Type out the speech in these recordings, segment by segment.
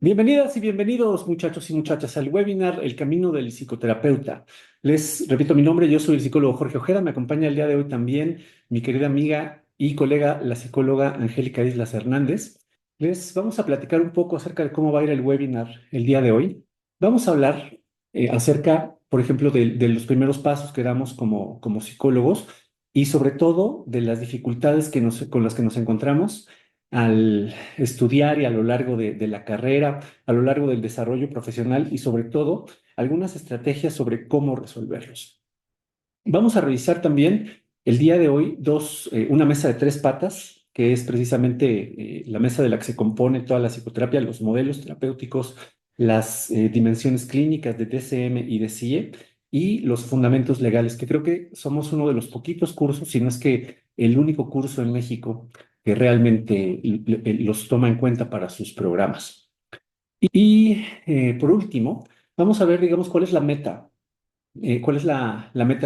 Bienvenidas y bienvenidos, muchachos y muchachas, al webinar El Camino del Psicoterapeuta. Les repito mi nombre, yo soy el psicólogo Jorge Ojeda. Me acompaña el día de hoy también mi querida amiga y colega, la psicóloga Angélica Islas Hernández. Les vamos a platicar un poco acerca de cómo va a ir el webinar el día de hoy. Vamos a hablar acerca, por ejemplo, de los primeros pasos que damos como psicólogos y sobre todo de las dificultades con las que nos encontramos al estudiar y a lo largo de la carrera, a lo largo del desarrollo profesional y sobre todo algunas estrategias sobre cómo resolverlos. Vamos a revisar también el día de hoy una mesa de tres patas, que es precisamente la mesa de la que se compone toda la psicoterapia, los modelos terapéuticos, las dimensiones clínicas de TCM y de CIE y los fundamentos legales, que creo que somos uno de los poquitos cursos, si no es que el único curso en México que realmente los toma en cuenta para sus programas. Y por último, vamos a ver, digamos, cuál es la meta,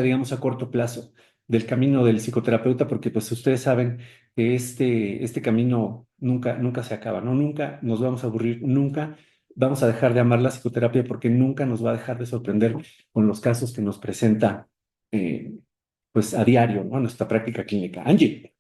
digamos, a corto plazo del camino del psicoterapeuta, porque pues ustedes saben que este camino nunca se acaba, ¿no? Nunca nos vamos a aburrir, nunca vamos a dejar de amar la psicoterapia porque nunca nos va a dejar de sorprender con los casos que nos presenta eh, pues a diario, ¿no? Nuestra práctica clínica. Angie.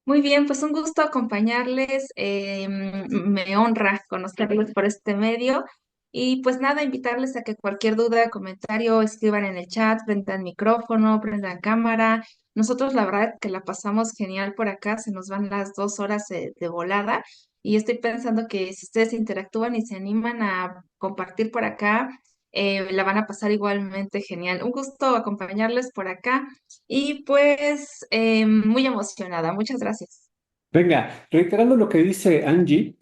Muy bien, pues un gusto acompañarles. Me honra conocerles por este medio. Y pues nada, invitarles a que cualquier duda, comentario, escriban en el chat, prendan micrófono, prendan cámara. Nosotros la verdad que la pasamos genial por acá, se nos van las 2 horas de volada. Y estoy pensando que si ustedes interactúan y se animan a compartir por acá, la van a pasar igualmente genial. Un gusto acompañarles por acá. Y pues muy emocionada. Muchas gracias. Venga, reiterando lo que dice Angie,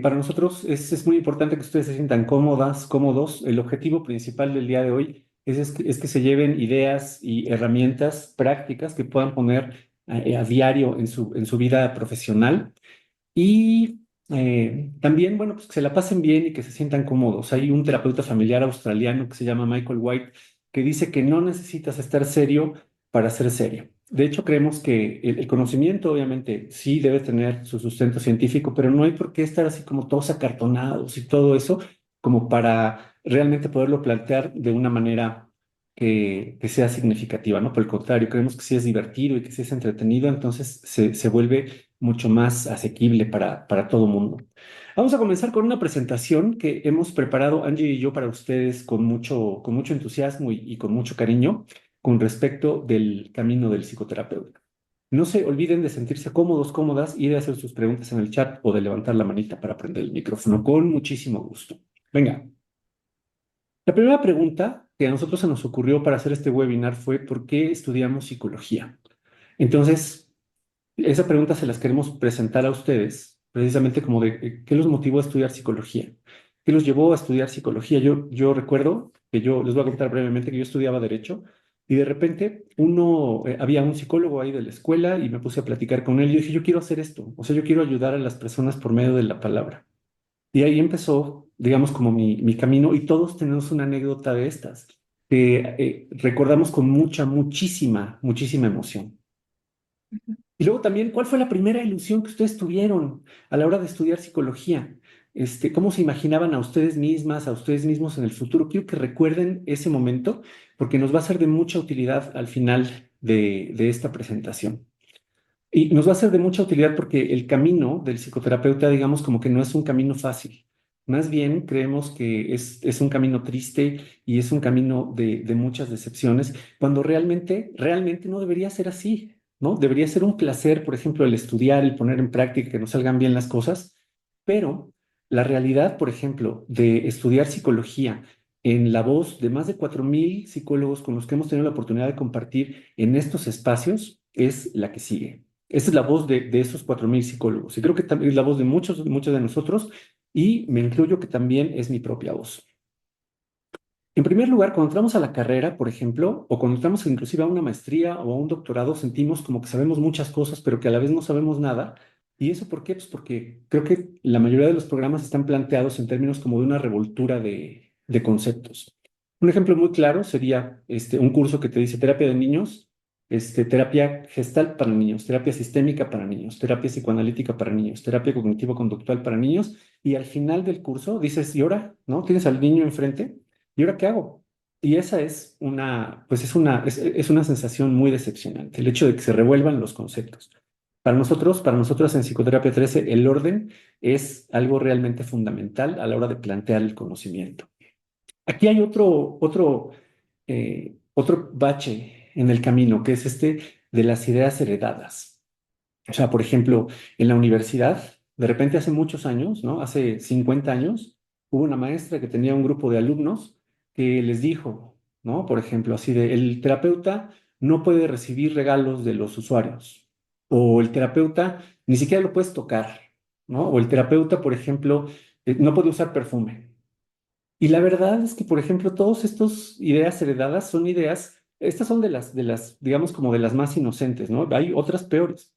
para nosotros es muy importante que ustedes se sientan cómodas, cómodos. El objetivo principal del día de hoy es que se lleven ideas y herramientas prácticas que puedan poner a diario en su vida profesional y también, bueno, pues que se la pasen bien y que se sientan cómodos. Hay un terapeuta familiar australiano que se llama Michael White que dice que no necesitas estar serio para ser serio. De hecho, creemos que el conocimiento, obviamente, sí debe tener su sustento científico, pero no hay por qué estar así como todos acartonados y todo eso, como para realmente poderlo plantear de una manera que sea significativa, ¿no? Por el contrario, creemos que sí es divertido y que sí es entretenido, entonces se vuelve mucho más asequible para todo mundo. Vamos a comenzar con una presentación que hemos preparado Angie y yo para ustedes con mucho entusiasmo y con mucho cariño con respecto del camino del psicoterapeuta. No se olviden de sentirse cómodos, cómodas y de hacer sus preguntas en el chat o de levantar la manita para prender el micrófono con muchísimo gusto. Venga, la primera pregunta que a nosotros se nos ocurrió para hacer este webinar fue ¿por qué estudiamos psicología? Entonces, esa pregunta se las queremos presentar a ustedes, precisamente como de qué los motivó a estudiar psicología, qué los llevó a estudiar psicología. Yo recuerdo que yo les voy a contar brevemente que yo estudiaba derecho y de repente había un psicólogo ahí de la escuela y me puse a platicar con él y yo dije, yo quiero hacer esto, o sea, yo quiero ayudar a las personas por medio de la palabra. Y ahí empezó, digamos, como mi camino y todos tenemos una anécdota de estas que recordamos con muchísima emoción. Y luego también, ¿cuál fue la primera ilusión que ustedes tuvieron a la hora de estudiar psicología? ¿Cómo se imaginaban a ustedes mismas, a ustedes mismos en el futuro? Quiero que recuerden ese momento porque nos va a ser de mucha utilidad al final de esta presentación. Y nos va a ser de mucha utilidad porque el camino del psicoterapeuta, digamos, como que no es un camino fácil. Más bien creemos que es un camino triste y es un camino de muchas decepciones, cuando realmente no debería ser así, ¿no? Debería ser un placer, por ejemplo, el estudiar, el poner en práctica, que nos salgan bien las cosas, pero la realidad, por ejemplo, de estudiar psicología en la voz de más de 4.000 psicólogos con los que hemos tenido la oportunidad de compartir en estos espacios es la que sigue. Esa es la voz de esos 4.000 psicólogos. Y creo que también es la voz de muchos de nosotros y me incluyo que también es mi propia voz. En primer lugar, cuando entramos a la carrera, por ejemplo, o cuando entramos inclusive a una maestría o a un doctorado, sentimos como que sabemos muchas cosas, pero que a la vez no sabemos nada. ¿Y eso por qué? Pues porque creo que la mayoría de los programas están planteados en términos como de una revoltura de conceptos. Un ejemplo muy claro sería un curso que te dice terapia de niños terapia gestal para niños, terapia sistémica para niños, terapia psicoanalítica para niños, terapia cognitivo-conductual para niños, y al final del curso dices, ¿y ahora? ¿No? Tienes al niño enfrente, ¿y ahora qué hago? Y esa es una, pues es una sensación muy decepcionante, el hecho de que se revuelvan los conceptos. Para nosotros en Psicoterapia 13, el orden es algo realmente fundamental a la hora de plantear el conocimiento. Aquí hay otro bache en el camino, que es este de las ideas heredadas. O sea, por ejemplo, en la universidad, de repente hace muchos años, ¿no? Hace 50 años, hubo una maestra que tenía un grupo de alumnos que les dijo, ¿no? Por ejemplo, así de, el terapeuta no puede recibir regalos de los usuarios, o el terapeuta ni siquiera lo puedes tocar, ¿no? O el terapeuta, por ejemplo, no puede usar perfume. Y la verdad es que, por ejemplo, todas estas ideas heredadas son ideas, estas son digamos, como de las más inocentes, ¿no? Hay otras peores,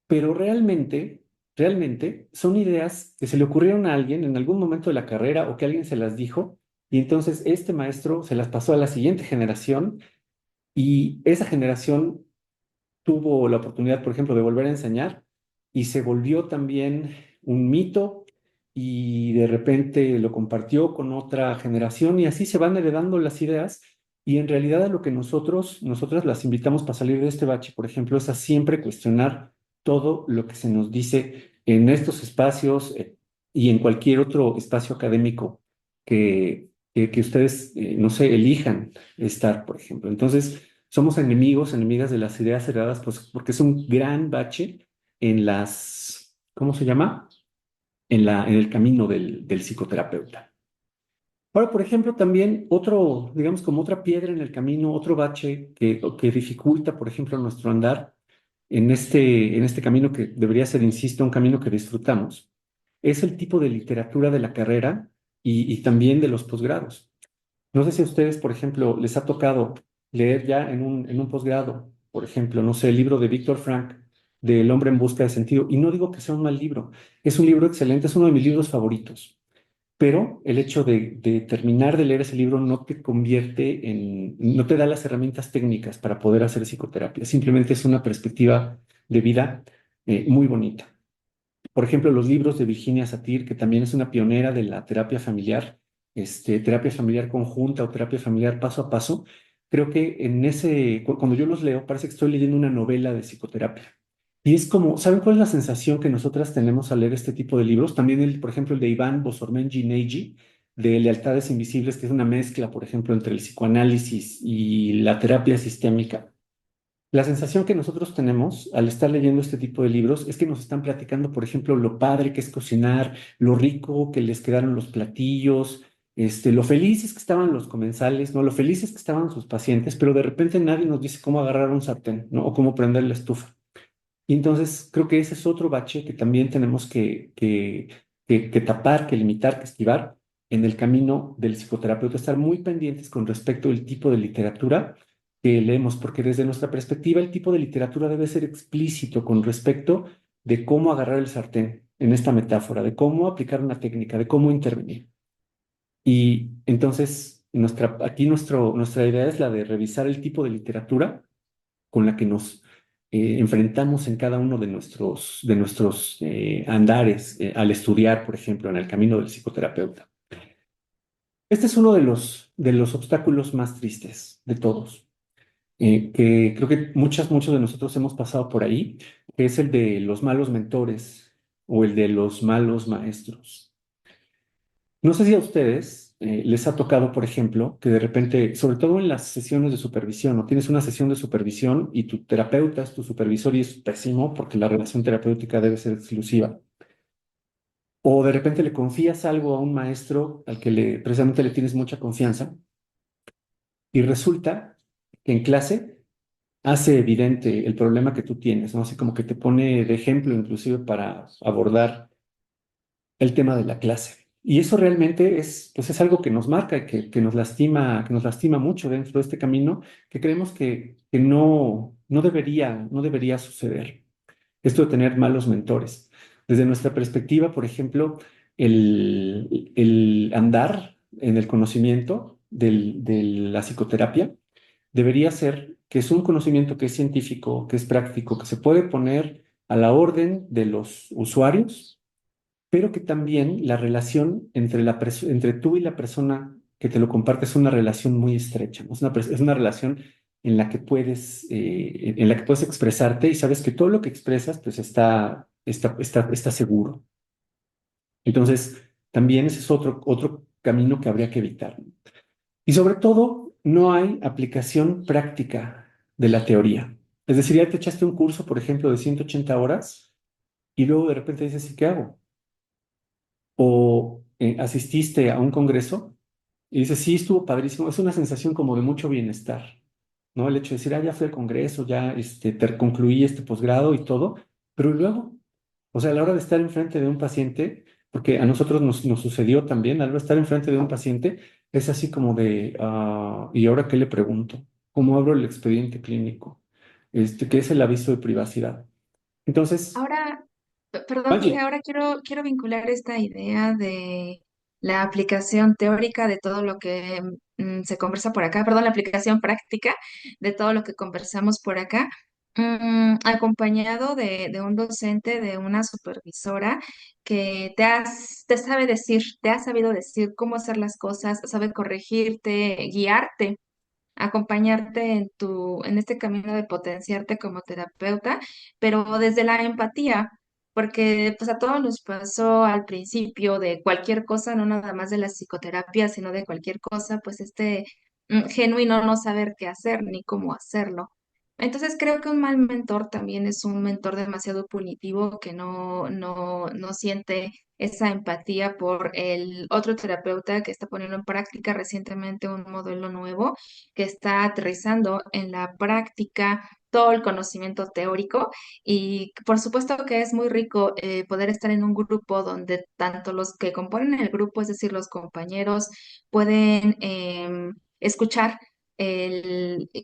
pero realmente son ideas que se le ocurrieron a alguien en algún momento de la carrera o que alguien se las dijo y entonces este maestro se las pasó a la siguiente generación y esa generación tuvo la oportunidad, por ejemplo, de volver a enseñar y se volvió también un mito y de repente lo compartió con otra generación y así se van heredando las ideas y en realidad a lo que nosotras las invitamos para salir de este bache, por ejemplo, es a siempre cuestionar todo lo que se nos dice en estos espacios y en cualquier otro espacio académico que ustedes, no sé, elijan estar, por ejemplo. Entonces, somos enemigas de las ideas heredadas, pues porque es un gran bache en ¿cómo se llama? En el camino del psicoterapeuta. Ahora, por ejemplo, también otro, digamos, como otra piedra en el camino, otro bache que dificulta, por ejemplo, nuestro andar en este camino que debería ser, insisto, un camino que disfrutamos, es el tipo de literatura de la carrera y también de los posgrados. No sé si a ustedes, por ejemplo, les ha tocado leer ya en un posgrado, por ejemplo, no sé, el libro de Víctor Frank, de El hombre en busca de sentido. Y no digo que sea un mal libro, es un libro excelente, es uno de mis libros favoritos. Pero el hecho de terminar de leer ese libro no te convierte no te da las herramientas técnicas para poder hacer psicoterapia. Simplemente es una perspectiva de vida muy bonita. Por ejemplo, los libros de Virginia Satir, que también es una pionera de la terapia familiar, terapia familiar conjunta o terapia familiar paso a paso, creo que cuando yo los leo, parece que estoy leyendo una novela de psicoterapia. Y es como, ¿saben cuál es la sensación que nosotras tenemos al leer este tipo de libros? También, por ejemplo, el de Iván Bosormenji Neji, de Lealtades Invisibles, que es una mezcla, por ejemplo, entre el psicoanálisis y la terapia sistémica. La sensación que nosotros tenemos al estar leyendo este tipo de libros es que nos están platicando, por ejemplo, lo padre que es cocinar, lo rico que les quedaron los platillos, lo felices que estaban los comensales, ¿no? Lo felices que estaban sus pacientes, pero de repente nadie nos dice cómo agarrar un sartén, ¿no? O cómo prender la estufa. Y entonces creo que ese es otro bache que también tenemos que tapar, que limitar, que esquivar en el camino del psicoterapeuta, estar muy pendientes con respecto al tipo de literatura que leemos, porque desde nuestra perspectiva el tipo de literatura debe ser explícito con respecto de cómo agarrar el sartén en esta metáfora, de cómo aplicar una técnica, de cómo intervenir. Y entonces nuestra idea es la de revisar el tipo de literatura con la que nos enfrentamos en cada uno de nuestros andares al estudiar, por ejemplo, en el camino del psicoterapeuta. Este es uno de los obstáculos más tristes de todos, que creo que muchos de nosotros hemos pasado por ahí, que es el de los malos mentores o el de los malos maestros. No sé si a ustedes les ha tocado, por ejemplo, que de repente, sobre todo en las sesiones de supervisión, o tienes una sesión de supervisión y tu terapeuta es tu supervisor y es pésimo porque la relación terapéutica debe ser exclusiva. O de repente le confías algo a un maestro al que precisamente le tienes mucha confianza y resulta que en clase hace evidente el problema que tú tienes, ¿no? Así como que te pone de ejemplo inclusive para abordar el tema de la clase. Y eso realmente pues es algo que nos marca y que nos lastima mucho dentro de este camino, que creemos que no debería suceder. Esto de tener malos mentores. Desde nuestra perspectiva, por ejemplo, el andar en el conocimiento de la psicoterapia debería ser que es un conocimiento que es científico, que es práctico, que se puede poner a la orden de los usuarios, pero que también la relación entre tú y la persona que te lo comparte es una relación muy estrecha, ¿no? Es una relación en la que puedes expresarte y sabes que todo lo que expresas pues está seguro. Entonces, también ese es otro camino que habría que evitar, ¿no? Y sobre todo, no hay aplicación práctica de la teoría. Es decir, ya te echaste un curso, por ejemplo, de 180 horas y luego de repente dices, ¿y qué hago? O asististe a un congreso y dices, sí, estuvo padrísimo. Es una sensación como de mucho bienestar, ¿no? El hecho de decir, ya fui al congreso, ya concluí este posgrado y todo, pero luego, o sea, a la hora de estar enfrente de un paciente, porque a nosotros nos sucedió también, a la hora de estar enfrente de un paciente, es así como de, ¿y ahora qué le pregunto? ¿Cómo abro el expediente clínico? ¿Qué es el aviso de privacidad? Entonces, Ahora, perdón, Jorge, Angie, ahora quiero vincular esta idea de la aplicación teórica de todo lo que se conversa por acá, perdón, la aplicación práctica de todo lo que conversamos por acá, acompañado de un docente, de una supervisora que te sabe decir, te ha sabido decir cómo hacer las cosas, sabe corregirte, guiarte, acompañarte en este camino de potenciarte como terapeuta, pero desde la empatía, porque pues a todos nos pasó al principio de cualquier cosa, no nada más de la psicoterapia, sino de cualquier cosa, pues este genuino no saber qué hacer ni cómo hacerlo. Entonces creo que un mal mentor también es un mentor demasiado punitivo que no siente esa empatía por el otro terapeuta que está poniendo en práctica recientemente un modelo nuevo que está aterrizando en la práctica todo el conocimiento teórico y por supuesto que es muy rico poder estar en un grupo donde tanto los que componen el grupo, es decir, los compañeros, pueden escuchar,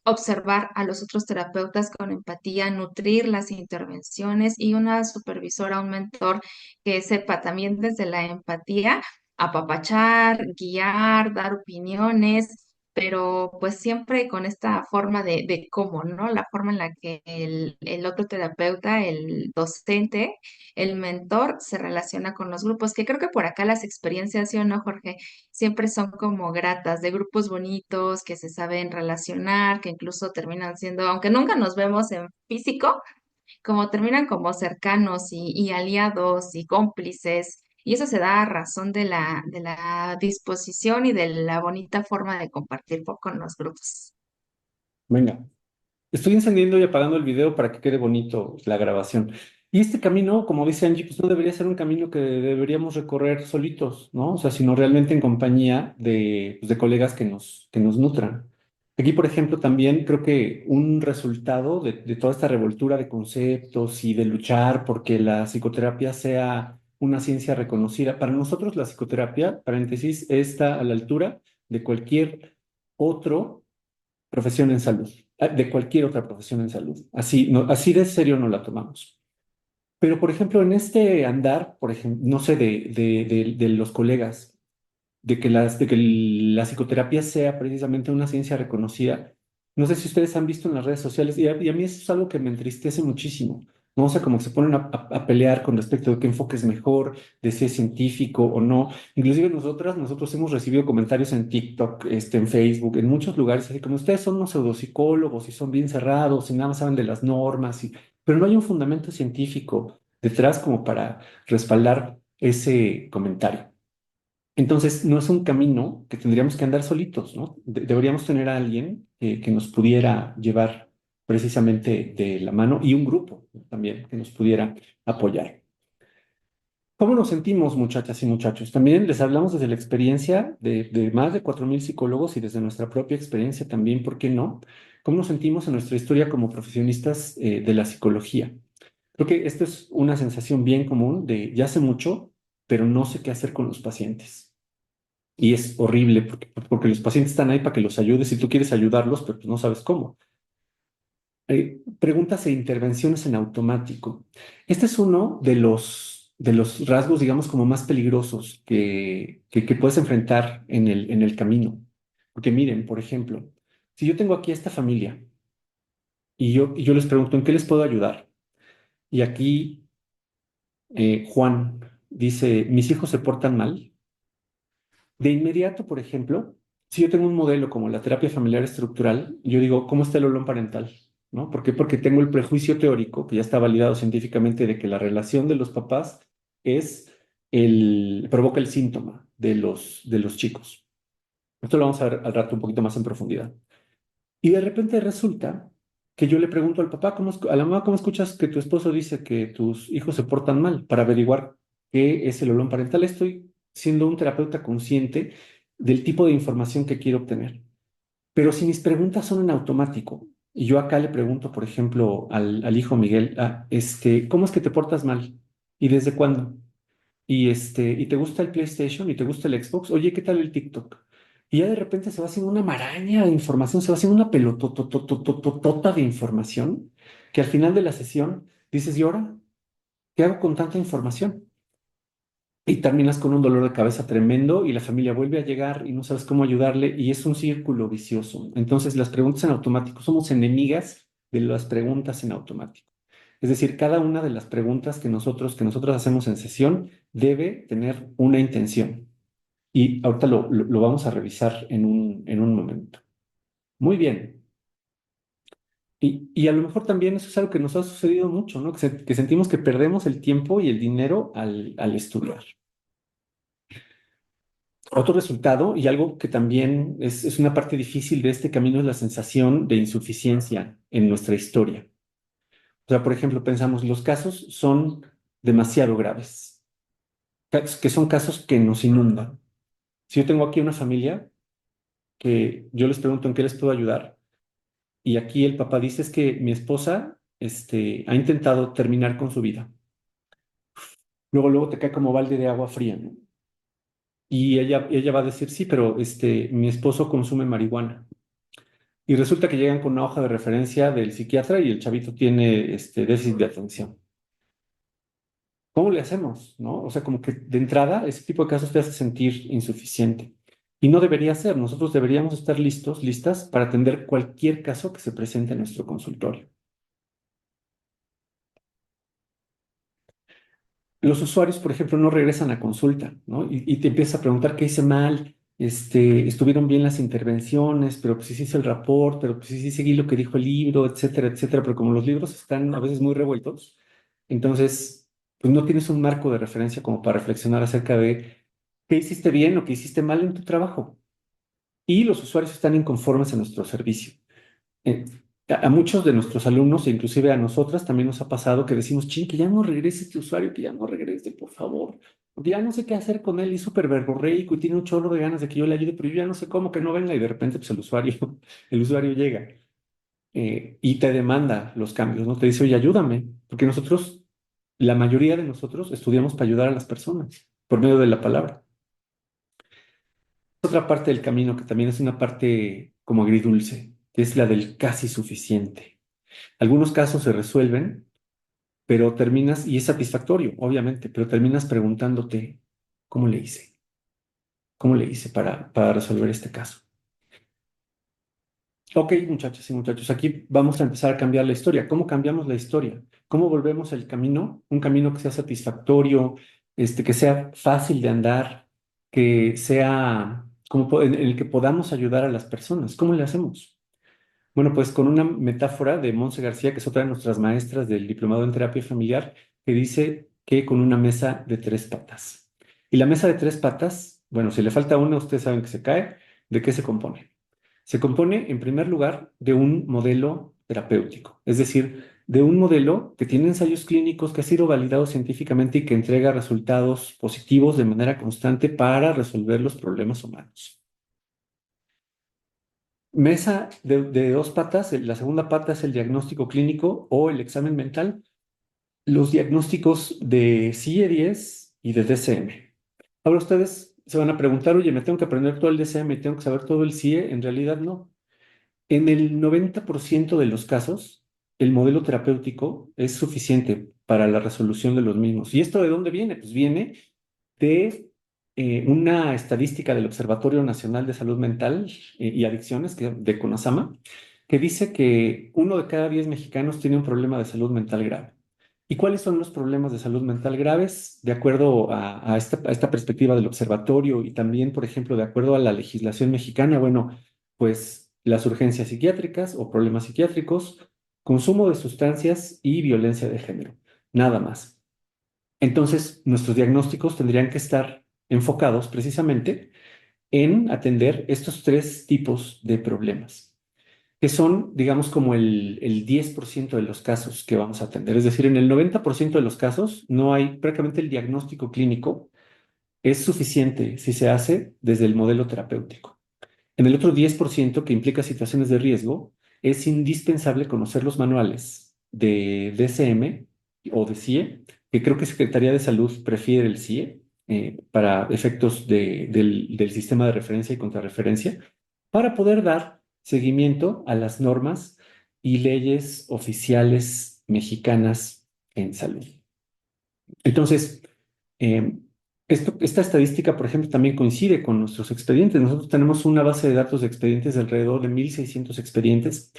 observar a los otros terapeutas con empatía, nutrir las intervenciones y una supervisora, un mentor que sepa también desde la empatía apapachar, guiar, dar opiniones, pero pues siempre con esta forma de cómo, ¿no? La forma en la que el otro terapeuta, el docente, el mentor se relaciona con los grupos, que creo que por acá las experiencias, ¿sí o no, Jorge? Siempre son como gratas, de grupos bonitos, que se saben relacionar, que incluso terminan siendo, aunque nunca nos vemos en físico, como terminan como cercanos y aliados y cómplices, y eso se da a razón de la disposición y de la bonita forma de compartir con los grupos. venga. Estoy encendiendo y apagando el video para que quede bonito la grabación. Y este camino, como dice Angie, pues no debería ser un camino que deberíamos recorrer solitos, ¿no? O sea, sino realmente en compañía de colegas que nos nutran. Aquí, por ejemplo, también creo que un resultado de toda esta revoltura de conceptos y de luchar porque la psicoterapia sea una ciencia reconocida. Para nosotros, la psicoterapia, paréntesis, está a la altura de cualquier otro profesión en salud, de cualquier otra profesión en salud. Así, no, así de serio no la tomamos. Pero, por ejemplo, en este andar, por ejemplo, no sé, de los colegas, de que la psicoterapia sea precisamente una ciencia reconocida, no sé si ustedes han visto en las redes sociales, y a mí eso es algo que me entristece muchísimo, ¿no? O sea, como que se ponen a pelear con respecto de qué enfoque es mejor, de si es científico o no. Inclusive nosotros hemos recibido comentarios en TikTok, en Facebook, en muchos lugares, así como ustedes son unos pseudopsicólogos y son bien cerrados y nada más saben de las normas, pero no hay un fundamento científico detrás como para respaldar ese comentario. Entonces, no es un camino que tendríamos que andar solitos, ¿no? Deberíamos tener a alguien que nos pudiera llevar precisamente de la mano y un grupo, ¿no? También que nos pudiera apoyar. ¿Cómo nos sentimos, muchachas y muchachos? También les hablamos desde la experiencia de más de 4.000 psicólogos y desde nuestra propia experiencia también, ¿por qué no? ¿Cómo nos sentimos en nuestra historia como profesionistas de la psicología? Creo que esto es una sensación bien común de ya sé mucho, pero no sé qué hacer con los pacientes. Y es horrible porque los pacientes están ahí para que los ayudes y tú quieres ayudarlos, pero pues no sabes cómo. Preguntas e intervenciones en automático. Este es uno de los rasgos, digamos, como más peligrosos que puedes enfrentar en el camino. Porque miren, por ejemplo, si yo tengo aquí a esta familia y yo les pregunto, ¿en qué les puedo ayudar? Y aquí Juan dice, mis hijos se portan mal. De inmediato, por ejemplo, si yo tengo un modelo como la terapia familiar estructural, yo digo, ¿cómo está el olón parental? ¿No? ¿Por qué? Porque tengo el prejuicio teórico, que ya está validado científicamente, de que la relación de los papás es provoca el síntoma de los chicos. Esto lo vamos a ver al rato un poquito más en profundidad. Y de repente resulta que yo le pregunto al papá, a la mamá, ¿cómo escuchas que tu esposo dice que tus hijos se portan mal? Para averiguar qué es el olor parental. Estoy siendo un terapeuta consciente del tipo de información que quiero obtener. Pero si mis preguntas son en automático, y yo acá le pregunto, por ejemplo, al hijo Miguel, ¿cómo es que te portas mal? ¿Y desde cuándo? ¿Y te gusta el PlayStation? ¿Y te gusta el Xbox? Oye, ¿qué tal el TikTok? Y ya de repente se va haciendo una maraña de información, se va haciendo una pelotototototota de información, que al final de la sesión dices, ¿y ahora qué hago con tanta información? Y terminas con un dolor de cabeza tremendo y la familia vuelve a llegar y no sabes cómo ayudarle y es un círculo vicioso. Entonces, las preguntas en automático, somos enemigas de las preguntas en automático. Es decir, cada una de las preguntas que nosotros hacemos en sesión debe tener una intención. Y ahorita lo vamos a revisar en un momento. Muy bien. Y a lo mejor también eso es algo que nos ha sucedido mucho, ¿no? Que sentimos que perdemos el tiempo y el dinero al estudiar. Otro resultado, y algo que también es una parte difícil de este camino, es la sensación de insuficiencia en nuestra historia. O sea, por ejemplo, pensamos, los casos son demasiado graves, que son casos que nos inundan. Si yo tengo aquí una familia que yo les pregunto en qué les puedo ayudar, y aquí el papá dice es que mi esposa ha intentado terminar con su vida. Luego te cae como balde de agua fría, ¿no? Y ella va a decir, sí, pero mi esposo consume marihuana. Y resulta que llegan con una hoja de referencia del psiquiatra y el chavito tiene déficit de atención. ¿Cómo le hacemos? ¿No? O sea, como que de entrada ese tipo de casos te hace sentir insuficiente. Y no debería ser. Nosotros deberíamos estar listos, listas para atender cualquier caso que se presente en nuestro consultorio. Los usuarios, por ejemplo, no regresan a consulta, ¿no? Y te empiezas a preguntar qué hice mal, estuvieron bien las intervenciones, pero pues sí hice el rapport, pero pues sí seguí lo que dijo el libro, etcétera, etcétera. Pero como los libros están a veces muy revueltos, entonces, pues no tienes un marco de referencia como para reflexionar acerca de qué hiciste bien o qué hiciste mal en tu trabajo. Y los usuarios están inconformes en nuestro servicio. Eh, a muchos de nuestros alumnos, e inclusive a nosotras, también nos ha pasado que decimos, ching, que ya no regrese este usuario, que ya no regrese, por favor. Porque ya no sé qué hacer con él, y es súper verborreico y tiene un chorro de ganas de que yo le ayude, pero yo ya no sé cómo que no venga y de repente pues el usuario llega y te demanda los cambios, ¿no? Te dice, oye, ayúdame, porque la mayoría de nosotros estudiamos para ayudar a las personas por medio de la palabra. Otra parte del camino que también es una parte como agridulce, que es la del casi suficiente. Algunos casos se resuelven, pero terminas, y es satisfactorio, obviamente, pero terminas preguntándote, ¿cómo le hice? ¿Cómo le hice para resolver este caso? Ok, muchachos y muchachos, aquí vamos a empezar a cambiar la historia. ¿Cómo cambiamos la historia? ¿Cómo volvemos el camino? Un camino que sea satisfactorio, que sea fácil de andar, que sea en el que podamos ayudar a las personas. ¿Cómo le hacemos? Bueno, pues con una metáfora de Monse García, que es otra de nuestras maestras del diplomado en terapia familiar, que dice que con una mesa de tres patas. Y la mesa de tres patas, bueno, si le falta una, ustedes saben que se cae. ¿De qué se compone? Se compone, en primer lugar, de un modelo terapéutico, es decir, de un modelo que tiene ensayos clínicos, que ha sido validado científicamente y que entrega resultados positivos de manera constante para resolver los problemas humanos. Mesa de dos patas, la segunda pata es el diagnóstico clínico o el examen mental, los diagnósticos de CIE-10 y de DCM. Ahora ustedes se van a preguntar, oye, ¿me tengo que aprender todo el DCM y tengo que saber todo el CIE? En realidad no. En el 90% de los casos, el modelo terapéutico es suficiente para la resolución de los mismos. ¿Y esto de dónde viene? Pues viene de una estadística del Observatorio Nacional de Salud Mental y Adicciones, de CONASAMA, que dice que 1 de cada 10 mexicanos tiene un problema de salud mental grave. ¿Y cuáles son los problemas de salud mental graves? De acuerdo a esta perspectiva del observatorio y también, por ejemplo, de acuerdo a la legislación mexicana, bueno, pues las urgencias psiquiátricas o problemas psiquiátricos, consumo de sustancias y violencia de género, nada más. Entonces, nuestros diagnósticos tendrían que estar enfocados precisamente en atender estos tres tipos de problemas, que son, digamos, como el 10% de los casos que vamos a atender. Es decir, en el 90% de los casos no hay prácticamente el diagnóstico clínico, es suficiente si se hace desde el modelo terapéutico. En el otro 10% que implica situaciones de riesgo, es indispensable conocer los manuales de DSM o de CIE, que creo que Secretaría de Salud prefiere el CIE para efectos del sistema de referencia y contrarreferencia, para poder dar seguimiento a las normas y leyes oficiales mexicanas en salud. Entonces, eh, esta estadística, por ejemplo, también coincide con nuestros expedientes. Nosotros tenemos una base de datos de expedientes de alrededor de 1,600 expedientes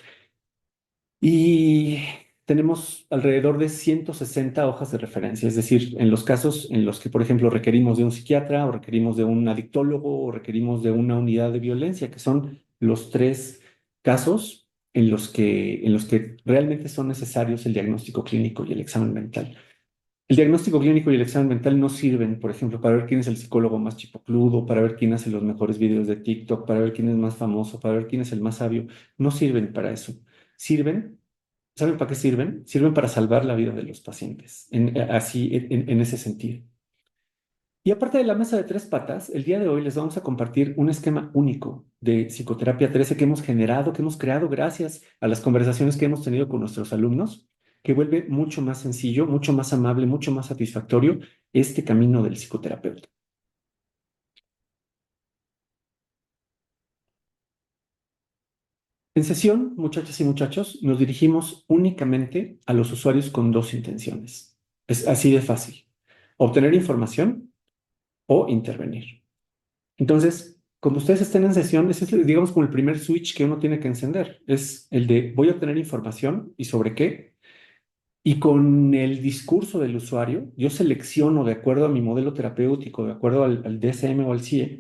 y tenemos alrededor de 160 hojas de referencia. Es decir, en los casos en los que, por ejemplo, requerimos de un psiquiatra o requerimos de un adictólogo o requerimos de una unidad de violencia, que son los tres casos en los que realmente son necesarios el diagnóstico clínico y el examen mental. El diagnóstico clínico y el examen mental no sirven, por ejemplo, para ver quién es el psicólogo más chipocludo, para ver quién hace los mejores videos de TikTok, para ver quién es más famoso, para ver quién es el más sabio. No sirven para eso. Sirven, ¿saben para qué sirven? Sirven para salvar la vida de los pacientes, así en ese sentido. Y aparte de la mesa de tres patas, el día de hoy les vamos a compartir un esquema único de psicoterapia 13 que hemos generado, que hemos creado gracias a las conversaciones que hemos tenido con nuestros alumnos, que vuelve mucho más sencillo, mucho más amable, mucho más satisfactorio este camino del psicoterapeuta. En sesión, muchachas y muchachos, nos dirigimos únicamente a los usuarios con dos intenciones. Es así de fácil: obtener información o intervenir. Entonces, cuando ustedes estén en sesión, ese es, digamos, como el primer switch que uno tiene que encender. Es el de voy a obtener información y sobre qué. Y con el discurso del usuario, yo selecciono de acuerdo a mi modelo terapéutico, de acuerdo al DSM o al CIE,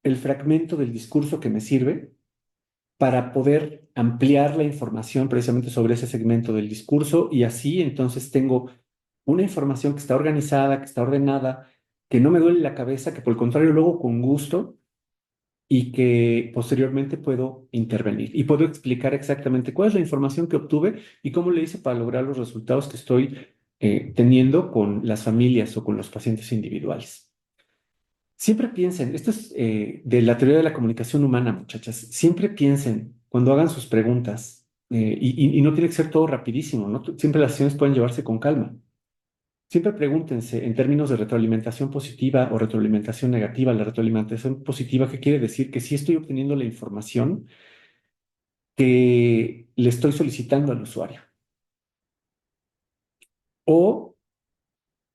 el fragmento del discurso que me sirve para poder ampliar la información precisamente sobre ese segmento del discurso y así entonces tengo una información que está organizada, que está ordenada, que no me duele la cabeza, que por el contrario luego con gusto y que posteriormente puedo intervenir y puedo explicar exactamente cuál es la información que obtuve y cómo le hice para lograr los resultados que estoy teniendo con las familias o con los pacientes individuales. Siempre piensen, esto es de la teoría de la comunicación humana, muchachas, siempre piensen cuando hagan sus preguntas y no tiene que ser todo rapidísimo, ¿no? Siempre las sesiones pueden llevarse con calma. Siempre pregúntense en términos de retroalimentación positiva o retroalimentación negativa. La retroalimentación positiva, ¿qué quiere decir? Que sí estoy obteniendo la información que le estoy solicitando al usuario. O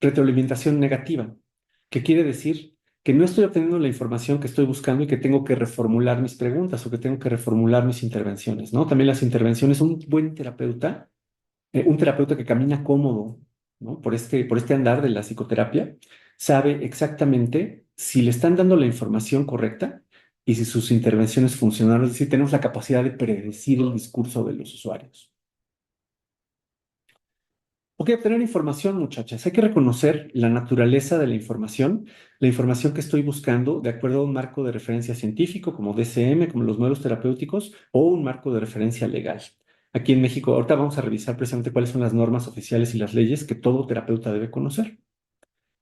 retroalimentación negativa, que quiere decir que no estoy obteniendo la información que estoy buscando y que tengo que reformular mis preguntas o que tengo que reformular mis intervenciones, ¿no? También las intervenciones, un buen terapeuta, un terapeuta que camina cómodo, ¿no? Por este andar de la psicoterapia, sabe exactamente si le están dando la información correcta y si sus intervenciones funcionaron. Es decir, tenemos la capacidad de predecir el discurso de los usuarios. Ok, obtener información, muchachas. Hay que reconocer la naturaleza de la información que estoy buscando de acuerdo a un marco de referencia científico como DCM, como los modelos terapéuticos, o un marco de referencia legal. Aquí en México, ahorita vamos a revisar precisamente cuáles son las normas oficiales y las leyes que todo terapeuta debe conocer.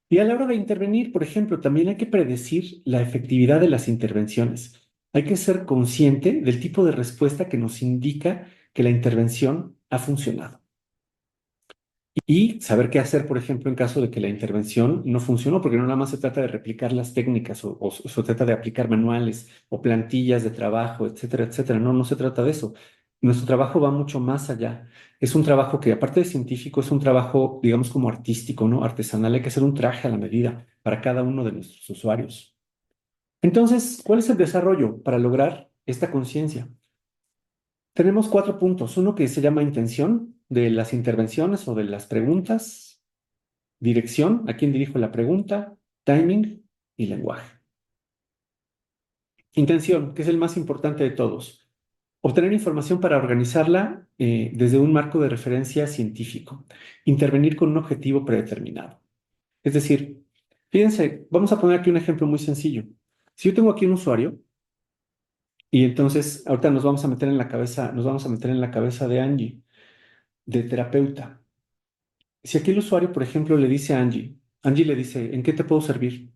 Y a la hora de intervenir, por ejemplo, también hay que predecir la efectividad de las intervenciones. Hay que ser consciente del tipo de respuesta que nos indica que la intervención ha funcionado. Y saber qué hacer, por ejemplo, en caso de que la intervención no funcionó, porque no nada más se trata de replicar las técnicas o se trata de aplicar manuales o plantillas de trabajo, etcétera, etcétera. No, no se trata de eso. Nuestro trabajo va mucho más allá. Es un trabajo que, aparte de científico, es un trabajo, digamos, como artístico, ¿no? Artesanal. Hay que hacer un traje a la medida para cada uno de nuestros usuarios. Entonces, ¿cuál es el desarrollo para lograr esta conciencia? Tenemos cuatro puntos. Uno que se llama intención de las intervenciones o de las preguntas, dirección, a quién dirijo la pregunta, timing y lenguaje. Intención, que es el más importante de todos. Obtener información para organizarla desde un marco de referencia científico. Intervenir con un objetivo predeterminado. Es decir, fíjense, vamos a poner aquí un ejemplo muy sencillo. Si yo tengo aquí un usuario y entonces ahorita nos vamos a meter en la cabeza, nos vamos a meter en la cabeza de Angie, de terapeuta. Si aquí el usuario, por ejemplo, le dice a Angie, Angie le dice, ¿en qué te puedo servir?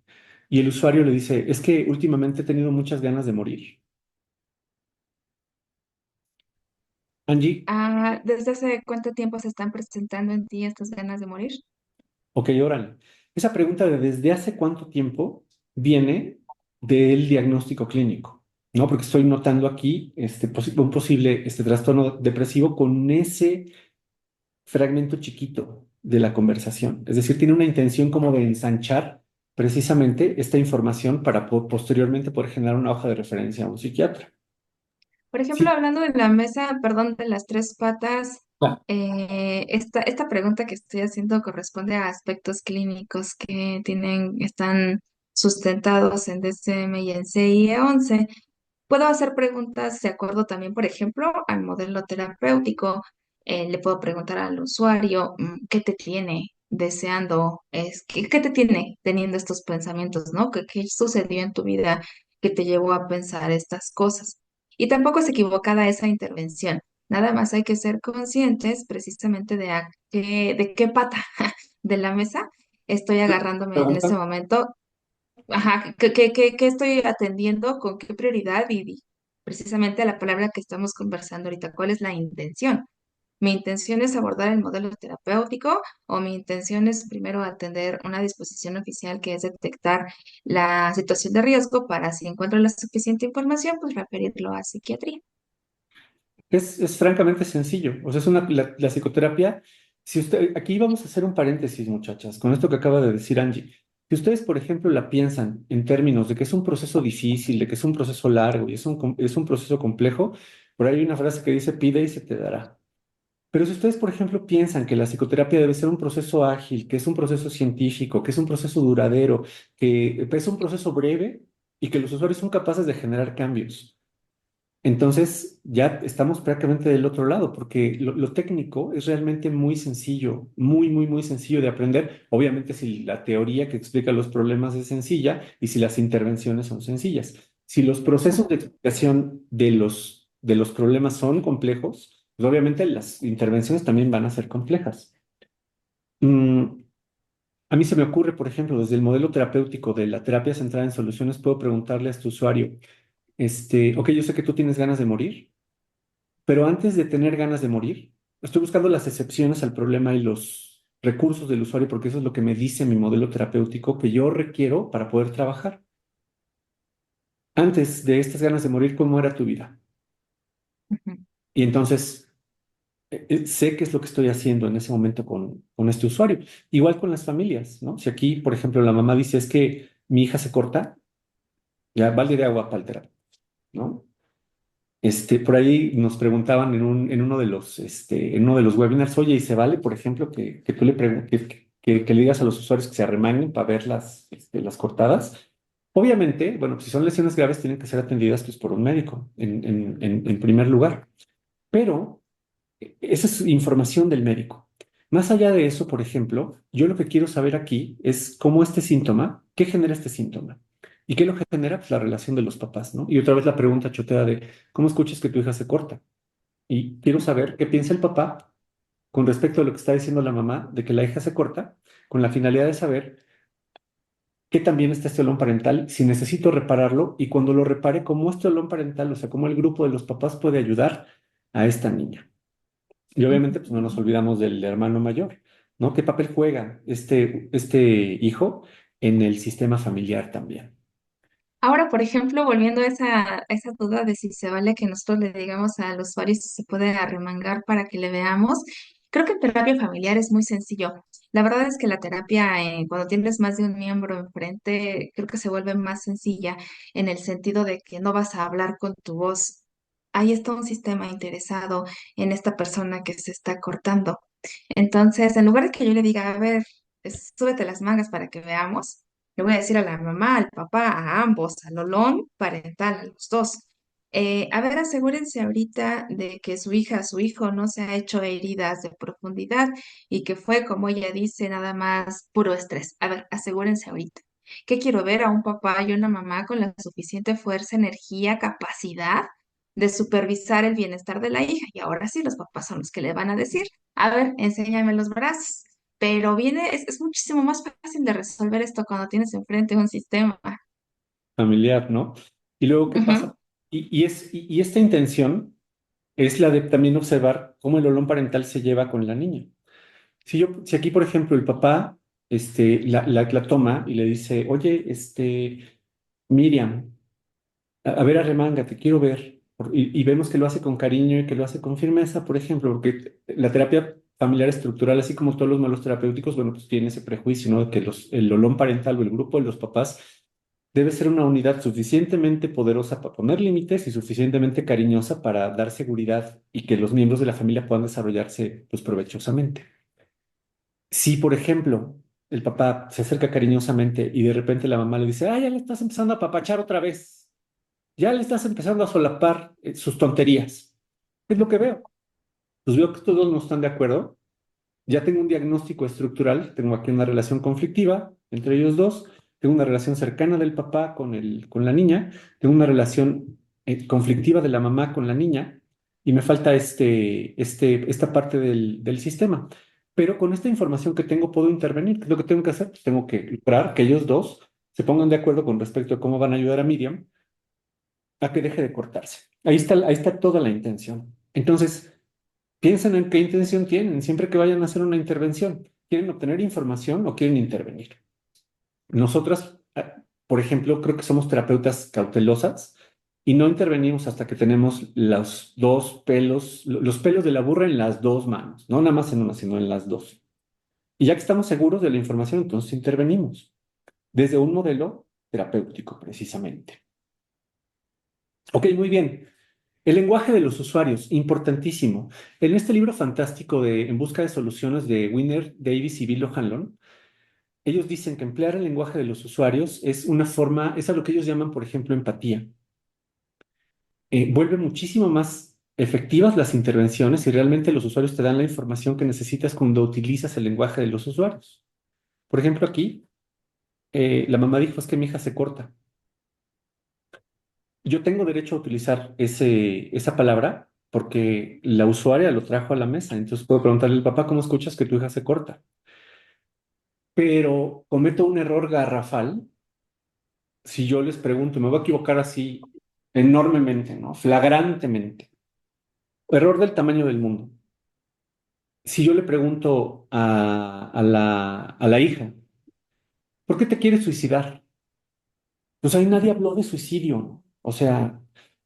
Y el usuario le dice, es que últimamente he tenido muchas ganas de morir. Angie, ¿Desde hace cuánto tiempo se están presentando en ti estas ganas de morir? ok, órale. Esa pregunta de desde hace cuánto tiempo viene del diagnóstico clínico, ¿no? Porque estoy notando aquí un posible trastorno depresivo con ese fragmento chiquito de la conversación. Es decir, tiene una intención como de ensanchar precisamente esta información para posteriormente poder generar una hoja de referencia a un psiquiatra. Por ejemplo, Sí, hablando de la mesa, perdón, de las tres patas, ah, esta pregunta que estoy haciendo corresponde a aspectos clínicos que están sustentados en DSM y en CIE-11. Puedo hacer preguntas de acuerdo también, por ejemplo, al modelo terapéutico. Le puedo preguntar al usuario, ¿qué te tiene deseando? ¿Qué te tiene teniendo estos pensamientos, ¿no? ¿Qué sucedió en tu vida que te llevó a pensar estas cosas? Y tampoco es equivocada esa intervención. Nada más hay que ser conscientes precisamente de qué pata de la mesa estoy agarrándome en ese pregunta. momento. Ajá, ¿qué estoy atendiendo? ¿Con qué prioridad? Y precisamente la palabra que estamos conversando ahorita, ¿cuál es la intención? ¿Mi intención es abordar el modelo terapéutico o mi intención es primero atender una disposición oficial que es detectar la situación de riesgo para si encuentro la suficiente información, pues referirlo a psiquiatría? Es francamente sencillo. O sea, la psicoterapia. Si usted, aquí vamos a hacer un paréntesis, muchachas, con esto que acaba de decir Angie. Si ustedes, por ejemplo, la piensan en términos de que es un proceso difícil, de que es un proceso largo y es un proceso complejo, por ahí hay una frase que dice, pide y se te dará. Pero si ustedes, por ejemplo, piensan que la psicoterapia debe ser un proceso ágil, que es un proceso científico, que es un proceso duradero, que es un proceso breve y que los usuarios son capaces de generar cambios, entonces ya estamos prácticamente del otro lado, porque lo técnico es realmente muy sencillo, muy sencillo de aprender. Obviamente si la teoría que explica los problemas es sencilla y si las intervenciones son sencillas. Si los procesos de explicación de los problemas son complejos, pues obviamente las intervenciones también van a ser complejas. Mm, a mí se me ocurre, por ejemplo, desde el modelo terapéutico de la terapia centrada en soluciones, puedo preguntarle a este usuario, ok, yo sé que tú tienes ganas de morir. Pero antes de tener ganas de morir, estoy buscando las excepciones al problema y los recursos del usuario, porque eso es lo que me dice mi modelo terapéutico que yo requiero para poder trabajar. Antes de estas ganas de morir, ¿cómo era tu vida? Ujú. Y entonces sé qué es lo que estoy haciendo en ese momento con este usuario. Igual con las familias, ¿no? Si aquí, por ejemplo, la mamá dice es que mi hija se corta, ya balde de agua para el terapeuta, ¿no? Por ahí nos preguntaban en uno de los webinars, oye, ¿y se vale, por ejemplo, que tú le preguntes, que le digas a los usuarios que se arremanguen para ver las cortadas? Obviamente, bueno, si son lesiones graves, tienen que ser atendidas pues, por un médico en primer lugar. Pero esa es información del médico. Más allá de eso, por ejemplo, yo lo que quiero saber aquí es cómo este síntoma, qué genera este síntoma. ¿Y qué lo genera? Pues la relación de los papás, ¿no? Y otra vez la pregunta chotea de, ¿cómo escuchas que tu hija se corta? Y quiero saber qué piensa el papá con respecto a lo que está diciendo la mamá de que la hija se corta, con la finalidad de saber qué también está este olón parental, si necesito repararlo y cuando lo repare, cómo este olón parental, o sea, cómo el grupo de los papás puede ayudar a esta niña. Y obviamente, pues no nos olvidamos del hermano mayor, ¿no? ¿Qué papel juega este hijo en el sistema familiar también? Ahora, por ejemplo, volviendo a esa duda de si se vale que nosotros le digamos al usuario si se puede arremangar para que le veamos, creo que en terapia familiar es muy sencillo. La verdad es que la terapia, cuando tienes más de un miembro enfrente, creo que se vuelve más sencilla en el sentido de que no vas a hablar con tu voz ahí está un sistema interesado en esta persona que se está cortando. Entonces, en lugar de que yo le diga, a ver, súbete las mangas para que veamos, le voy a decir a la mamá, al papá, a ambos, al olón parental, a los dos. A ver, asegúrense ahorita de que su hija, su hijo no se ha hecho heridas de profundidad y que fue, como ella dice, nada más puro estrés. A ver, asegúrense ahorita. ¿Qué quiero ver a un papá y una mamá con la suficiente fuerza, energía, capacidad de supervisar el bienestar de la hija? Y ahora sí, los papás son los que le van a decir, a ver, enséñame los brazos. Pero es muchísimo más fácil de resolver esto cuando tienes enfrente un sistema. Familiar, ¿no? Y luego, ¿qué Ujú. pasa? Y esta intención es la de también observar cómo el olón parental se lleva con la niña. Si aquí, por ejemplo, el papá la toma y le dice, oye, Miriam, a ver, arremanga, te quiero ver. Y vemos que lo hace con cariño y que lo hace con firmeza, por ejemplo, porque la terapia familiar estructural, así como todos los malos terapéuticos, bueno, pues tiene ese prejuicio, ¿no? De que el olón parental o el grupo de los papás debe ser una unidad suficientemente poderosa para poner límites y suficientemente cariñosa para dar seguridad y que los miembros de la familia puedan desarrollarse, pues, provechosamente. Si, por ejemplo, el papá se acerca cariñosamente y de repente la mamá le dice, ah, ya le estás empezando a apapachar otra vez, ya le estás empezando a solapar sus tonterías. ¿Qué es lo que veo? Pues veo que estos dos no están de acuerdo. Ya tengo un diagnóstico estructural, tengo aquí una relación conflictiva entre ellos dos, tengo una relación cercana del papá con la niña, tengo una relación conflictiva de la mamá con la niña, y me falta esta parte del sistema. Pero con esta información que tengo puedo intervenir. ¿Qué es lo que tengo que hacer? Pues tengo que lograr que ellos dos se pongan de acuerdo con respecto a cómo van a ayudar a Miriam a que deje de cortarse. Ahí está toda la intención. Entonces, piensen en qué intención tienen siempre que vayan a hacer una intervención. ¿Quieren obtener información o quieren intervenir? Nosotras, por ejemplo, creo que somos terapeutas cautelosas y no intervenimos hasta que tenemos los dos pelos, los pelos de la burra en las dos manos, no nada más en una, sino en las dos. Y ya que estamos seguros de la información, entonces intervenimos desde un modelo terapéutico, precisamente. Ok, muy bien. El lenguaje de los usuarios, importantísimo. En este libro fantástico de En busca de soluciones de Winner Davis y Bill O'Hanlon, ellos dicen que emplear el lenguaje de los usuarios es una forma, es a lo que ellos llaman, por ejemplo, empatía. Vuelve muchísimo más efectivas las intervenciones y realmente los usuarios te dan la información que necesitas cuando utilizas el lenguaje de los usuarios. Por ejemplo, aquí, la mamá dijo, es que mi hija se corta. Yo tengo derecho a utilizar esa palabra porque la usuaria lo trajo a la mesa. Entonces puedo preguntarle al papá, ¿cómo escuchas que tu hija se corta? Pero cometo un error garrafal si yo les pregunto, me voy a equivocar así enormemente, ¿no? Flagrantemente. Error del tamaño del mundo. Si yo le pregunto a la hija, ¿por qué te quieres suicidar? Pues ahí nadie habló de suicidio, ¿no? O sea,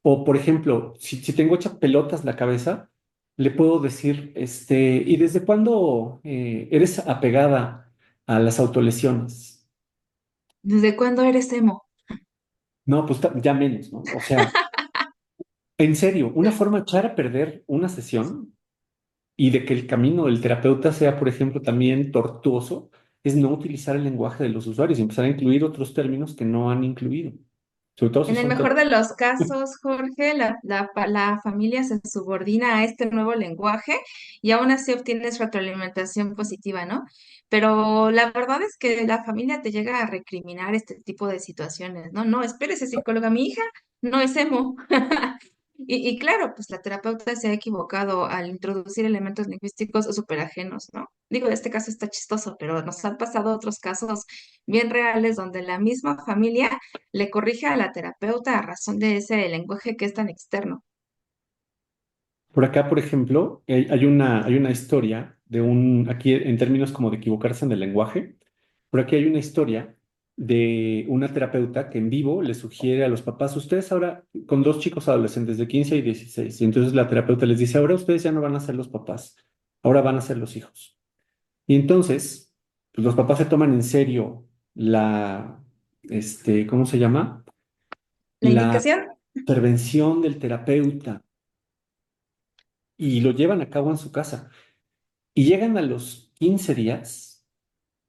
o por ejemplo, si tengo hecha pelotas la cabeza, le puedo decir, ¿y desde cuándo eres apegada a las autolesiones? ¿Desde cuándo eres emo? No, pues ya menos, ¿no? O sea, en serio, una forma de echar a perder una sesión y de que el camino del terapeuta sea, por ejemplo, también tortuoso, es no utilizar el lenguaje de los usuarios y empezar a incluir otros términos que no han incluido, sobre todo si En el son mejor de los casos, Jorge, la familia se subordina a este nuevo lenguaje y aún así obtienes retroalimentación positiva, ¿no? Pero la verdad es que la familia te llega a recriminar este tipo de situaciones, ¿no? No, espérese, psicóloga, mi hija no es emo. Y claro, pues la terapeuta se ha equivocado al introducir elementos lingüísticos súper ajenos, ¿no? Digo, este caso está chistoso, pero nos han pasado otros casos bien reales donde la misma familia le corrige a la terapeuta a razón de ese lenguaje que es tan externo. por acá, por ejemplo, hay una historia aquí en términos como de equivocarse en el lenguaje, por aquí hay una historia de una terapeuta que en vivo le sugiere a los papás, ustedes ahora, con dos chicos adolescentes de 15 y 16, y entonces la terapeuta les dice, ahora ustedes ya no van a ser los papás, ahora van a ser los hijos. Y entonces, pues los papás se toman en serio ¿cómo se llama? La La indicación, intervención del terapeuta y lo llevan a cabo en su casa. Y llegan a los 15 días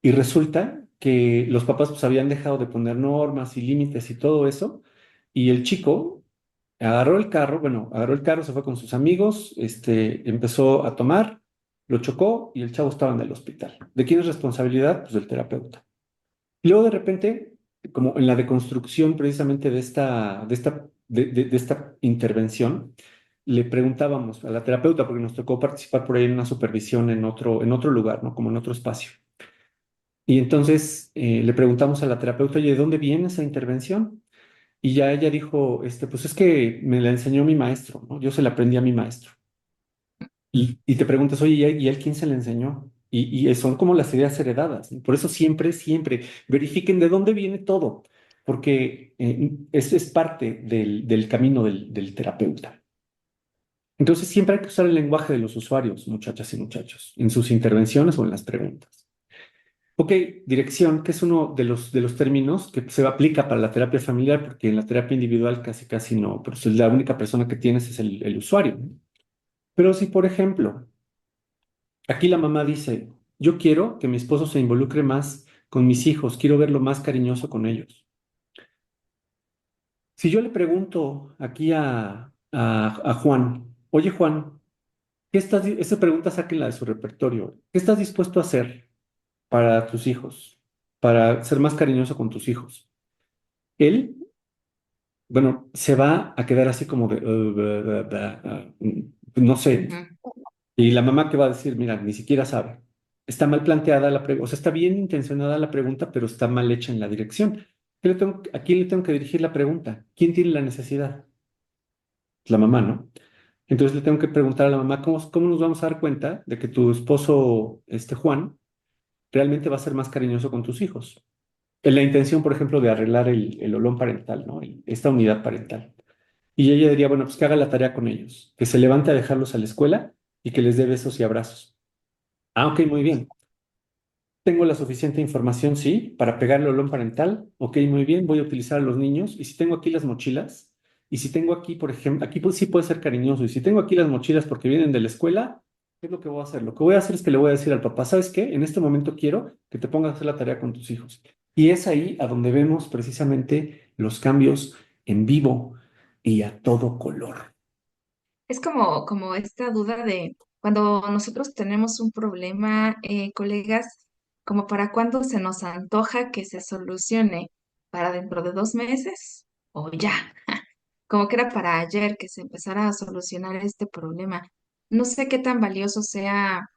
y resulta que los papás pues habían dejado de poner normas y límites y todo eso. Y el chico agarró el carro, bueno, agarró el carro, se fue con sus amigos, empezó a tomar, lo chocó y el chavo estaba en el hospital. ¿De quién es responsabilidad? Pues del terapeuta. Y luego de repente, como en la deconstrucción precisamente de esta intervención, le preguntábamos a la terapeuta, porque nos tocó participar por ahí en una supervisión en otro lugar, ¿no? Como en otro espacio. Y entonces le preguntamos a la terapeuta, oye, ¿de dónde viene esa intervención? Y ya ella dijo, pues es que me la enseñó mi maestro, ¿no? Yo se la aprendí a mi maestro. Y te preguntas, oye, ¿y a él quién se le enseñó? Y son como las ideas heredadas, ¿no? Por eso siempre, siempre verifiquen de dónde viene todo, porque es parte del camino del terapeuta. Entonces siempre hay que usar el lenguaje de los usuarios, muchachas y muchachos, en sus intervenciones o en las preguntas. Ok, dirección, que es uno de los términos que se aplica para la terapia familiar, porque en la terapia individual casi casi no, pero si la única persona que tienes es el usuario, ¿no? Pero si, por ejemplo, aquí la mamá dice, yo quiero que mi esposo se involucre más con mis hijos, quiero verlo más cariñoso con ellos. Si yo le pregunto aquí a Juan, oye Juan, esa pregunta sáquenla de su repertorio, ¿qué estás dispuesto a hacer para tus hijos, para ser más cariñoso con tus hijos? Él, bueno, se va a quedar así como de, no sé. Ujú. Y la mamá que va a decir, mira, ni siquiera sabe. Está mal planteada la pregunta, o sea, está bien intencionada la pregunta, pero está mal hecha en la dirección. ¿A quién le tengo que dirigir la pregunta? ¿Quién tiene la necesidad? La mamá, ¿no? Entonces le tengo que preguntar a la mamá, ¿cómo nos vamos a dar cuenta de que tu esposo, Juan, realmente va a ser más cariñoso con tus hijos? En la intención, por ejemplo, de arreglar el olón parental, ¿no? Esta unidad parental. Y ella diría, bueno, pues que haga la tarea con ellos, que se levante a dejarlos a la escuela y que les dé besos y abrazos. Ah, ok, muy bien. Tengo la suficiente información, sí, para pegarle olón parental. Ok, muy bien, voy a utilizar a los niños. Y si tengo aquí las mochilas, y si tengo aquí, por ejemplo, aquí pues, sí puede ser cariñoso. Y si tengo aquí las mochilas porque vienen de la escuela, ¿qué es lo que voy a hacer? Lo que voy a hacer es que le voy a decir al papá, ¿sabes qué? En este momento quiero que te pongas a hacer la tarea con tus hijos. Y es ahí a donde vemos precisamente los cambios en vivo y a todo color. Es como esta duda de cuando nosotros tenemos un problema, colegas, como para cuándo se nos antoja que se solucione, para dentro de 2 meses o ya, como que era para ayer que se empezara a solucionar este problema. No sé qué tan valioso sea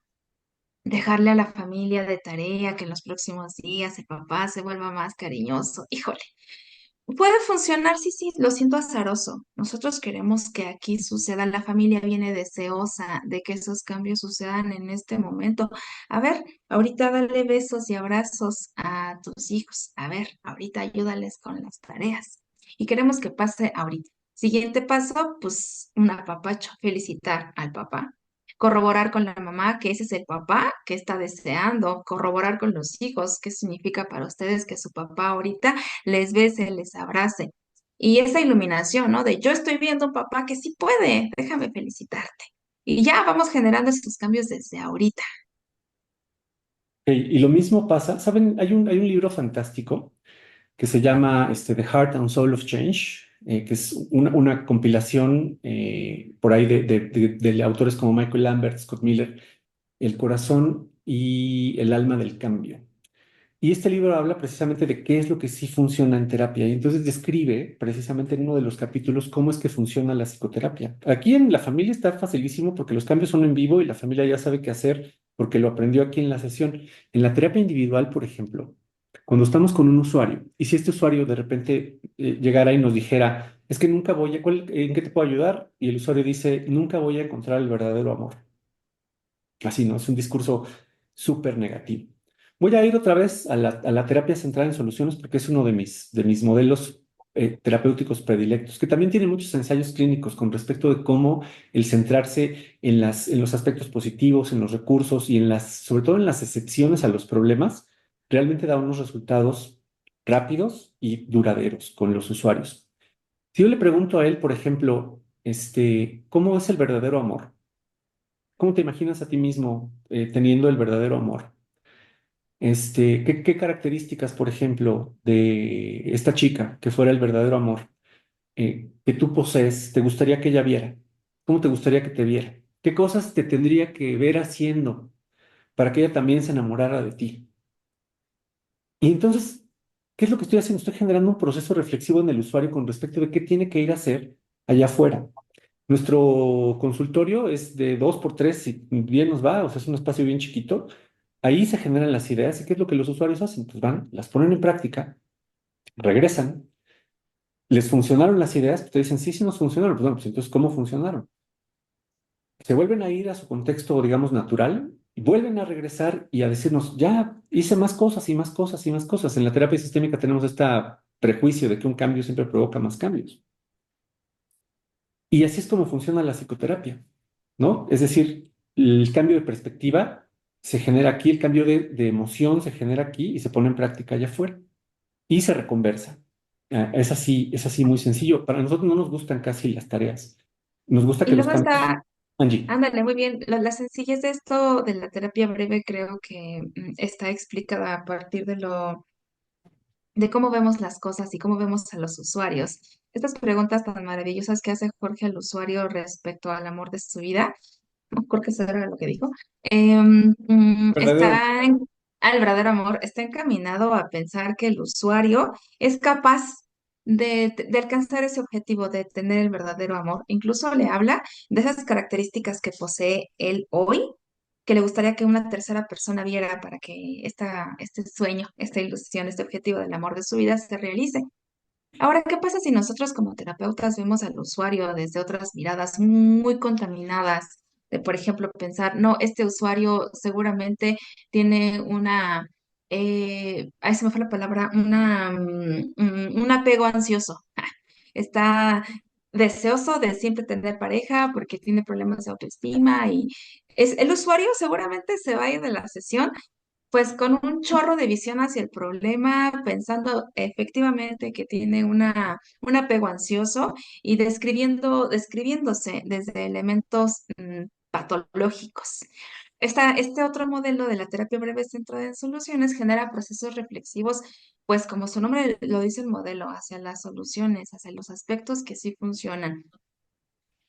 dejarle a la familia de tarea que en los próximos días el papá se vuelva más cariñoso. Híjole. Puede funcionar, sí, sí, lo siento azaroso. Nosotros queremos que aquí suceda, la familia viene deseosa de que esos cambios sucedan en este momento. A ver, ahorita dale besos y abrazos a tus hijos. A ver, ahorita ayúdales con las tareas. Y queremos que pase ahorita. Siguiente paso, pues un apapacho, felicitar al papá. Corroborar con la mamá que ese es el papá que está deseando, corroborar con los hijos qué significa para ustedes que su papá ahorita les bese, les abrace. Y esa iluminación, ¿no? De yo estoy viendo un papá que sí puede, déjame felicitarte. Y ya vamos generando estos cambios desde ahorita. Y lo mismo pasa, ¿saben? Hay un libro fantástico que se llama The Heart and Soul of Change, que es una compilación por ahí de autores como Michael Lambert, Scott Miller, El corazón y el alma del cambio. Y este libro habla precisamente de qué es lo que sí funciona en terapia. Y entonces describe precisamente en uno de los capítulos cómo es que funciona la psicoterapia. Aquí en la familia está facilísimo porque los cambios son en vivo y la familia ya sabe qué hacer porque lo aprendió aquí en la sesión. En la terapia individual, por ejemplo, cuando estamos con un usuario y si este usuario de repente llegara y nos dijera, es que nunca voy a, ¿en qué te puedo ayudar? Y el usuario dice, nunca voy a encontrar el verdadero amor. Así, ¿no? Es un discurso súper negativo. Voy a ir otra vez a la terapia centrada en soluciones porque es uno de mis modelos terapéuticos predilectos, que también tiene muchos ensayos clínicos con respecto de cómo el centrarse en los aspectos positivos, en los recursos y sobre todo en las excepciones a los problemas, realmente da unos resultados rápidos y duraderos con los usuarios. Si yo le pregunto a él, por ejemplo, ¿cómo es el verdadero amor? ¿Cómo te imaginas a ti mismo teniendo el verdadero amor? ¿Qué características, por ejemplo, de esta chica que fuera el verdadero amor que tú posees, te gustaría que ella viera? ¿Cómo te gustaría que te viera? ¿Qué cosas te tendría que ver haciendo para que ella también se enamorara de ti? Y entonces, ¿qué es lo que estoy haciendo? Estoy generando un proceso reflexivo en el usuario con respecto de qué tiene que ir a hacer allá afuera. Nuestro consultorio es de 2 por 3, si bien nos va, o sea, es un espacio bien chiquito. Ahí se generan las ideas y ¿qué es lo que los usuarios hacen? Pues van, las ponen en práctica, regresan, les funcionaron las ideas, pues te dicen, sí, sí nos funcionaron. Pues bueno, pues entonces, ¿cómo funcionaron? Se vuelven a ir a su contexto, digamos, natural, y vuelven a regresar y a decirnos, ya hice más cosas y más cosas y más cosas. En la terapia sistémica tenemos este prejuicio de que un cambio siempre provoca más cambios. Y así es como funciona la psicoterapia, ¿no? Es decir, el cambio de perspectiva se genera aquí, el cambio de emoción se genera aquí y se pone en práctica allá afuera y se reconversa. Es así muy sencillo. Para nosotros no nos gustan casi las tareas. Nos gusta Y que los luego cambios... está, Angie. ándale, muy bien, la sencillez de esto de la terapia breve creo que está explicada a partir de cómo vemos las cosas y cómo vemos a los usuarios. Estas preguntas tan maravillosas que hace Jorge al usuario respecto al amor de su vida, no creo que eso era lo que dijo, Verdadero. al verdadero amor, está encaminado a pensar que el usuario es capaz de alcanzar ese objetivo de tener el verdadero amor. Incluso le habla de esas características que posee él hoy, que le gustaría que una tercera persona viera para que este sueño, esta ilusión, este objetivo del amor de su vida se realice. Ahora, ¿qué pasa si nosotros como terapeutas vemos al usuario desde otras miradas muy contaminadas? De, por ejemplo, pensar, no, este usuario seguramente tiene ahí se me fue la palabra, un apego ansioso. Está deseoso de siempre tener pareja porque tiene problemas de autoestima y el usuario seguramente se va a ir de la sesión pues con un chorro de visión hacia el problema, pensando efectivamente que tiene un apego ansioso y describiéndose desde elementos patológicos. Este otro modelo de la terapia breve centrada en soluciones genera procesos reflexivos, pues como su nombre lo dice el modelo, hacia las soluciones, hacia los aspectos que sí funcionan.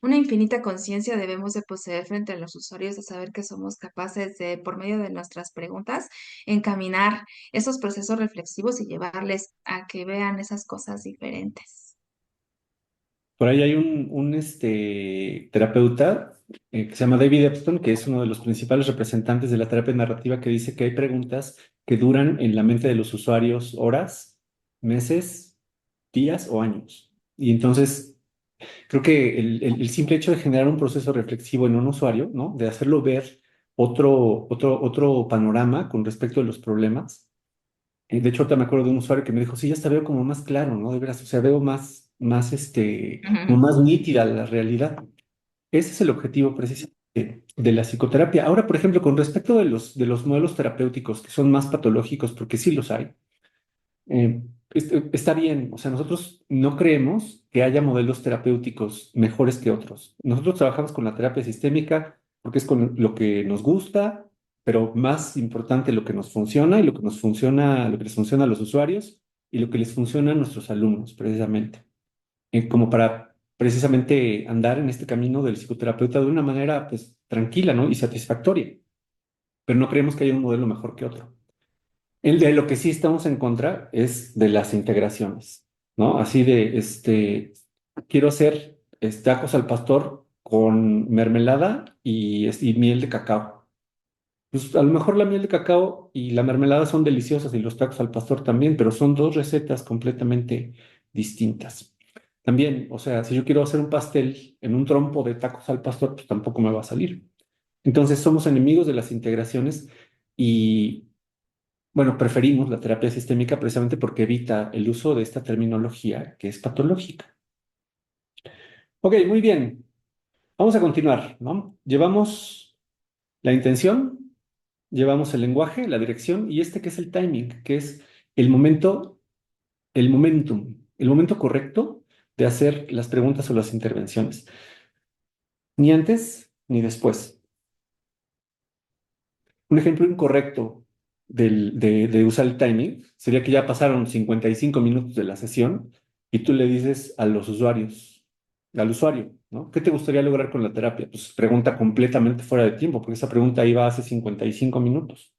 Una infinita conciencia debemos de poseer frente a los usuarios de saber que somos capaces de, por medio de nuestras preguntas, encaminar esos procesos reflexivos y llevarles a que vean esas cosas diferentes. Por ahí hay terapeuta que se llama David Epstein, que es uno de los principales representantes de la terapia narrativa, que dice que hay preguntas que duran en la mente de los usuarios horas, meses, días o años. Y entonces creo que el simple hecho de generar un proceso reflexivo en un usuario, ¿no? De hacerlo ver otro panorama con respecto a los problemas. De hecho, ahorita me acuerdo de un usuario que me dijo, sí, ya hasta veo como más claro, ¿no? De veras, o sea, veo como Ujú. más nítida la realidad. Ese es el objetivo precisamente de la psicoterapia. Ahora, por ejemplo, con respecto de los modelos terapéuticos que son más patológicos, porque sí los hay, está bien. O sea, nosotros no creemos que haya modelos terapéuticos mejores que otros. Nosotros trabajamos con la terapia sistémica porque es con lo que nos gusta, pero más importante lo que nos funciona y lo que les funciona a los usuarios y lo que les funciona a nuestros alumnos, precisamente. Como para precisamente andar en este camino del psicoterapeuta de una manera, pues, tranquila, ¿no? Y satisfactoria. Pero no creemos que haya un modelo mejor que otro. El de lo que sí estamos en contra es de las integraciones, ¿no? Así de, quiero hacer tacos al pastor con mermelada y miel de cacao. Pues a lo mejor la miel de cacao y la mermelada son deliciosas y los tacos al pastor también, pero son dos recetas completamente distintas. También, o sea, si yo quiero hacer un pastel en un trompo de tacos al pastor, pues tampoco me va a salir. Entonces somos enemigos de las integraciones y bueno, preferimos la terapia sistémica precisamente porque evita el uso de esta terminología que es patológica. Ok, muy bien. Vamos a continuar, ¿no? Llevamos la intención, llevamos el lenguaje, la dirección y que es el timing, que es el momento, el momentum, el momento correcto de hacer las preguntas o las intervenciones. Ni antes ni después. Un ejemplo incorrecto de usar el timing sería que ya pasaron 55 minutos de la sesión y tú le dices a los usuarios, al usuario, ¿no? ¿Qué te gustaría lograr con la terapia? Pues pregunta completamente fuera de tiempo, porque esa pregunta iba hace 55 minutos.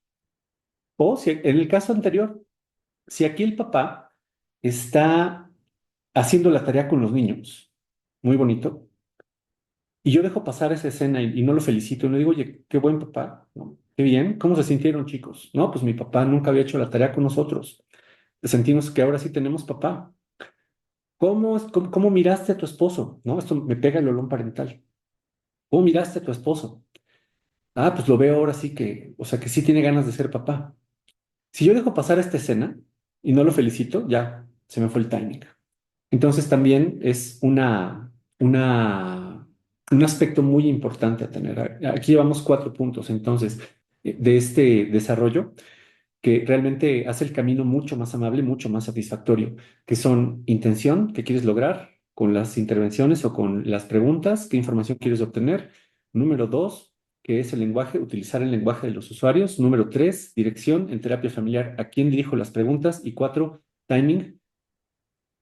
O si en el caso anterior, si aquí el papá está haciendo la tarea con los niños, muy bonito, y yo dejo pasar esa escena y no lo felicito, y no digo, oye, qué buen papá, ¿no? Qué bien, ¿cómo se sintieron, chicos? No, pues mi papá nunca había hecho la tarea con nosotros. Sentimos que ahora sí tenemos papá. ¿Cómo miraste a tu esposo? ¿No? Esto me pega el olón parental. ¿Cómo miraste a tu esposo? Ah, pues lo veo ahora sí que, o sea, que sí tiene ganas de ser papá. Si yo dejo pasar esta escena y no lo felicito, ya se me fue el timing. Entonces también es un aspecto muy importante a tener. Aquí llevamos 4 puntos, entonces, de este desarrollo que realmente hace el camino mucho más amable, mucho más satisfactorio, que son intención, qué quieres lograr con las intervenciones o con las preguntas, qué información quieres obtener. Número 2, que es el lenguaje, utilizar el lenguaje de los usuarios. Número 3, dirección en terapia familiar, a quién dirijo las preguntas. Y 4, timing,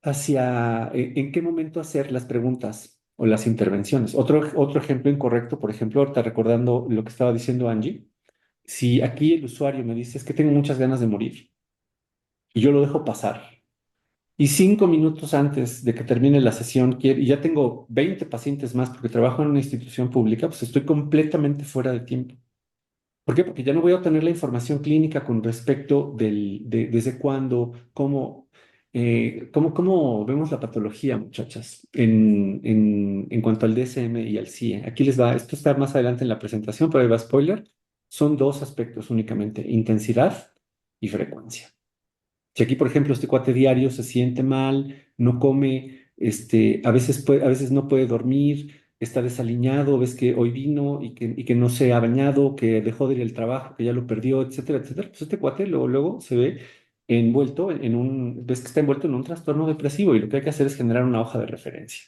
hacia en qué momento hacer las preguntas o las intervenciones. Otro ejemplo incorrecto, por ejemplo, ahorita recordando lo que estaba diciendo Angie, si aquí el usuario me dice es que tengo muchas ganas de morir y yo lo dejo pasar y 5 minutos antes de que termine la sesión y ya tengo 20 pacientes más porque trabajo en una institución pública, pues estoy completamente fuera de tiempo. ¿Por qué? Porque ya no voy a obtener la información clínica con respecto desde cuándo, cómo vemos la patología, muchachas, en cuanto al DSM y al CIE. Aquí les va, esto está más adelante en la presentación, pero ahí va spoiler. Son dos aspectos únicamente, intensidad y frecuencia. Si aquí, por ejemplo, este cuate diario se siente mal, no come, a veces no puede dormir, está desaliñado, ves que hoy vino y que no se ha bañado, que dejó de ir al trabajo, que ya lo perdió, etcétera, etcétera, pues este cuate luego se ve envuelto ves que está envuelto en un trastorno depresivo y lo que hay que hacer es generar una hoja de referencia.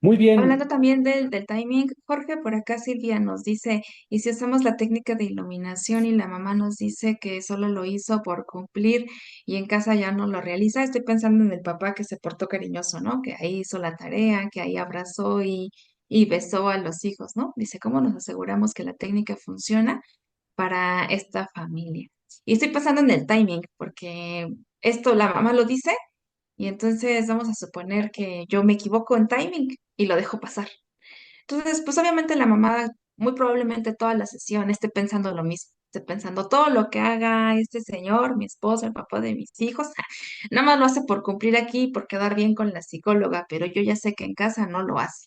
Muy Hablando bien. también del timing, Jorge, por acá Silvia nos dice, ¿y si usamos la técnica de iluminación y la mamá nos dice que solo lo hizo por cumplir y en casa ya no lo realiza? Estoy pensando en el papá que se portó cariñoso, ¿no? Que ahí hizo la tarea, que ahí abrazó y besó a los hijos, ¿no? Dice, ¿cómo nos aseguramos que la técnica funciona para esta familia? Y estoy pensando en el timing, porque esto la mamá lo dice. Y entonces vamos a suponer que yo me equivoco en timing y lo dejo pasar. Entonces, pues obviamente la mamá muy probablemente toda la sesión esté pensando lo mismo, esté pensando todo lo que haga este señor, mi esposo, el papá de mis hijos, nada más lo hace por cumplir aquí, por quedar bien con la psicóloga, pero yo ya sé que en casa no lo hace.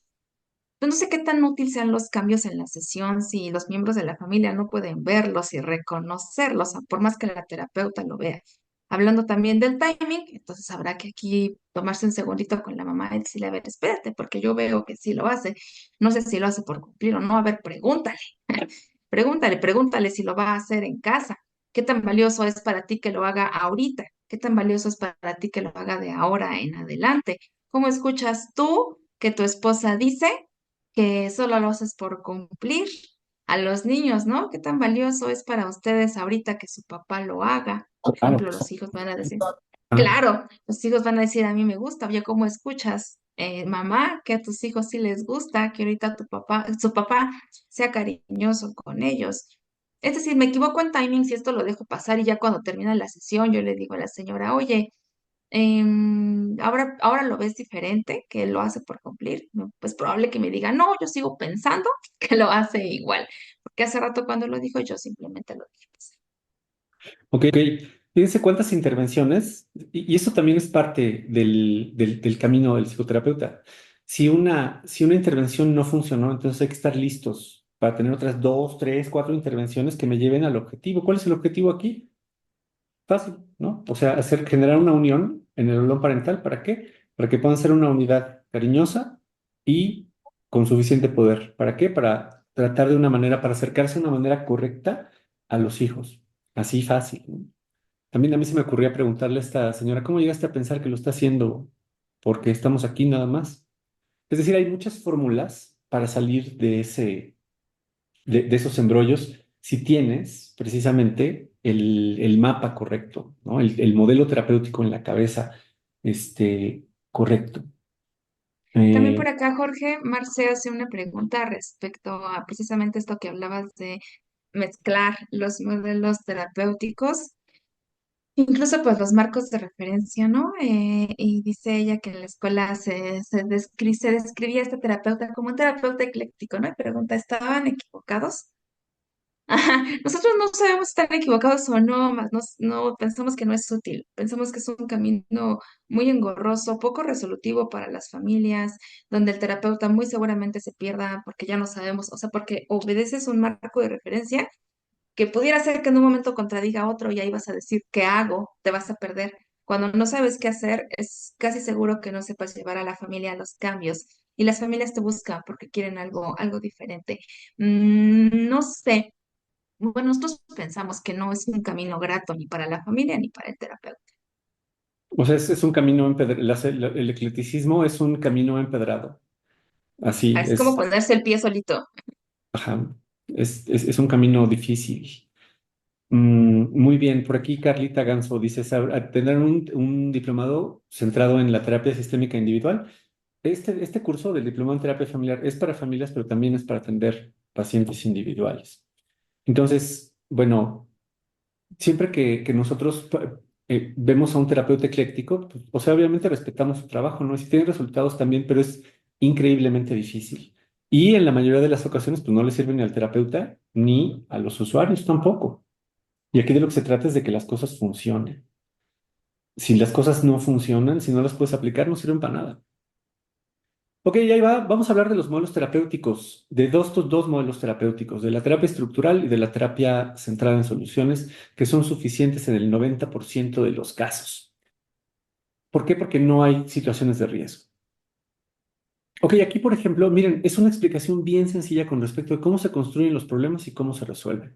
Yo no sé qué tan útil sean los cambios en la sesión si los miembros de la familia no pueden verlos y reconocerlos, por más que la terapeuta lo vea. Hablando también del timing, entonces habrá que aquí tomarse un segundito con la mamá y decirle, a ver, espérate, porque yo veo que sí lo hace. No sé si lo hace por cumplir o no. A ver, pregúntale. Pregúntale si lo va a hacer en casa. ¿Qué tan valioso es para ti que lo haga ahorita? ¿Qué tan valioso es para ti que lo haga de ahora en adelante? ¿Cómo escuchas tú que tu esposa dice que solo lo haces por cumplir a los niños, ¿no? ¿Qué tan valioso es para ustedes ahorita que su papá lo haga? Por Claro. ejemplo, los hijos van a decir, Ah, claro, los hijos van a decir, a mí me gusta, oye, ¿cómo escuchas, mamá, que a tus hijos sí les gusta, que ahorita su papá sea cariñoso con ellos? Es decir, me equivoco en timing si esto lo dejo pasar y ya cuando termina la sesión yo le digo a la señora, oye, ahora lo ves diferente, que lo hace por cumplir. No, pues probable que me diga, no, yo sigo pensando que lo hace igual, porque hace rato cuando lo dijo yo simplemente lo dije. ok, ok. Fíjense cuántas intervenciones, y esto también es parte del camino del psicoterapeuta. Si una intervención no funcionó, entonces hay que estar listos para tener otras 2, 3, 4 intervenciones que me lleven al objetivo. ¿Cuál es el objetivo aquí? Fácil, ¿no? O sea, generar una unión en el olón parental. ¿Para qué? Para que puedan ser una unidad cariñosa y con suficiente poder. ¿Para qué? Para tratar de una manera, para acercarse de una manera correcta a los hijos. Así fácil, ¿no? También a mí se me ocurría preguntarle a esta señora, ¿cómo llegaste a pensar que lo está haciendo porque estamos aquí nada más? Es decir, hay muchas fórmulas para salir de esos embrollos si tienes precisamente el mapa correcto, ¿no? El modelo terapéutico en la cabeza, correcto. También por Eh, acá, Jorge, Marce hace una pregunta respecto a precisamente esto que hablabas de mezclar los modelos terapéuticos, incluso pues los marcos de referencia, ¿no? Y dice ella que en la escuela se describía a este terapeuta como un terapeuta ecléctico, ¿no? Y pregunta, ¿estaban equivocados? Ajá, nosotros no sabemos si están equivocados o no, más no pensamos que no es útil, pensamos que es un camino muy engorroso, poco resolutivo para las familias, donde el terapeuta muy seguramente se pierda porque ya no sabemos, o sea, porque obedeces un marco de referencia que pudiera ser que en un momento contradiga a otro y ahí vas a decir, ¿qué hago? Te vas a perder. Cuando no sabes qué hacer, es casi seguro que no sepas llevar a la familia a los cambios. Y las familias te buscan porque quieren algo diferente. No sé. Bueno, nosotros pensamos que no es un camino grato ni para la familia ni para el terapeuta. o sea, es un camino empedrado, el eclecticismo es un camino empedrado, así Es como es, ponerse el pie solito. ajá, es un camino difícil. Muy bien, por aquí Carlita Ganso dice, tener un diplomado centrado en la terapia sistémica individual. Este curso del diplomado en terapia familiar es para familias, pero también es para atender pacientes individuales. Entonces, bueno, siempre que nosotros vemos a un terapeuta ecléctico, pues, o sea, obviamente respetamos su trabajo, ¿no? Y si tiene resultados también, pero es increíblemente difícil. Y en la mayoría de las ocasiones, pues no le sirve ni al terapeuta ni a los usuarios tampoco. Y aquí de lo que se trata es de que las cosas funcionen. Si las cosas no funcionan, si no las puedes aplicar, no sirven para nada. Ok, ahí va. Vamos a hablar de los modelos terapéuticos, de estos dos modelos terapéuticos, de la terapia estructural y de la terapia centrada en soluciones, que son suficientes en el 90% de los casos. ¿Por qué? Porque no hay situaciones de riesgo. Ok, aquí, por ejemplo, miren, es una explicación bien sencilla con respecto a cómo se construyen los problemas y cómo se resuelven.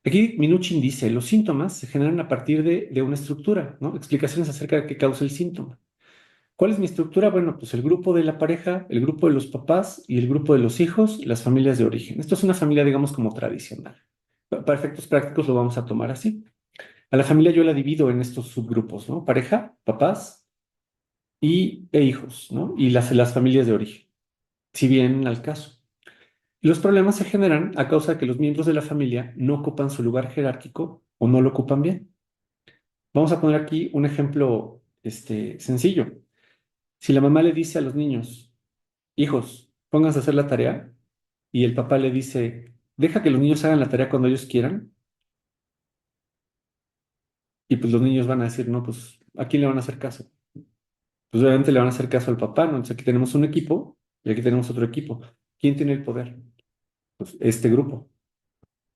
Aquí Minuchin dice, los síntomas se generan a partir de una estructura, ¿no? Explicaciones acerca de qué causa el síntoma. ¿Cuál es mi estructura? Bueno, pues el grupo de la pareja, el grupo de los papás y el grupo de los hijos, las familias de origen. Esto es una familia, digamos, como tradicional. Para efectos prácticos lo vamos a tomar así. A la familia yo la divido en estos subgrupos, ¿no? Pareja, papás e hijos, ¿no? Y las familias de origen, si bien al caso. Los problemas se generan a causa de que los miembros de la familia no ocupan su lugar jerárquico o no lo ocupan bien. Vamos a poner aquí un ejemplo, sencillo. Si la mamá le dice a los niños, hijos, pónganse a hacer la tarea, y el papá le dice, deja que los niños hagan la tarea cuando ellos quieran, y pues los niños van a decir, no, pues, ¿a quién le van a hacer caso? Pues obviamente le van a hacer caso al papá, ¿no? Entonces aquí tenemos un equipo y aquí tenemos otro equipo. ¿Quién tiene el poder? Pues este grupo.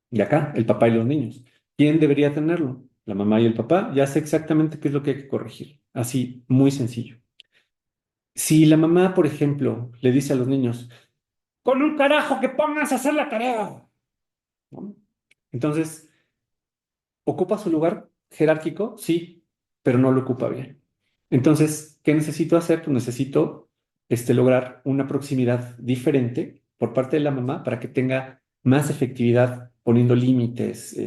Y acá, el papá y los niños. ¿Quién debería tenerlo? La mamá y el papá. Ya sé exactamente qué es lo que hay que corregir. Así, muy sencillo. Si la mamá, por ejemplo, le dice a los niños, con un carajo que pongas a hacer la tarea, ¿no? Entonces, ¿ocupa su lugar jerárquico? Sí, pero no lo ocupa bien. Entonces, ¿qué necesito hacer? Pues necesito lograr una proximidad diferente por parte de la mamá para que tenga más efectividad poniendo límites,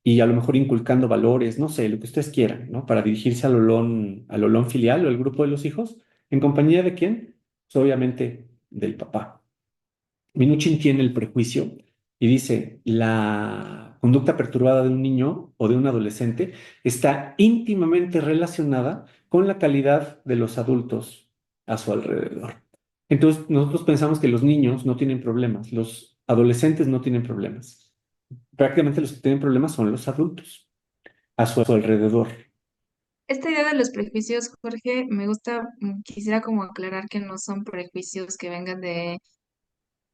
y a lo mejor inculcando valores, no sé, lo que ustedes quieran, ¿no? Para dirigirse al olón filial o al grupo de los hijos. ¿En compañía de quién? Pues obviamente del papá. Minuchin tiene el prejuicio y dice, la conducta perturbada de un niño o de un adolescente está íntimamente relacionada con la calidad de los adultos a su alrededor. Entonces, nosotros pensamos que los niños no tienen problemas, los adolescentes no tienen problemas. Prácticamente los que tienen problemas son los adultos a su alrededor. Esta idea de los prejuicios, Jorge, me gusta, quisiera como aclarar que no son prejuicios que vengan de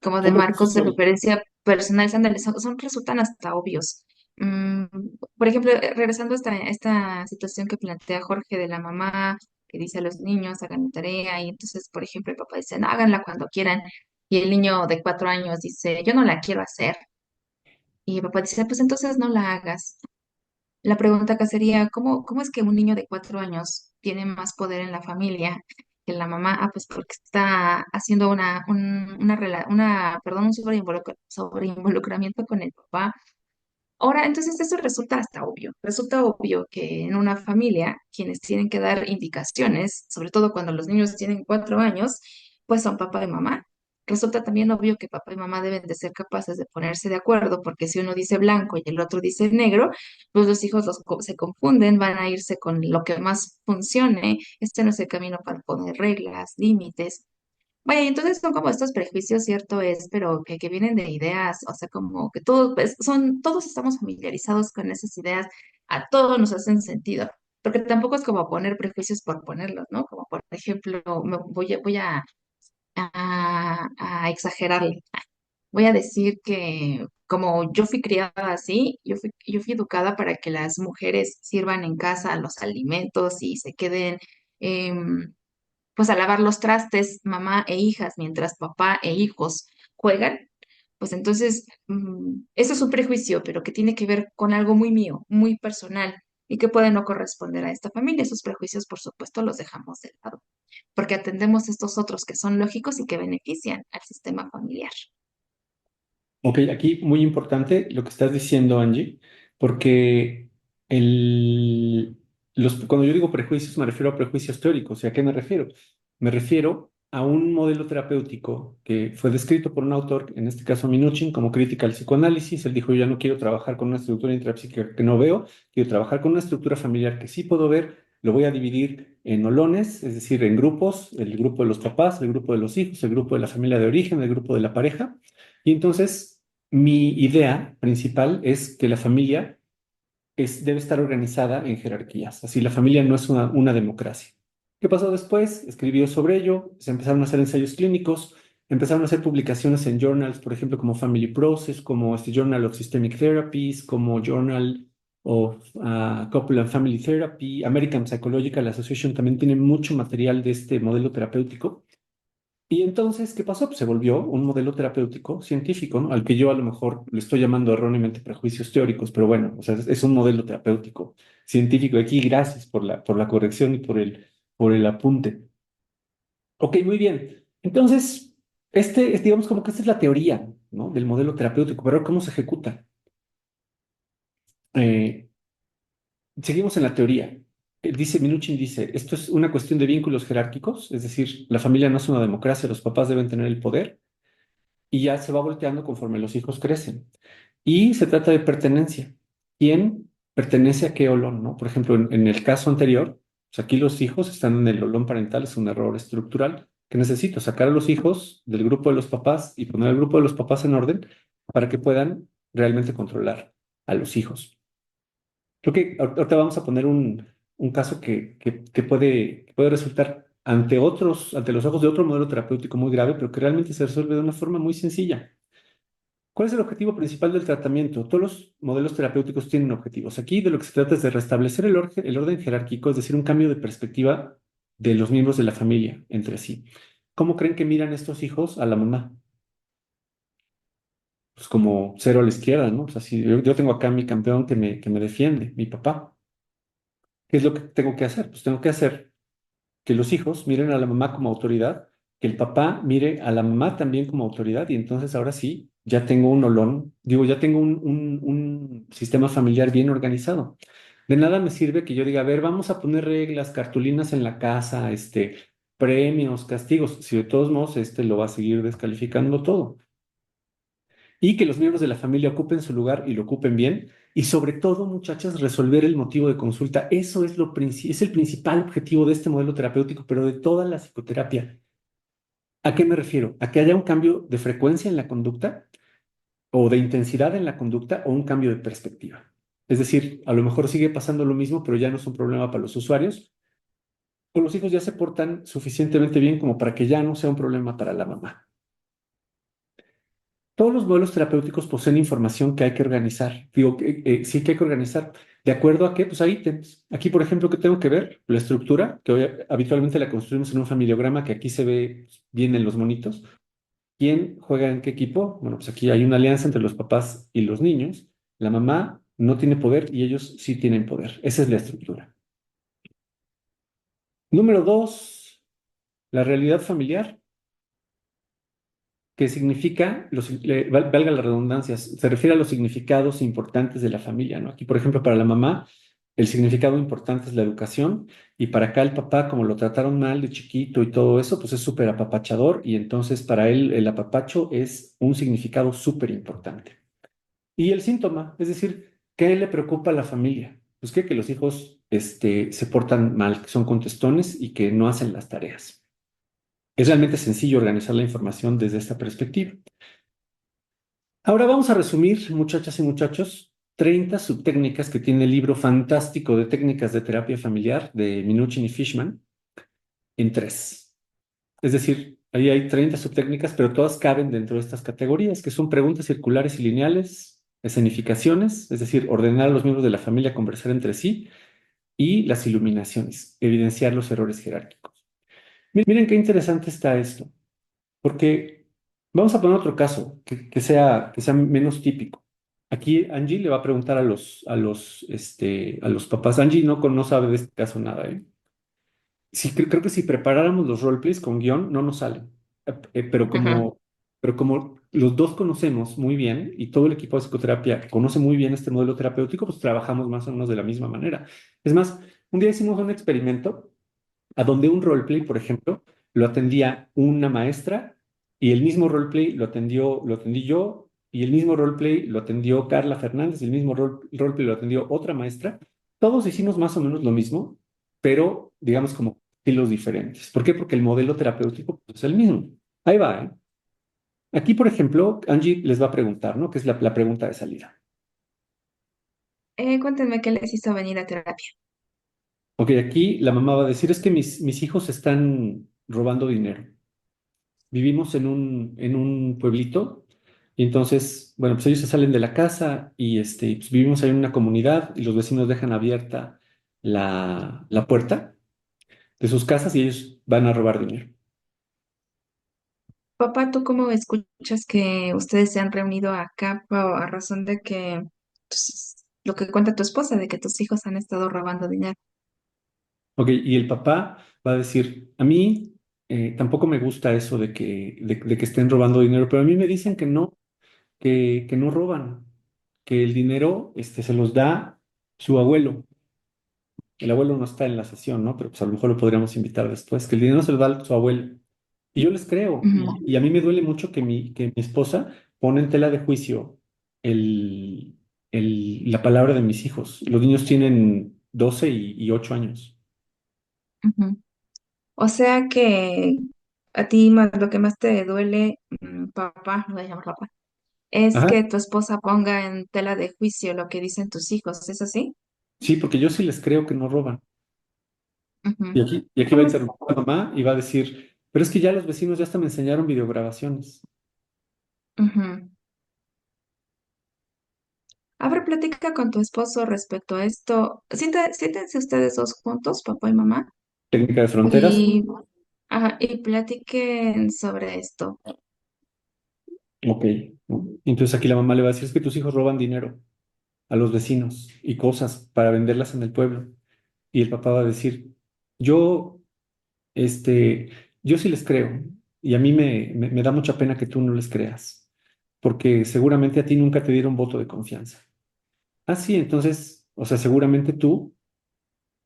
como de Son marcos prejuicios de lógicos. referencia personales, ándale, resultan hasta obvios. Mm, por ejemplo, regresando a esta situación que plantea Jorge de la mamá que dice a los niños hagan la tarea y entonces, por ejemplo, el papá dice, no, háganla cuando quieran y el niño de 4 años dice, yo no la quiero hacer y el papá dice, pues entonces no la hagas. La pregunta acá sería, ¿cómo es que un niño de 4 años tiene más poder en la familia que la mamá, pues porque está haciendo perdón, un sobreinvolucramiento con el papá. Ahora, entonces eso resulta hasta obvio. Resulta obvio que en una familia quienes tienen que dar indicaciones, sobre todo cuando los niños tienen 4 años, pues son papá y mamá. Resulta también obvio que papá y mamá deben de ser capaces de ponerse de acuerdo, porque si uno dice blanco y el otro dice negro, pues los hijos se confunden, van a irse con lo que más funcione. Este no es el camino para poner reglas, límites. Vaya, y entonces son como estos prejuicios, cierto es, pero que vienen de ideas, o sea, como que todos, pues, todos estamos familiarizados con esas ideas, a todos nos hacen sentido, porque tampoco es como poner prejuicios por ponerlos, ¿no? Como por ejemplo, voy a exagerarle. Voy a decir que como yo fui criada así, yo fui educada para que las mujeres sirvan en casa los alimentos y se queden pues a lavar los trastes mamá e hijas mientras papá e hijos juegan, pues entonces eso es un prejuicio, pero que tiene que ver con algo muy mío, muy personal y que puede no corresponder a esta familia. Esos prejuicios, por supuesto, los dejamos de lado, porque atendemos estos otros que son lógicos y que benefician al sistema familiar. Ok, aquí muy importante lo que estás diciendo, Angie, porque cuando yo digo prejuicios me refiero a prejuicios teóricos. ¿Y a qué me refiero? Me refiero a un modelo terapéutico que fue descrito por un autor, en este caso Minuchin, como crítica al psicoanálisis. Él dijo, yo ya no quiero trabajar con una estructura intrapsíquica que no veo, quiero trabajar con una estructura familiar que sí puedo ver, lo voy a dividir en olones, es decir, en grupos, el grupo de los papás, el grupo de los hijos, el grupo de la familia de origen, el grupo de la pareja. Y entonces, mi idea principal es que la familia debe estar organizada en jerarquías. Así, la familia no es una democracia. ¿Qué pasó después? Escribió sobre ello, se empezaron a hacer ensayos clínicos, empezaron a hacer publicaciones en journals, por ejemplo, como Family Process, como este Journal of Systemic Therapies, como Journal of Couple and Family Therapy, American Psychological Association también tiene mucho material de este modelo terapéutico. Y entonces, ¿qué pasó? Pues se volvió un modelo terapéutico científico, ¿no? Al que yo a lo mejor le estoy llamando erróneamente prejuicios teóricos, pero bueno, o sea, es un modelo terapéutico científico. Aquí, gracias por la corrección y por el apunte. Ok, muy bien. Entonces, digamos como que esta es la teoría, ¿no? Del modelo terapéutico, pero ¿cómo se ejecuta? Eh, Seguimos en la teoría. Minuchin dice, esto es una cuestión de vínculos jerárquicos, es decir, la familia no es una democracia, los papás deben tener el poder y ya se va volteando conforme los hijos crecen. Y se trata de pertenencia. ¿Quién pertenece a qué olón, no? Por ejemplo, en el caso anterior, pues aquí los hijos están en el olón parental, es un error estructural que necesito sacar a los hijos del grupo de los papás y poner al grupo de los papás en orden para que puedan realmente controlar a los hijos. Creo que ahorita vamos a poner un caso que puede resultar ante los ojos de otro modelo terapéutico muy grave, pero que realmente se resuelve de una forma muy sencilla. ¿Cuál es el objetivo principal del tratamiento? Todos los modelos terapéuticos tienen objetivos. Aquí de lo que se trata es de restablecer el orden jerárquico, es decir, un cambio de perspectiva de los miembros de la familia entre sí. ¿Cómo creen que miran estos hijos a la mamá? Pues como cero a la izquierda, ¿no? O sea, si yo tengo acá a mi campeón que me defiende, mi papá. ¿Qué es lo que tengo que hacer? Pues tengo que hacer que los hijos miren a la mamá como autoridad, que el papá mire a la mamá también como autoridad y entonces ahora sí, ya tengo un olón, digo, ya tengo un sistema familiar bien organizado. De nada me sirve que yo diga, a ver, vamos a poner reglas, cartulinas en la casa, premios, castigos, si de todos modos lo va a seguir descalificando todo y que los miembros de la familia ocupen su lugar y lo ocupen bien. Y sobre todo, muchachas, resolver el motivo de consulta. Eso es el principal objetivo de este modelo terapéutico, pero de toda la psicoterapia. ¿A qué me refiero? A que haya un cambio de frecuencia en la conducta o de intensidad en la conducta o un cambio de perspectiva. Es decir, a lo mejor sigue pasando lo mismo, pero ya no es un problema para los usuarios, o los hijos ya se portan suficientemente bien como para que ya no sea un problema para la mamá. Todos los modelos terapéuticos poseen información que hay que organizar. Digo, sí que hay que organizar. ¿De acuerdo a qué? Pues hay ítems. Aquí, por ejemplo, ¿qué tengo que ver? La estructura, que habitualmente la construimos en un familiograma que aquí se ve bien en los monitos. ¿Quién juega en qué equipo? Bueno, pues aquí hay una alianza entre los papás y los niños. La mamá no tiene poder y ellos sí tienen poder. Esa es la estructura. Número dos. la realidad familiar, que significa, valga la redundancia, se refiere a los significados importantes de la familia, ¿no? Aquí, por ejemplo, para la mamá, el significado importante es la educación, y para acá el papá, como lo trataron mal de chiquito y todo eso, pues es súper apapachador, y entonces para él el apapacho es un significado súper importante. Y el síntoma, es decir, ¿qué le preocupa a la familia? Pues que los hijos se portan mal, que son contestones y que no hacen las tareas. Es realmente sencillo organizar la información desde esta perspectiva. Ahora vamos a resumir, muchachas y muchachos, 30 subtécnicas que tiene el libro fantástico de técnicas de terapia familiar de Minuchin y Fishman en tres. Es decir, ahí hay 30 subtécnicas, pero todas caben dentro de estas categorías, que son preguntas circulares y lineales, escenificaciones, es decir, ordenar a los miembros de la familia a conversar entre sí, y las iluminaciones, evidenciar los errores jerárquicos. Miren qué interesante está esto. Porque vamos a poner otro caso que sea menos típico. Aquí Angie le va a preguntar a los papás. Angie no sabe de este caso nada, ¿eh? Sí, creo que si preparáramos los roleplays con guión, no nos salen. Pero Ujú, pero como los dos conocemos muy bien y todo el equipo de psicoterapia conoce muy bien este modelo terapéutico, pues trabajamos más o menos de la misma manera. Es más, un día hicimos un experimento a donde un roleplay, por ejemplo, lo atendía una maestra y el mismo roleplay lo atendí yo y el mismo roleplay lo atendió Carla Fernández y el mismo roleplay lo atendió otra maestra. Todos hicimos más o menos lo mismo, pero digamos como estilos diferentes. ¿Por qué? Porque el modelo terapéutico pues, es el mismo. Ahí va, ¿eh? Aquí, por ejemplo, Angie les va a preguntar, ¿no? Que es la pregunta de salida. Cuéntenme qué les hizo venir a terapia. Ok, aquí la mamá va a decir, es que mis hijos están robando dinero. Vivimos en un pueblito y entonces, bueno, pues ellos se salen de la casa y pues vivimos ahí en una comunidad y los vecinos dejan abierta la puerta de sus casas y ellos van a robar dinero. Papá, ¿tú cómo escuchas que ustedes se han reunido acá a razón de que lo que cuenta tu esposa, de que tus hijos han estado robando dinero? Ok, y el papá va a decir, a mí tampoco me gusta eso de que estén robando dinero, pero a mí me dicen que no, que no roban, que el dinero se los da su abuelo. El abuelo no está en la sesión, ¿no? Pero pues a lo mejor lo podríamos invitar después, que el dinero se lo da su abuelo. Y yo les creo, y a mí me duele mucho que mi esposa pone en tela de juicio el, la palabra de mis hijos. Los niños tienen 12 y 8 años. Ujú. O sea que a ti lo que más te duele, papá, lo voy a llamar papá, es Ajá. que tu esposa ponga en tela de juicio lo que dicen tus hijos, ¿es así? Sí, porque yo sí les creo que no roban. Ujú. Y aquí va a ¿Cómo es? interrumpir la mamá y va a decir, pero es que ya los vecinos ya hasta me enseñaron videograbaciones. Ujú. A ver, platica con tu esposo respecto a esto. Siéntense ustedes dos juntos, papá y mamá, Técnica de fronteras. y, ajá, y platiquen sobre esto. Ok. Entonces aquí la mamá le va a decir, es que tus hijos roban dinero a los vecinos y cosas para venderlas en el pueblo. Y el papá va a decir, yo, este, yo sí les creo y a mí me da mucha pena que tú no les creas, porque seguramente a ti nunca te dieron voto de confianza. Ah, sí, entonces, o sea, seguramente tú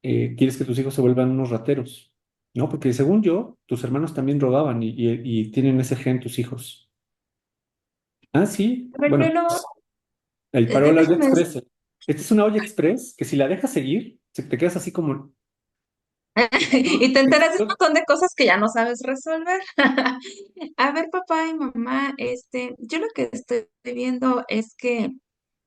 quieres que tus hijos se vuelvan unos rateros, ¿no? Porque según yo, tus hermanos también robaban y tienen ese gen tus hijos. Ah, sí, A ver, bueno, ahí paró la olla déjame. express. Esta es una olla express que si la dejas seguir, te quedas así como... Y te enteras de un montón de cosas que ya no sabes resolver. A ver, papá y mamá, yo lo que estoy viendo es que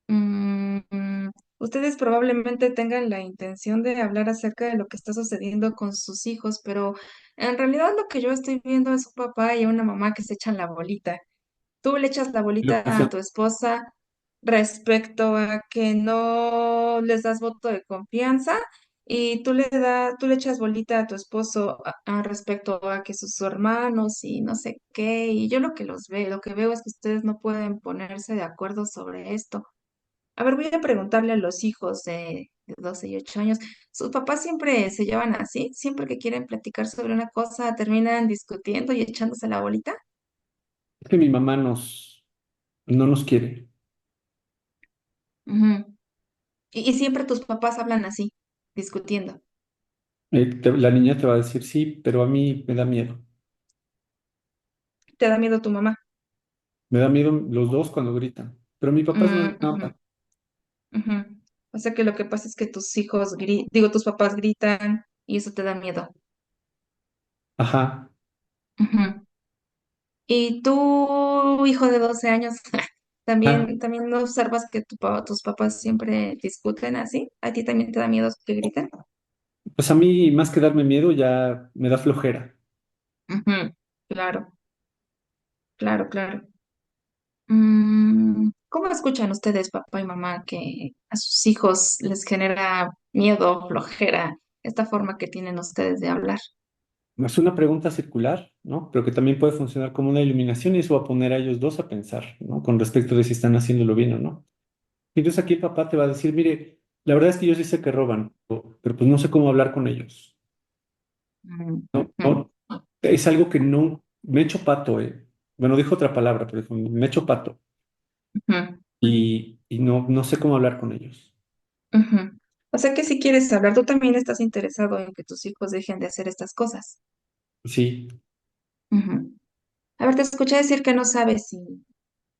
mm, mm, ustedes probablemente tengan la intención de hablar acerca de lo que está sucediendo con sus hijos, pero en realidad lo que yo estoy viendo es un papá y una mamá que se echan la bolita. Tú le echas la Lo bolita que a funciona. tu esposa respecto a que no les das voto de confianza y tú le echas bolita a tu esposo respecto a que sus hermanos y no sé qué. Y yo lo que veo es que ustedes no pueden ponerse de acuerdo sobre esto. A ver, voy a preguntarle a los hijos. de 12 y 8 años. ¿Sus papás siempre se llevan así? Siempre que quieren platicar sobre una cosa, terminan discutiendo y echándose la bolita. Es que mi mamá no nos quiere. Ujú. Y siempre tus papás hablan así, discutiendo. La niña te va a decir sí, pero a mí me da miedo. ¿Te da miedo tu mamá? Me da miedo los dos cuando gritan. Pero mi papá es Mm, buena ujú, onda. ujú. O sea que lo que pasa es que digo, tus papás gritan y eso te da miedo. Ajá. Ujú. Y tú, hijo de 12 años, Ah, también observas que tus papás siempre discuten así. ¿A ti también te da miedo que griten? pues a mí, más que darme miedo, ya me da flojera. Ujú. Claro, claro, claro. ¿Cómo escuchan ustedes, papá y mamá, que a sus hijos les genera miedo, flojera, esta forma que tienen ustedes de hablar? Es una pregunta circular, ¿no? Pero que también puede funcionar como una iluminación y eso va a poner a ellos dos a pensar, ¿no? Con respecto de si están haciéndolo bien o no. Y entonces aquí el papá te va a decir, mire, la verdad es que yo sí sé que roban, pero pues no sé cómo hablar con ellos, Mm, ¿no? ujú, Es algo que no, me echo pato, eh. Bueno, dijo otra palabra, pero dijo, me echo pato ujú, y no sé cómo hablar con ellos. ujú. O sea que si quieres hablar, tú también estás interesado en que tus hijos dejen de hacer estas cosas. Sí, Ujú. A ver, te escuché decir que no sabes y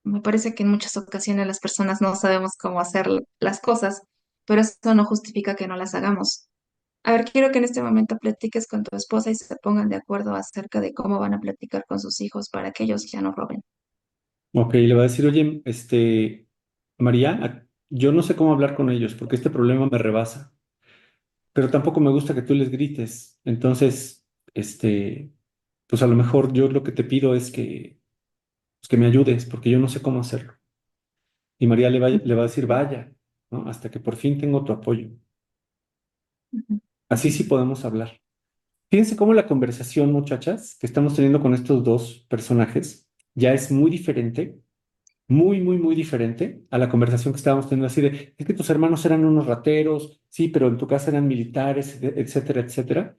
me parece que en muchas ocasiones las personas no sabemos cómo hacer las cosas, pero eso no justifica que no las hagamos. A ver, quiero que en este momento platiques con tu esposa y se pongan de acuerdo acerca de cómo van a platicar con sus hijos para que ellos ya no roben. ok, le va a decir, oye, María, yo no sé cómo hablar con ellos porque este problema me rebasa, pero tampoco me gusta que tú les grites. Entonces, pues a lo mejor yo lo que te pido es pues que me ayudes porque yo no sé cómo hacerlo. Y María le va a decir, vaya, ¿no? Hasta que por fin tengo tu apoyo. Ujú, Así sí podemos hablar. Fíjense cómo la conversación, muchachas, que estamos teniendo con estos dos personajes ya es muy diferente, muy diferente a la conversación que estábamos teniendo así de, es que tus hermanos eran unos rateros, sí, pero en tu casa eran militares, etcétera, etcétera.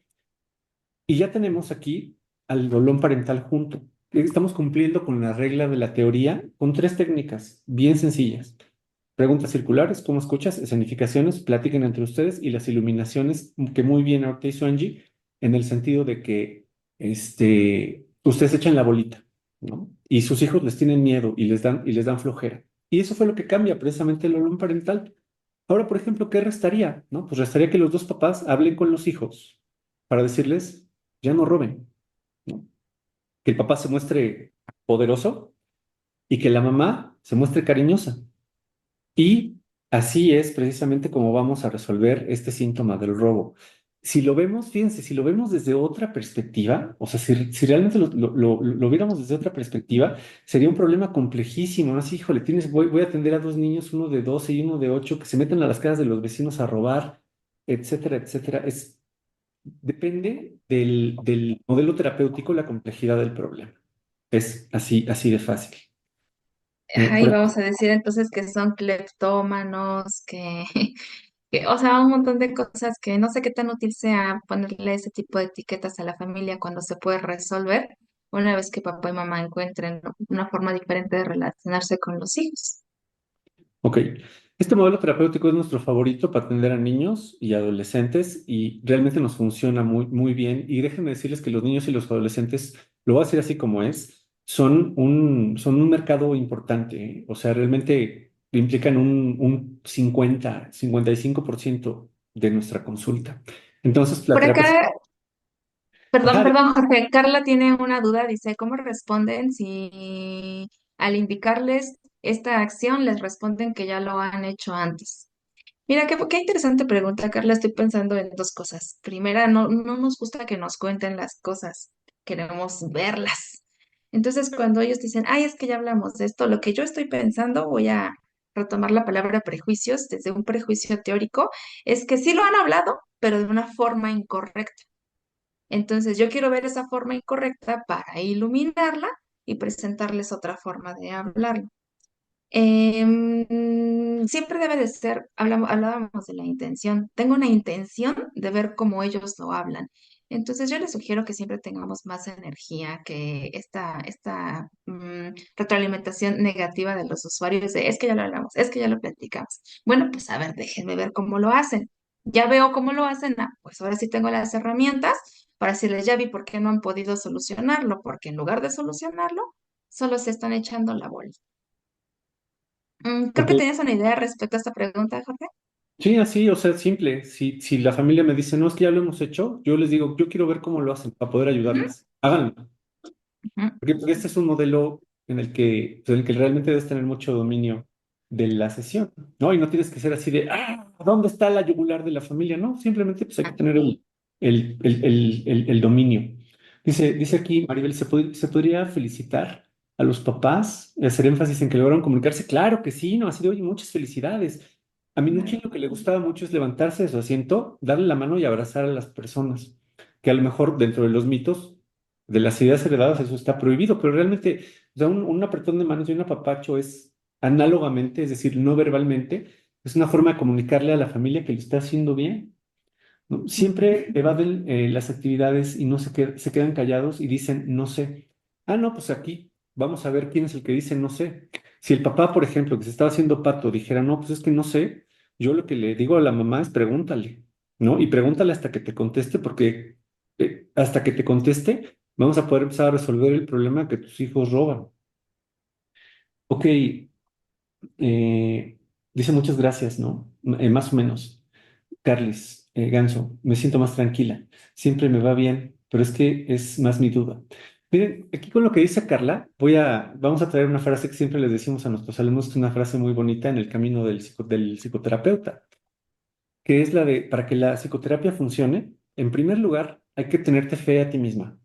Y ya tenemos aquí al dolón parental junto. Estamos cumpliendo con la regla de la teoría con tres técnicas bien sencillas. Preguntas circulares, ¿cómo escuchas? Escenificaciones, platiquen entre ustedes y las iluminaciones que muy bien ahorita hizo Angie en el sentido de que ustedes echan la bolita, ¿no? Y sus hijos les tienen miedo y les dan flojera. Y eso fue lo que cambia precisamente el dolor parental. Ahora, por ejemplo, ¿qué restaría? ¿No? Pues restaría que los dos papás hablen con los hijos para decirles, ya no roben, ¿no? Que el papá se muestre poderoso y que la mamá se muestre cariñosa. Y así es precisamente como vamos a resolver este síntoma del robo. Si lo vemos, fíjense, si lo vemos desde otra perspectiva, o sea, si realmente lo viéramos desde otra perspectiva, sería un problema complejísimo, ¿no? Así, híjole, voy a atender a dos niños, uno de 12 y uno de 8 que se meten a las casas de los vecinos a robar, etcétera, etcétera. Depende del modelo terapéutico, la complejidad del problema. Es así de fácil, ¿no? ahí vamos a decir entonces que son cleptómanos, o sea, un montón de cosas que no sé qué tan útil sea ponerle ese tipo de etiquetas a la familia cuando se puede resolver una vez que papá y mamá encuentren una forma diferente de relacionarse con los hijos. Ok, este modelo terapéutico es nuestro favorito para atender a niños y adolescentes y realmente nos funciona muy bien. Y déjenme decirles que los niños y los adolescentes, lo voy a decir así como es, son un mercado importante, ¿eh? O sea, realmente implican un 55% de nuestra consulta. Entonces, la Por terapia... acá, perdón, Ajá, perdón, Jorge, Carla tiene una duda, dice, ¿cómo responden si al indicarles esta acción les responden que ya lo han hecho antes? Mira, qué interesante pregunta, Carla. Estoy pensando en dos cosas. Primera, no nos gusta que nos cuenten las cosas, queremos verlas. Entonces, cuando ellos dicen, ay, es que ya hablamos de esto, lo que yo estoy pensando, voy a retomar la palabra prejuicios desde un prejuicio teórico, es que sí lo han hablado, pero de una forma incorrecta. Entonces, yo quiero ver esa forma incorrecta para iluminarla y presentarles otra forma de hablarlo. Siempre debe de ser, hablábamos de la intención. Tengo una intención de ver cómo ellos lo hablan. Entonces yo les sugiero que siempre tengamos más energía que esta retroalimentación negativa de los usuarios de es que ya lo hablamos, es que ya lo platicamos. Bueno, pues a ver, déjenme ver cómo lo hacen. Ya veo cómo lo hacen, pues ahora sí tengo las herramientas para decirles, ya vi por qué no han podido solucionarlo, porque en lugar de solucionarlo, solo se están echando la bola. Creo Ok. que tenías una idea respecto a esta pregunta, Jorge. Sí, así, o sea, simple. Si la familia me dice, no, es que ya lo hemos hecho, yo les digo, yo quiero ver cómo lo hacen para poder Ujú, ayudarles. Háganlo. ujú. Porque este es un modelo en el que realmente debes tener mucho dominio de la sesión, ¿no? Y no tienes que ser así de, ¿dónde está la yugular de la familia? No, simplemente pues hay que tener el dominio. Dice aquí, Maribel, ¿se podría felicitar a los papás y hacer énfasis en que lograron comunicarse? Claro que sí, ¿no? Así de, oye, muchas felicidades. A mi Nuchi lo que le gustaba mucho es levantarse de su asiento, darle la mano y abrazar a las personas, que a lo mejor dentro de los mitos de las ideas heredadas eso está prohibido, pero realmente, o sea, un apretón de manos y un apapacho es análogamente, es decir, no verbalmente, es una forma de comunicarle a la familia que lo está haciendo bien, ¿no? Siempre evaden las actividades y no se quedan callados y dicen, no sé. Ah, no, pues aquí vamos a ver quién es el que dice no sé. Si el papá, por ejemplo, que se estaba haciendo pato, dijera, no, pues es que no sé, yo lo que le digo a la mamá es pregúntale, ¿no? Y pregúntale hasta que te conteste, porque hasta que te conteste, vamos a poder empezar a resolver el problema que tus hijos roban. Ok, dice muchas gracias, ¿no? Más o menos. Carlis, Ganso, me siento más tranquila. Siempre me va bien, pero es que es más mi duda. Miren, aquí con lo que dice Carla, vamos a traer una frase que siempre les decimos a nuestros alumnos, que es una frase muy bonita en el camino del psicoterapeuta, que es la de, para que la psicoterapia funcione, en primer lugar, hay que tenerte fe a ti misma.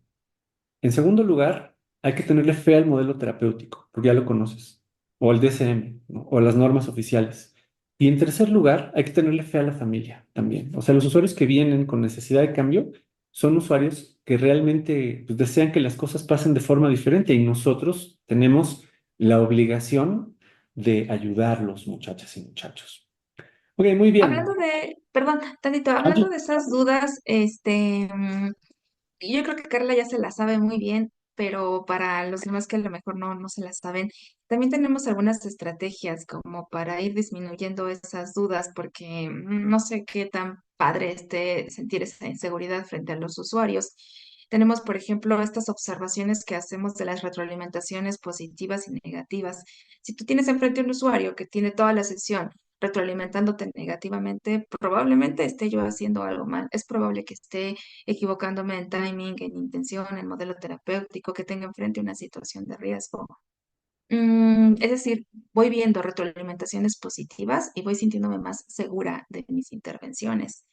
En segundo lugar, hay que tenerle fe al modelo terapéutico, porque ya lo conoces, o al DSM, ¿no? O a las normas oficiales. Y en tercer lugar, hay que tenerle fe a la familia también. O sea, los usuarios que vienen con necesidad de cambio son usuarios que realmente pues, desean que las cosas pasen de forma diferente y nosotros tenemos la obligación de ayudarlos, muchachas y muchachos. Ok, muy Hablando bien. de, perdón, tantito, hablando Angie. de esas dudas, yo creo que Carla ya se la sabe muy bien, pero para los demás que a lo mejor no se la saben, también tenemos algunas estrategias como para ir disminuyendo esas dudas, porque no sé qué tan padre esté sentir esa inseguridad frente a los usuarios. Tenemos, por ejemplo, estas observaciones que hacemos de las retroalimentaciones positivas y negativas. Si tú tienes enfrente a un usuario que tiene toda la sesión retroalimentándote negativamente, probablemente esté yo haciendo algo mal. Es probable que esté equivocándome en timing, en intención, en modelo terapéutico, que tenga enfrente una situación de riesgo. Es decir, voy viendo retroalimentaciones positivas y voy sintiéndome más segura de mis intervenciones.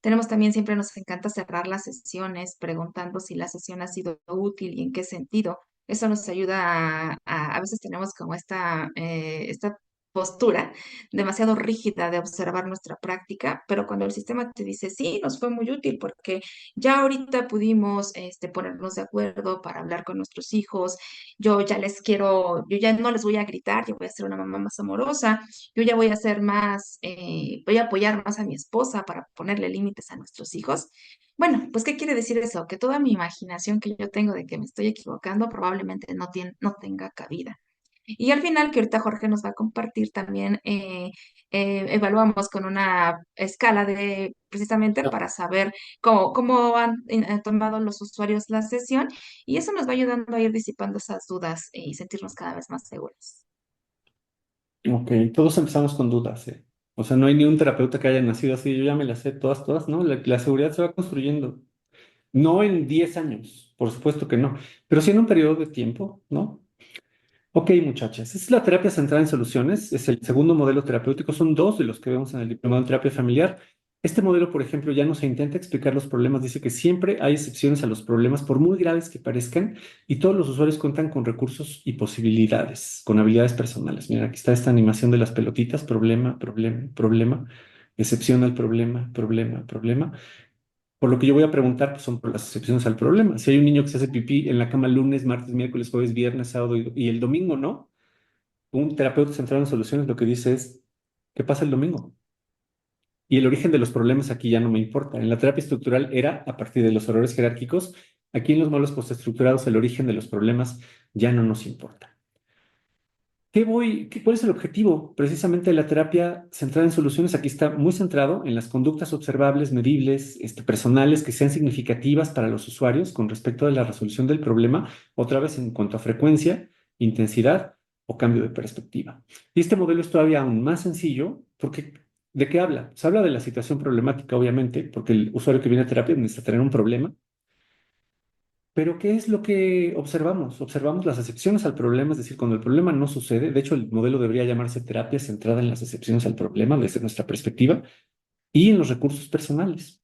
Tenemos también, siempre nos encanta cerrar las sesiones preguntando si la sesión ha sido útil y en qué sentido. Eso nos ayuda a veces tenemos como esta postura demasiado rígida de observar nuestra práctica, pero cuando el sistema te dice, sí, nos fue muy útil porque ya ahorita pudimos ponernos de acuerdo para hablar con nuestros hijos, yo ya no les voy a gritar, yo voy a ser una mamá más amorosa, yo ya voy a ser más, voy a apoyar más a mi esposa para ponerle límites a nuestros hijos. Bueno, pues, ¿qué quiere decir eso? Que toda mi imaginación que yo tengo de que me estoy equivocando probablemente no tenga cabida. Y al final, que ahorita Jorge nos va a compartir también, evaluamos con una escala de precisamente para saber cómo han tomado los usuarios la sesión y eso nos va ayudando a ir disipando esas dudas y sentirnos cada vez más seguros. Ok, todos empezamos con dudas, ¿eh? O sea, no hay ni un terapeuta que haya nacido así, yo ya me las sé todas, todas, ¿no? La seguridad se va construyendo. No en 10 años, por supuesto que no, pero sí en un periodo de tiempo, ¿no? Ok, muchachas, esta es la terapia centrada en soluciones, es el segundo modelo terapéutico, son dos de los que vemos en el diplomado en terapia familiar. Este modelo, por ejemplo, ya no se intenta explicar los problemas, dice que siempre hay excepciones a los problemas, por muy graves que parezcan, y todos los usuarios cuentan con recursos y posibilidades, con habilidades personales. Mira, aquí está esta animación de las pelotitas, problema, problema, problema, excepción al problema, problema, problema. Por lo que yo voy a preguntar, pues son por las excepciones al problema. Si hay un niño que se hace pipí en la cama lunes, martes, miércoles, jueves, viernes, sábado y el domingo, ¿no? un terapeuta centrado en soluciones lo que dice es, ¿qué pasa el domingo? Y el origen de los problemas aquí ya no me importa. En la terapia estructural era a partir de los errores jerárquicos. Aquí en los modelos postestructurados el origen de los problemas ya no nos importa. ¿Cuál es el objetivo precisamente de la terapia centrada en soluciones? Aquí está muy centrado en las conductas observables, medibles, personales, que sean significativas para los usuarios con respecto a la resolución del problema, otra vez en cuanto a frecuencia, intensidad o cambio de perspectiva. Y este modelo es todavía aún más sencillo porque ¿de qué habla? Se habla de la situación problemática, obviamente, porque el usuario que viene a terapia necesita tener un problema. Pero ¿qué es lo que observamos? Observamos las excepciones al problema, es decir, cuando el problema no sucede. De hecho, el modelo debería llamarse terapia centrada en las excepciones al problema desde nuestra perspectiva y en los recursos personales.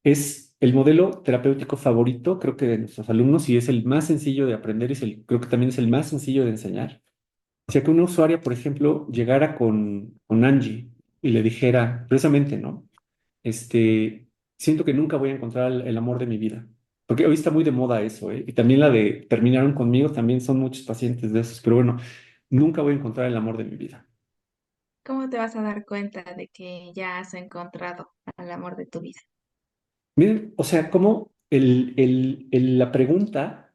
Es el modelo terapéutico favorito, creo que de nuestros alumnos, y es el más sencillo de aprender y creo que también es el más sencillo de enseñar. Si a que una usuaria, por ejemplo, llegara con Angie y le dijera, precisamente, ¿no? Siento que nunca voy a encontrar el amor de mi vida. Porque hoy está muy de moda eso, ¿eh? Y también la de terminaron conmigo, también son muchos pacientes de esos, pero bueno, nunca voy a encontrar el amor de mi vida. ¿Cómo te vas a dar cuenta de que ya has encontrado al amor de tu vida? Miren, o sea, cómo la pregunta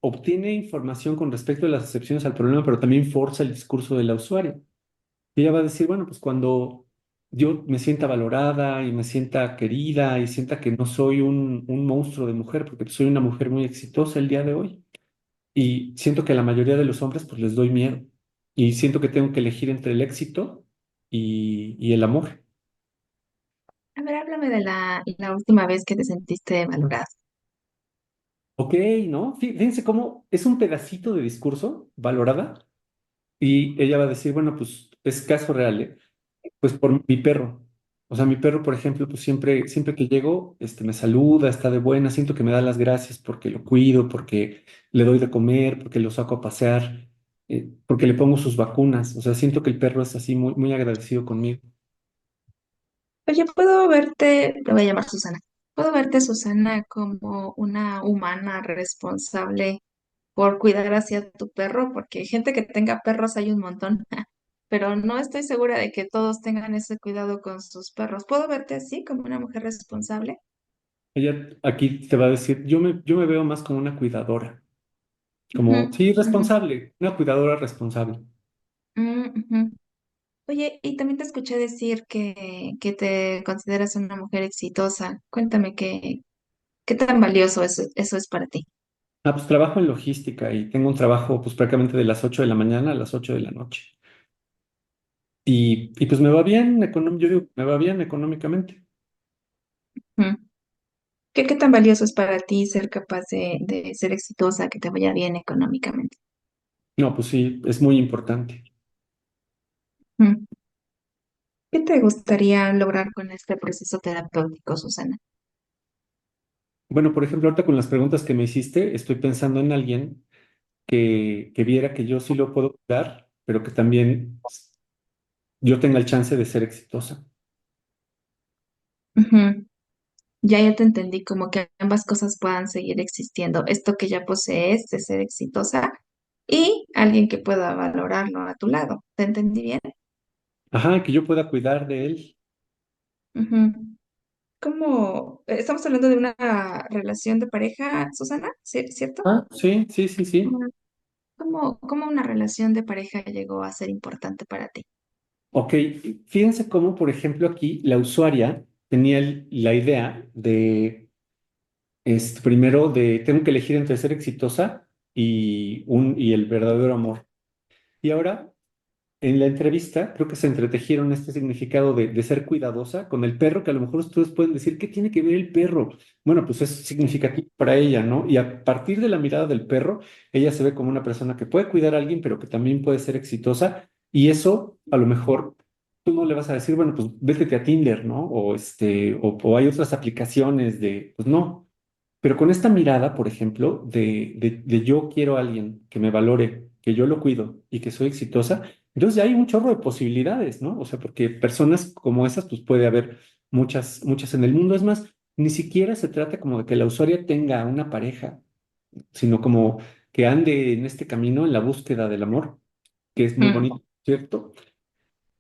obtiene información con respecto a las excepciones al problema, pero también forza el discurso de la usuaria. Y ella va a decir, bueno, pues cuando yo me sienta valorada y me sienta querida y sienta que no soy un monstruo de mujer, porque soy una mujer muy exitosa el día de hoy. Y siento que a la mayoría de los hombres pues les doy miedo. Y siento que tengo que elegir entre el éxito y el amor. A ver, háblame de la última vez que te sentiste valorada. Ok, ¿no? Fíjense cómo es un pedacito de discurso valorada y ella va a decir, bueno, pues es caso real, ¿eh? Pues por mi perro. O sea, mi perro, por ejemplo, pues siempre que llego, me saluda, está de buena, siento que me da las gracias porque lo cuido, porque le doy de comer, porque lo saco a pasear, porque le pongo sus vacunas. O sea, siento que el perro es así muy, muy agradecido conmigo. Oye, puedo verte, te voy a llamar Susana. Puedo verte, Susana, como una humana responsable por cuidar hacia tu perro, porque gente que tenga perros hay un montón, pero no estoy segura de que todos tengan ese cuidado con sus perros. ¿Puedo verte así, como una mujer responsable? Ella aquí te va a decir, yo me veo más como una cuidadora, Ujú, como, sí, ujú, responsable, una cuidadora responsable. ujú. Oye, y también te escuché decir que te consideras una mujer exitosa. Cuéntame qué tan valioso eso es para ti. Ah, pues trabajo en logística y tengo un trabajo pues prácticamente de las 8 de la mañana a las 8 de la noche. Y pues me va bien, yo digo, me va bien económicamente. Ujú. ¿Qué tan valioso es para ti ser capaz de ser exitosa, que te vaya bien económicamente? No, pues sí, es muy importante. Ujú. ¿Qué te gustaría lograr con este proceso terapéutico, Susana? Bueno, por ejemplo, ahorita con las preguntas que me hiciste, estoy pensando en alguien que viera que yo sí lo puedo dar, pero que también yo tenga el chance de ser exitosa. Ujú. Ya te entendí, como que ambas cosas puedan seguir existiendo. Esto que ya posees de ser exitosa y alguien que pueda valorarlo a tu lado. ¿Te entendí bien? Ajá, que yo pueda cuidar de él. Ujú. ¿Cómo? Estamos hablando de una relación de pareja, Susana, ¿cierto? Ah, sí, sí, sí, sí. Ujú. ¿Cómo una relación de pareja llegó a ser importante para ti? Ok, fíjense cómo, por ejemplo, aquí la usuaria tenía la idea de, primero, de tengo que elegir entre ser exitosa y el verdadero amor. Y ahora, en la entrevista, creo que se entretejieron este significado de ser cuidadosa con el perro, que a lo mejor ustedes pueden decir, ¿qué tiene que ver el perro? Bueno, pues es significativo para ella, ¿no? Y a partir de la mirada del perro, ella se ve como una persona que puede cuidar a alguien, pero que también puede ser exitosa. Y eso, a lo mejor, tú no le vas a decir, bueno, pues vete a Tinder, ¿no? O hay otras aplicaciones pues no. Pero con esta mirada, por ejemplo, de yo quiero a alguien que me valore, que yo lo cuido y que soy exitosa, entonces ya hay un chorro de posibilidades, ¿no? O sea, porque personas como esas, pues puede haber muchas, muchas en el mundo. Es más, ni siquiera se trata como de que la usuaria tenga una pareja, sino como que ande en este camino en la búsqueda del amor, que es muy Mm. bonito, ¿cierto?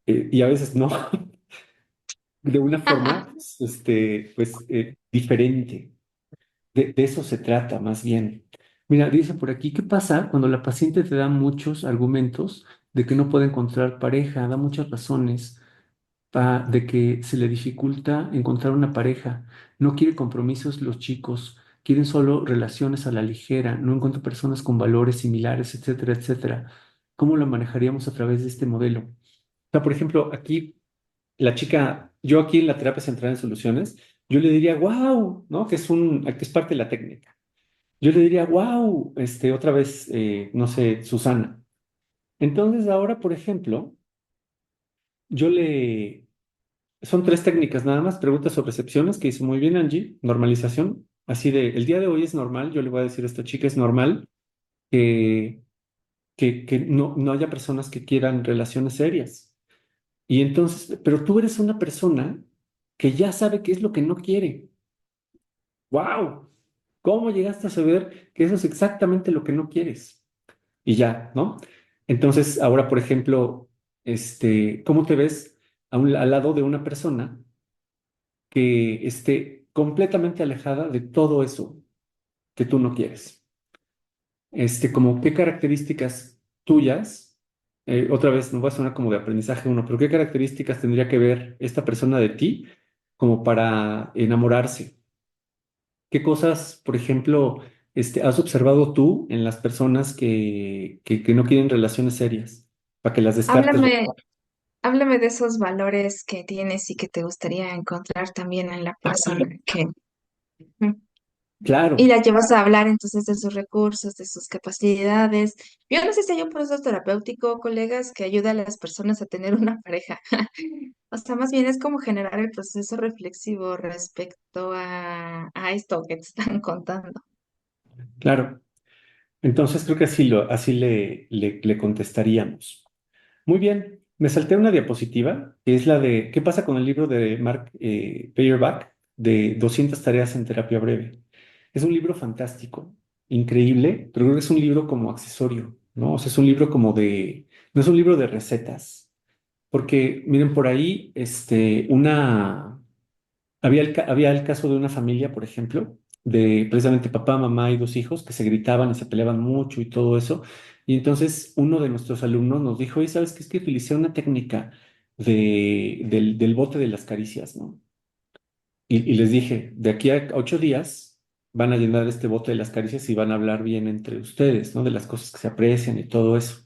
Y a veces no, de una forma, diferente. De eso se trata, más bien. Mira, dice por aquí, ¿qué pasa cuando la paciente te da muchos argumentos de que no puede encontrar pareja? Da muchas razones de que se le dificulta encontrar una pareja. No quiere compromisos los chicos, quieren solo relaciones a la ligera, no encuentro personas con valores similares, etcétera, etcétera. ¿Cómo lo manejaríamos a través de este modelo? O sea, por ejemplo, aquí la chica, yo aquí en la terapia central en soluciones, yo le diría, wow, ¿no? Que es parte de la técnica. Yo le diría, wow, otra vez, no sé, Susana. Entonces ahora, por ejemplo, yo le, son tres técnicas nada más, preguntas o percepciones que hizo muy bien Angie, normalización, así de, el día de hoy es normal, yo le voy a decir a esta chica, es normal que, que no haya personas que quieran relaciones serias. Y entonces, pero tú eres una persona que ya sabe qué es lo que no quiere. ¡Wow! ¿Cómo llegaste a saber que eso es exactamente lo que no quieres? Y ya, ¿no? Entonces, ahora, por ejemplo, ¿cómo te ves al lado de una persona que esté completamente alejada de todo eso que tú no quieres? Como qué características tuyas, otra vez, no va a sonar como de aprendizaje uno, pero qué características tendría que ver esta persona de ti como para enamorarse. ¿Qué cosas, por ejemplo, has observado tú en las personas que no quieren relaciones serias? Para que las descartes. Háblame, háblame de esos valores que tienes y que te gustaría encontrar también en la persona que... Mm. Y Claro, la llevas a hablar entonces de sus recursos, de sus capacidades. Yo no sé si hay un proceso terapéutico, colegas, que ayuda a las personas a tener una pareja. O sea, más bien es como generar el proceso reflexivo respecto a esto que te están contando. claro. Entonces creo que así le contestaríamos. Muy bien, me salté una diapositiva, que es la de ¿qué pasa con el libro de Mark Feuerbach de 200 tareas en terapia breve? Es un libro fantástico, increíble, pero creo que es un libro como accesorio, ¿no? O sea, es un libro no es un libro de recetas, porque miren, por ahí, había el caso de una familia, por ejemplo, de precisamente papá, mamá y dos hijos que se gritaban y se peleaban mucho y todo eso. Y entonces uno de nuestros alumnos nos dijo, y sabes qué es que utilicé una técnica del bote de las caricias, ¿no? Y les dije, de aquí a 8 días van a llenar este bote de las caricias y van a hablar bien entre ustedes, ¿no? De las cosas que se aprecian y todo eso.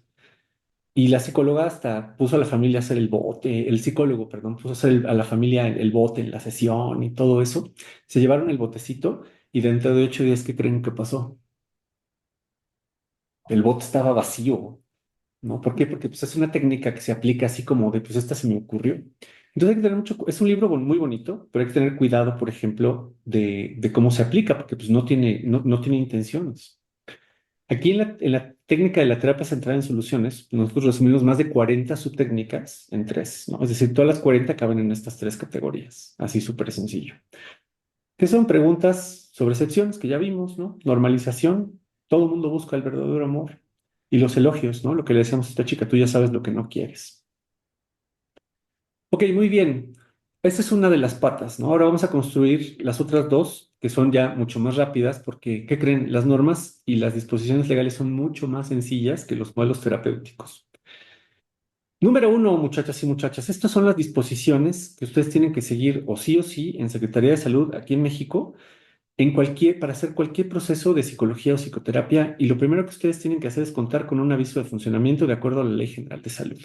Y la psicóloga hasta puso a la familia a hacer el bote, el psicólogo, perdón, puso a hacer a la familia el bote en la sesión y todo eso. Se llevaron el botecito y dentro de 8 días, ¿qué creen que pasó? El bote estaba vacío, ¿no? ¿Por qué? Porque pues, es una técnica que se aplica así como de, pues esta se me ocurrió. Entonces hay que tener es un libro muy bonito, pero hay que tener cuidado, por ejemplo, de cómo se aplica, porque pues no tiene intenciones. Aquí en la técnica de la terapia centrada en soluciones, nosotros resumimos más de 40 subtécnicas en tres, ¿no? Es decir, todas las 40 caben en estas tres categorías, así súper sencillo. ¿Qué son preguntas sobre excepciones que ya vimos, ¿no? Normalización, todo el mundo busca el verdadero amor. Y los elogios, ¿no? Lo que le decíamos a esta chica, tú ya sabes lo que no quieres. Ok, muy bien. Esta es una de las patas, ¿no? Ahora vamos a construir las otras dos, que son ya mucho más rápidas, porque, ¿qué creen? Las normas y las disposiciones legales son mucho más sencillas que los modelos terapéuticos. Número uno, muchachas y muchachas, estas son las disposiciones que ustedes tienen que seguir o sí en Secretaría de Salud aquí en México, para hacer cualquier proceso de psicología o psicoterapia. Y lo primero que ustedes tienen que hacer es contar con un aviso de funcionamiento de acuerdo a la Ley General de Salud.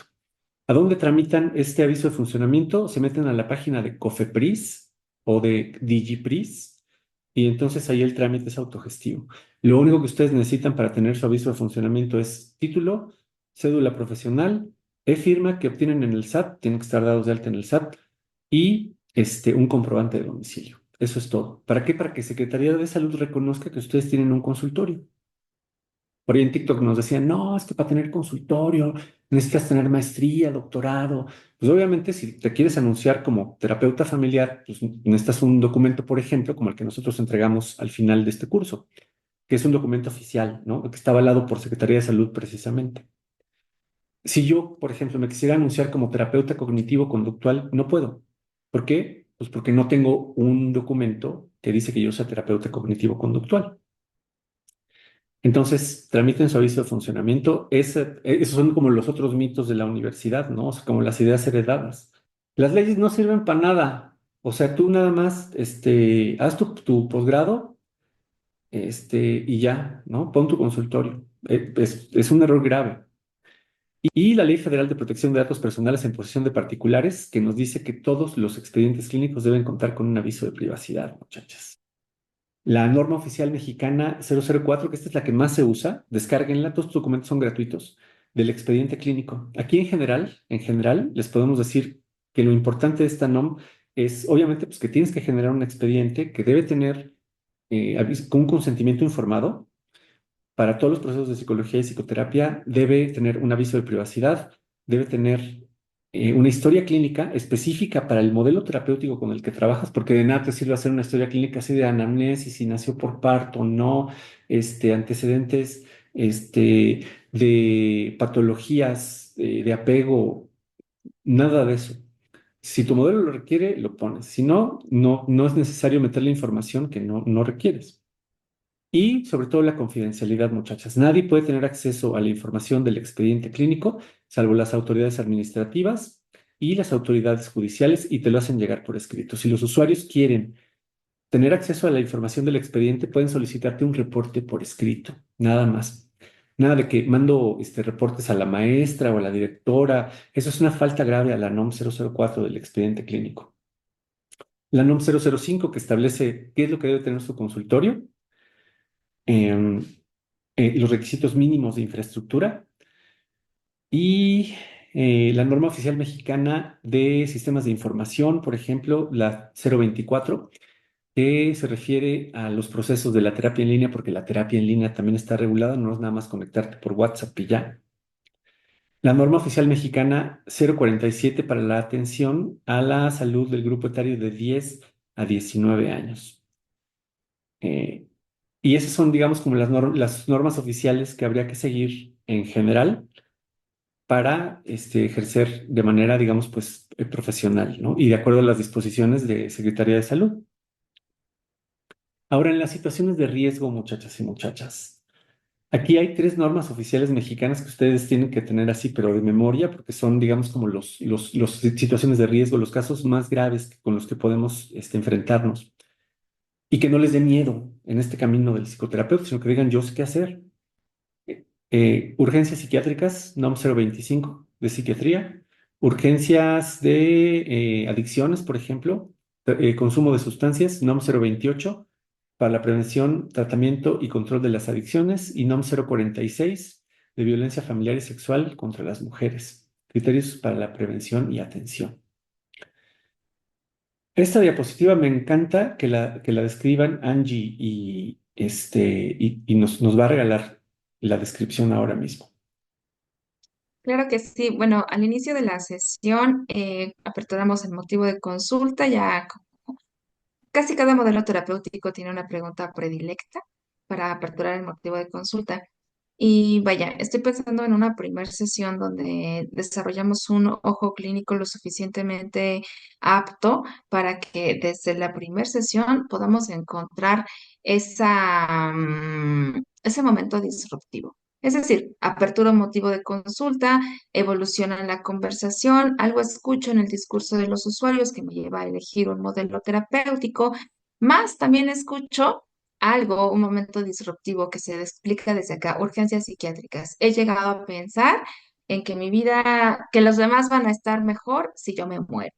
¿A dónde tramitan este aviso de funcionamiento? Se meten a la página de COFEPRIS o de DIGIPRIS y entonces ahí el trámite es autogestivo. Lo único que ustedes necesitan para tener su aviso de funcionamiento es título, cédula profesional, e-firma que obtienen en el SAT, tienen que estar dados de alta en el SAT y un comprobante de domicilio. Eso es todo. ¿Para qué? Para que Secretaría de Salud reconozca que ustedes tienen un consultorio. Por ahí en TikTok nos decían, no, es que para tener consultorio necesitas tener maestría, doctorado. Pues obviamente si te quieres anunciar como terapeuta familiar, pues necesitas un documento, por ejemplo, como el que nosotros entregamos al final de este curso, que es un documento oficial, ¿no? Que está avalado por Secretaría de Salud precisamente. Si yo, por ejemplo, me quisiera anunciar como terapeuta cognitivo-conductual, no puedo. ¿Por qué? Pues porque no tengo un documento que dice que yo soy terapeuta cognitivo-conductual. Entonces, tramiten su aviso de funcionamiento. Esos son como los otros mitos de la universidad, ¿no? O sea, como las ideas heredadas. Las leyes no sirven para nada. O sea, tú nada más, haz tu posgrado, y ya, ¿no? Pon tu consultorio. Es un error grave. Y la Ley Federal de Protección de Datos Personales en posesión de particulares, que nos dice que todos los expedientes clínicos deben contar con un aviso de privacidad, muchachas. La norma oficial mexicana 004, que esta es la que más se usa, descárguenla, todos los documentos son gratuitos, del expediente clínico. Aquí en general, les podemos decir que lo importante de esta NOM es, obviamente, pues que tienes que generar un expediente que debe tener con un consentimiento informado para todos los procesos de psicología y psicoterapia debe tener un aviso de privacidad, debe tener una historia clínica específica para el modelo terapéutico con el que trabajas, porque de nada te sirve hacer una historia clínica así de anamnesis, si nació por parto, no, antecedentes, de patologías de apego, nada de eso. Si tu modelo lo requiere, lo pones. Si no, no es necesario meter la información que no requieres. Y sobre todo la confidencialidad, muchachas. Nadie puede tener acceso a la información del expediente clínico, salvo las autoridades administrativas y las autoridades judiciales, y te lo hacen llegar por escrito. Si los usuarios quieren tener acceso a la información del expediente, pueden solicitarte un reporte por escrito, nada más. Nada de que mando reportes a la maestra o a la directora. Eso es una falta grave a la NOM 004 del expediente clínico. La NOM 005 que establece qué es lo que debe tener su consultorio. em, los requisitos mínimos de infraestructura y la norma oficial mexicana de sistemas de información, por ejemplo, la 024, que se refiere a los procesos de la terapia en línea, porque la terapia en línea también está regulada, no es nada más conectarte por WhatsApp y ya. La norma oficial mexicana 047 para la atención a la salud del grupo etario de 10 a 19 años. Eh, y esas son, digamos, como las normas oficiales que habría que seguir en general para ejercer de manera, digamos, pues profesional, ¿no? Y de acuerdo a las disposiciones de Secretaría de Salud. Ahora, en las situaciones de riesgo, muchachas y muchachas, aquí hay tres normas oficiales mexicanas que ustedes tienen que tener así, pero de memoria, porque son, digamos, como los situaciones de riesgo, los casos más graves con los que podemos enfrentarnos. Y que no les dé miedo en este camino del psicoterapeuta, sino que digan, yo sé qué hacer. Urgencias psiquiátricas, NOM 025 de psiquiatría, urgencias de adicciones, por ejemplo, consumo de sustancias, NOM 028 para la prevención, tratamiento y control de las adicciones y NOM 046 de violencia familiar y sexual contra las mujeres, criterios para la prevención y atención. Esta diapositiva me encanta que la describan Angie y nos va a regalar la descripción ahora mismo. Claro que sí. Bueno, al inicio de la sesión aperturamos el motivo de consulta. Ya casi cada modelo terapéutico tiene una pregunta predilecta para aperturar el motivo de consulta. Y vaya, estoy pensando en una primera sesión donde desarrollamos un ojo clínico lo suficientemente apto para que desde la primera sesión podamos encontrar ese momento disruptivo. Es decir, apertura un motivo de consulta, evoluciona en la conversación, algo escucho en el discurso de los usuarios que me lleva a elegir un modelo terapéutico, más también escucho algo, un momento disruptivo que se explica desde acá, urgencias psiquiátricas. He llegado a pensar en que mi vida, que los demás van a estar mejor si yo me muero.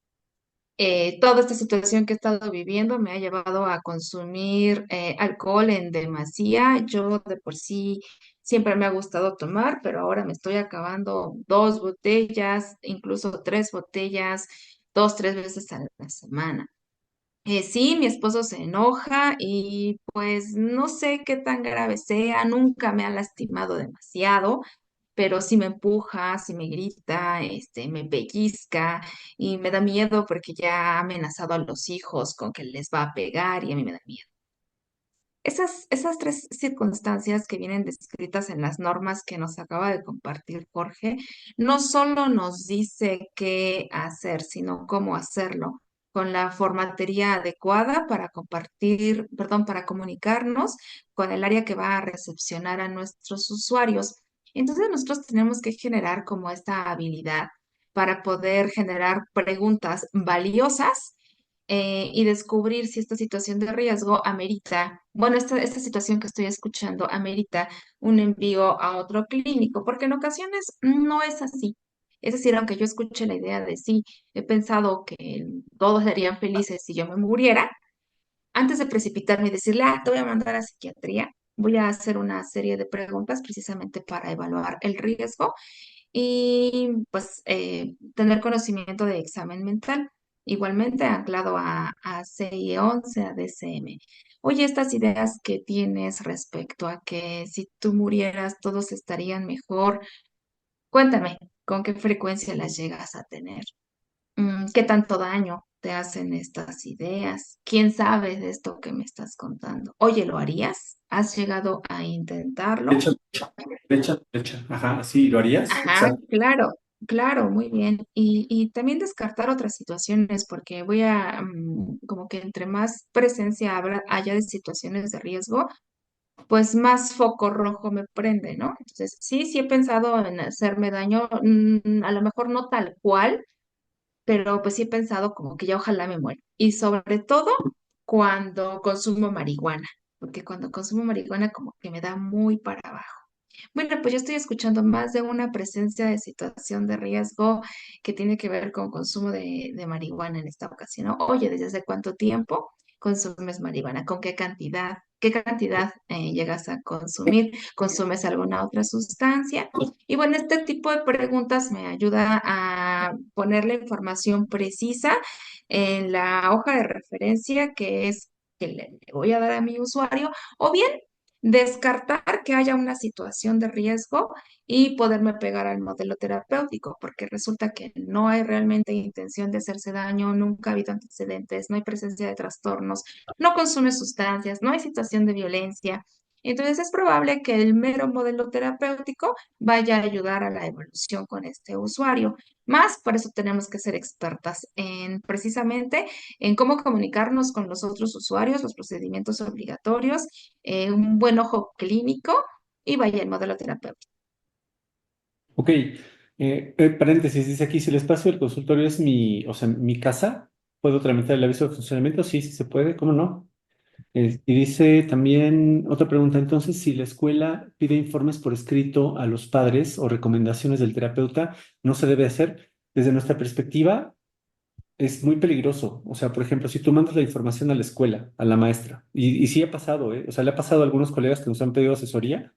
Toda esta situación que he estado viviendo me ha llevado a consumir alcohol en demasía. Yo de por sí siempre me ha gustado tomar, pero ahora me estoy acabando 2 botellas, incluso 3 botellas, 2, 3 veces a la semana. Sí, mi esposo se enoja y pues no sé qué tan grave sea, nunca me ha lastimado demasiado, pero sí me empuja, sí me grita, me pellizca y me da miedo porque ya ha amenazado a los hijos con que les va a pegar y a mí me da miedo. Esas tres circunstancias que vienen descritas en las normas que nos acaba de compartir Jorge, no solo nos dice qué hacer, sino cómo hacerlo, con la formatería adecuada para compartir, perdón, para comunicarnos con el área que va a recepcionar a nuestros usuarios. Entonces nosotros tenemos que generar como esta habilidad para poder generar preguntas valiosas y descubrir si esta situación de riesgo amerita, bueno, esta situación que estoy escuchando amerita un envío a otro clínico, porque en ocasiones no es así. Es decir, aunque yo escuche la idea de sí, he pensado que todos serían felices si yo me muriera, antes de precipitarme y decirle, te voy a mandar a psiquiatría, voy a hacer una serie de preguntas precisamente para evaluar el riesgo y pues tener conocimiento de examen mental, igualmente anclado a CIE-11, a DCM. Oye, estas ideas que tienes respecto a que si tú murieras todos estarían mejor, cuéntame, ¿con qué frecuencia las llegas a tener? ¿Qué tanto daño te hacen estas ideas? ¿Quién sabe de esto que me estás contando? Oye, ¿lo harías? ¿Has llegado a intentarlo? Flecha, flecha, flecha. Ajá, sí, ¿lo harías? O Ajá, sea, claro, claro, muy bien. Y también descartar otras situaciones, porque voy a, como que entre más presencia haya de situaciones de riesgo, pues más foco rojo me prende, ¿no? Entonces, sí, sí he pensado en hacerme daño, a lo mejor no tal cual, pero pues sí he pensado como que ya ojalá me muera. Y sobre todo cuando consumo marihuana, porque cuando consumo marihuana como que me da muy para abajo. Bueno, pues yo estoy escuchando más de una presencia de situación de riesgo que tiene que ver con consumo de marihuana en esta ocasión, ¿no? Oye, ¿desde hace cuánto tiempo consumes marihuana? ¿Con qué cantidad? ¿Qué cantidad llegas a consumir? ¿Consumes alguna otra sustancia? Y bueno, este tipo de preguntas me ayuda a poner la información precisa en la hoja de referencia que es que le voy a dar a mi usuario, o bien descartar que haya una situación de riesgo y poderme pegar al modelo terapéutico, porque resulta que no hay realmente intención de hacerse daño, nunca ha habido antecedentes, no hay presencia de trastornos, no consume sustancias, no hay situación de violencia. Entonces es probable que el mero modelo terapéutico vaya a ayudar a la evolución con este usuario. Más, por eso tenemos que ser expertas en precisamente en cómo comunicarnos con los otros usuarios, los procedimientos obligatorios, un buen ojo clínico y vaya el modelo terapéutico. ok. Paréntesis, dice aquí, si el espacio del consultorio es mi, o sea, mi casa, ¿puedo tramitar el aviso de funcionamiento? Sí, sí se puede, ¿cómo no? Y dice también otra pregunta, entonces, si la escuela pide informes por escrito a los padres o recomendaciones del terapeuta, ¿no se debe hacer? Desde nuestra perspectiva, es muy peligroso. O sea, por ejemplo, si tú mandas la información a la escuela, a la maestra, y sí ha pasado, ¿eh? O sea, le ha pasado a algunos colegas que nos han pedido asesoría,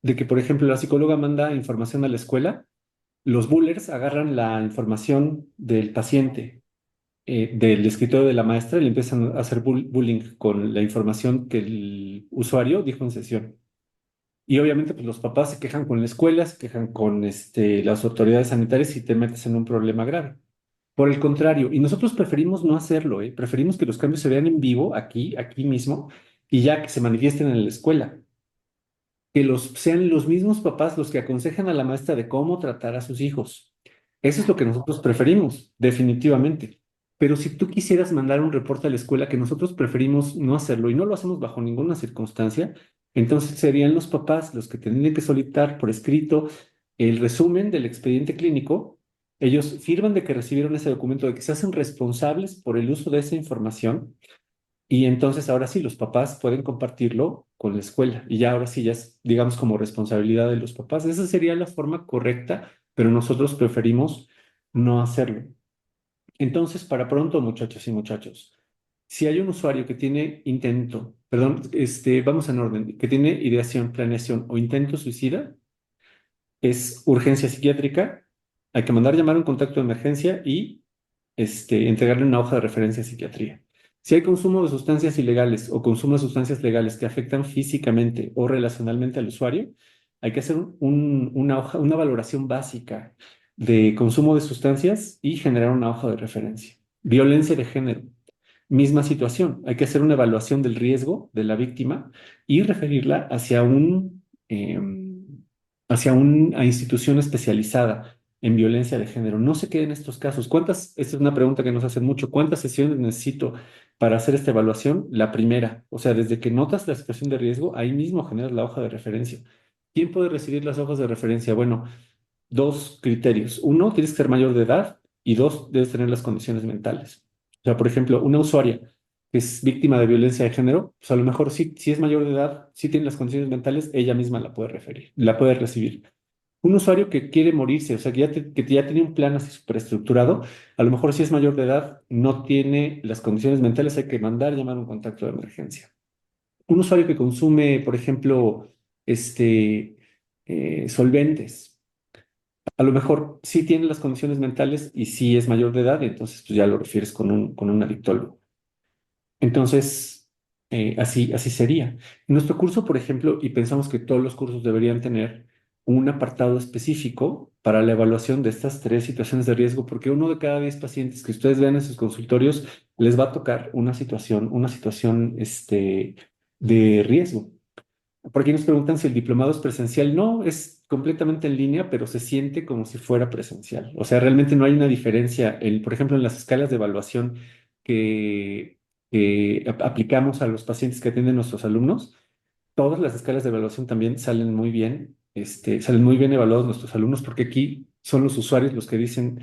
de que, por ejemplo, la psicóloga manda información a la escuela, los bullers agarran la información del paciente del escritorio de la maestra y le empiezan a hacer bullying con la información que el usuario dijo en sesión. Y obviamente, pues los papás se quejan con la escuela, se quejan con las autoridades sanitarias y te metes en un problema grave. Por el contrario, y nosotros preferimos no hacerlo, ¿eh? Preferimos que los cambios se vean en vivo, aquí mismo, y ya que se manifiesten en la escuela. Que sean los mismos papás los que aconsejan a la maestra de cómo tratar a sus hijos. Eso es lo que nosotros preferimos, definitivamente. Pero si tú quisieras mandar un reporte a la escuela que nosotros preferimos no hacerlo y no lo hacemos bajo ninguna circunstancia, entonces serían los papás los que tendrían que solicitar por escrito el resumen del expediente clínico. Ellos firman de que recibieron ese documento, de que se hacen responsables por el uso de esa información y entonces ahora sí, los papás pueden compartirlo con la escuela y ya ahora sí, ya es, digamos, como responsabilidad de los papás. Esa sería la forma correcta, pero nosotros preferimos no hacerlo. Entonces, para pronto, muchachos y muchachos, si hay un usuario que tiene intento, perdón, vamos en orden, que tiene ideación, planeación o intento suicida, es urgencia psiquiátrica, hay que mandar llamar a un contacto de emergencia y entregarle una hoja de referencia a psiquiatría. Si hay consumo de sustancias ilegales o consumo de sustancias legales que afectan físicamente o relacionalmente al usuario, hay que hacer una hoja, una valoración básica de consumo de sustancias y generar una hoja de referencia. Violencia de género. misma situación. Hay que hacer una evaluación del riesgo de la víctima y referirla hacia una institución especializada en violencia de género. No se queden estos casos. Esta es una pregunta que nos hacen mucho. ¿Cuántas sesiones necesito para hacer esta evaluación? La primera. O sea, desde que notas la situación de riesgo, ahí mismo generas la hoja de referencia. ¿Quién puede recibir las hojas de referencia? Bueno, dos criterios. Uno, tienes que ser mayor de edad y dos, debes tener las condiciones mentales. O sea, por ejemplo, una usuaria que es víctima de violencia de género, pues a lo mejor sí, si es mayor de edad, sí tiene las condiciones mentales, ella misma la puede referir, la puede recibir. Un usuario que quiere morirse, o sea, que ya tiene un plan así súper estructurado, a lo mejor si es mayor de edad, no tiene las condiciones mentales, hay que mandar llamar a un contacto de emergencia. Un usuario que consume, por ejemplo, solventes, a lo mejor sí tiene las condiciones mentales y sí es mayor de edad, y entonces pues ya lo refieres con un adictólogo. Entonces, así sería. En nuestro curso, por ejemplo, y pensamos que todos los cursos deberían tener un apartado específico para la evaluación de estas tres situaciones de riesgo, porque uno de cada 10 pacientes que ustedes vean en sus consultorios les va a tocar una situación, de riesgo. Por aquí nos preguntan si el diplomado es presencial. No, es completamente en línea, pero se siente como si fuera presencial. O sea, realmente no hay una diferencia. Por ejemplo, en las escalas de evaluación que, que aplicamos a los pacientes que atienden nuestros alumnos, todas las escalas de evaluación también salen muy bien evaluados nuestros alumnos, porque aquí son los usuarios los que dicen,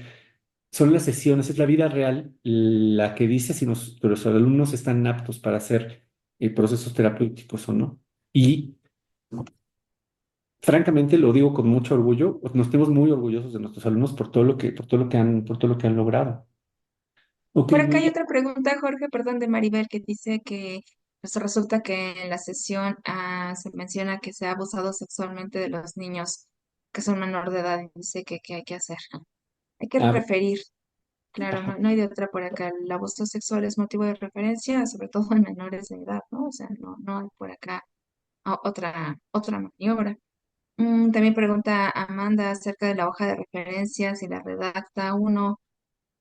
son las sesiones, es la vida real la que dice si nuestros alumnos están aptos para hacer procesos terapéuticos o no. Y francamente, lo digo con mucho orgullo, nos tenemos muy orgullosos de nuestros alumnos por todo lo que han logrado. Ok, Por acá muy hay bien. otra pregunta, Jorge, perdón, de Maribel, que dice que pues resulta que en la sesión se menciona que se ha abusado sexualmente de los niños que son menor de edad y dice que qué hay que hacer. Hay que Ah, referir, claro, ajá. no hay de otra por acá. El abuso sexual es motivo de referencia, sobre todo en menores de edad, ¿no? O sea, no hay por acá otra maniobra. También pregunta Amanda acerca de la hoja de referencia, si la redacta uno.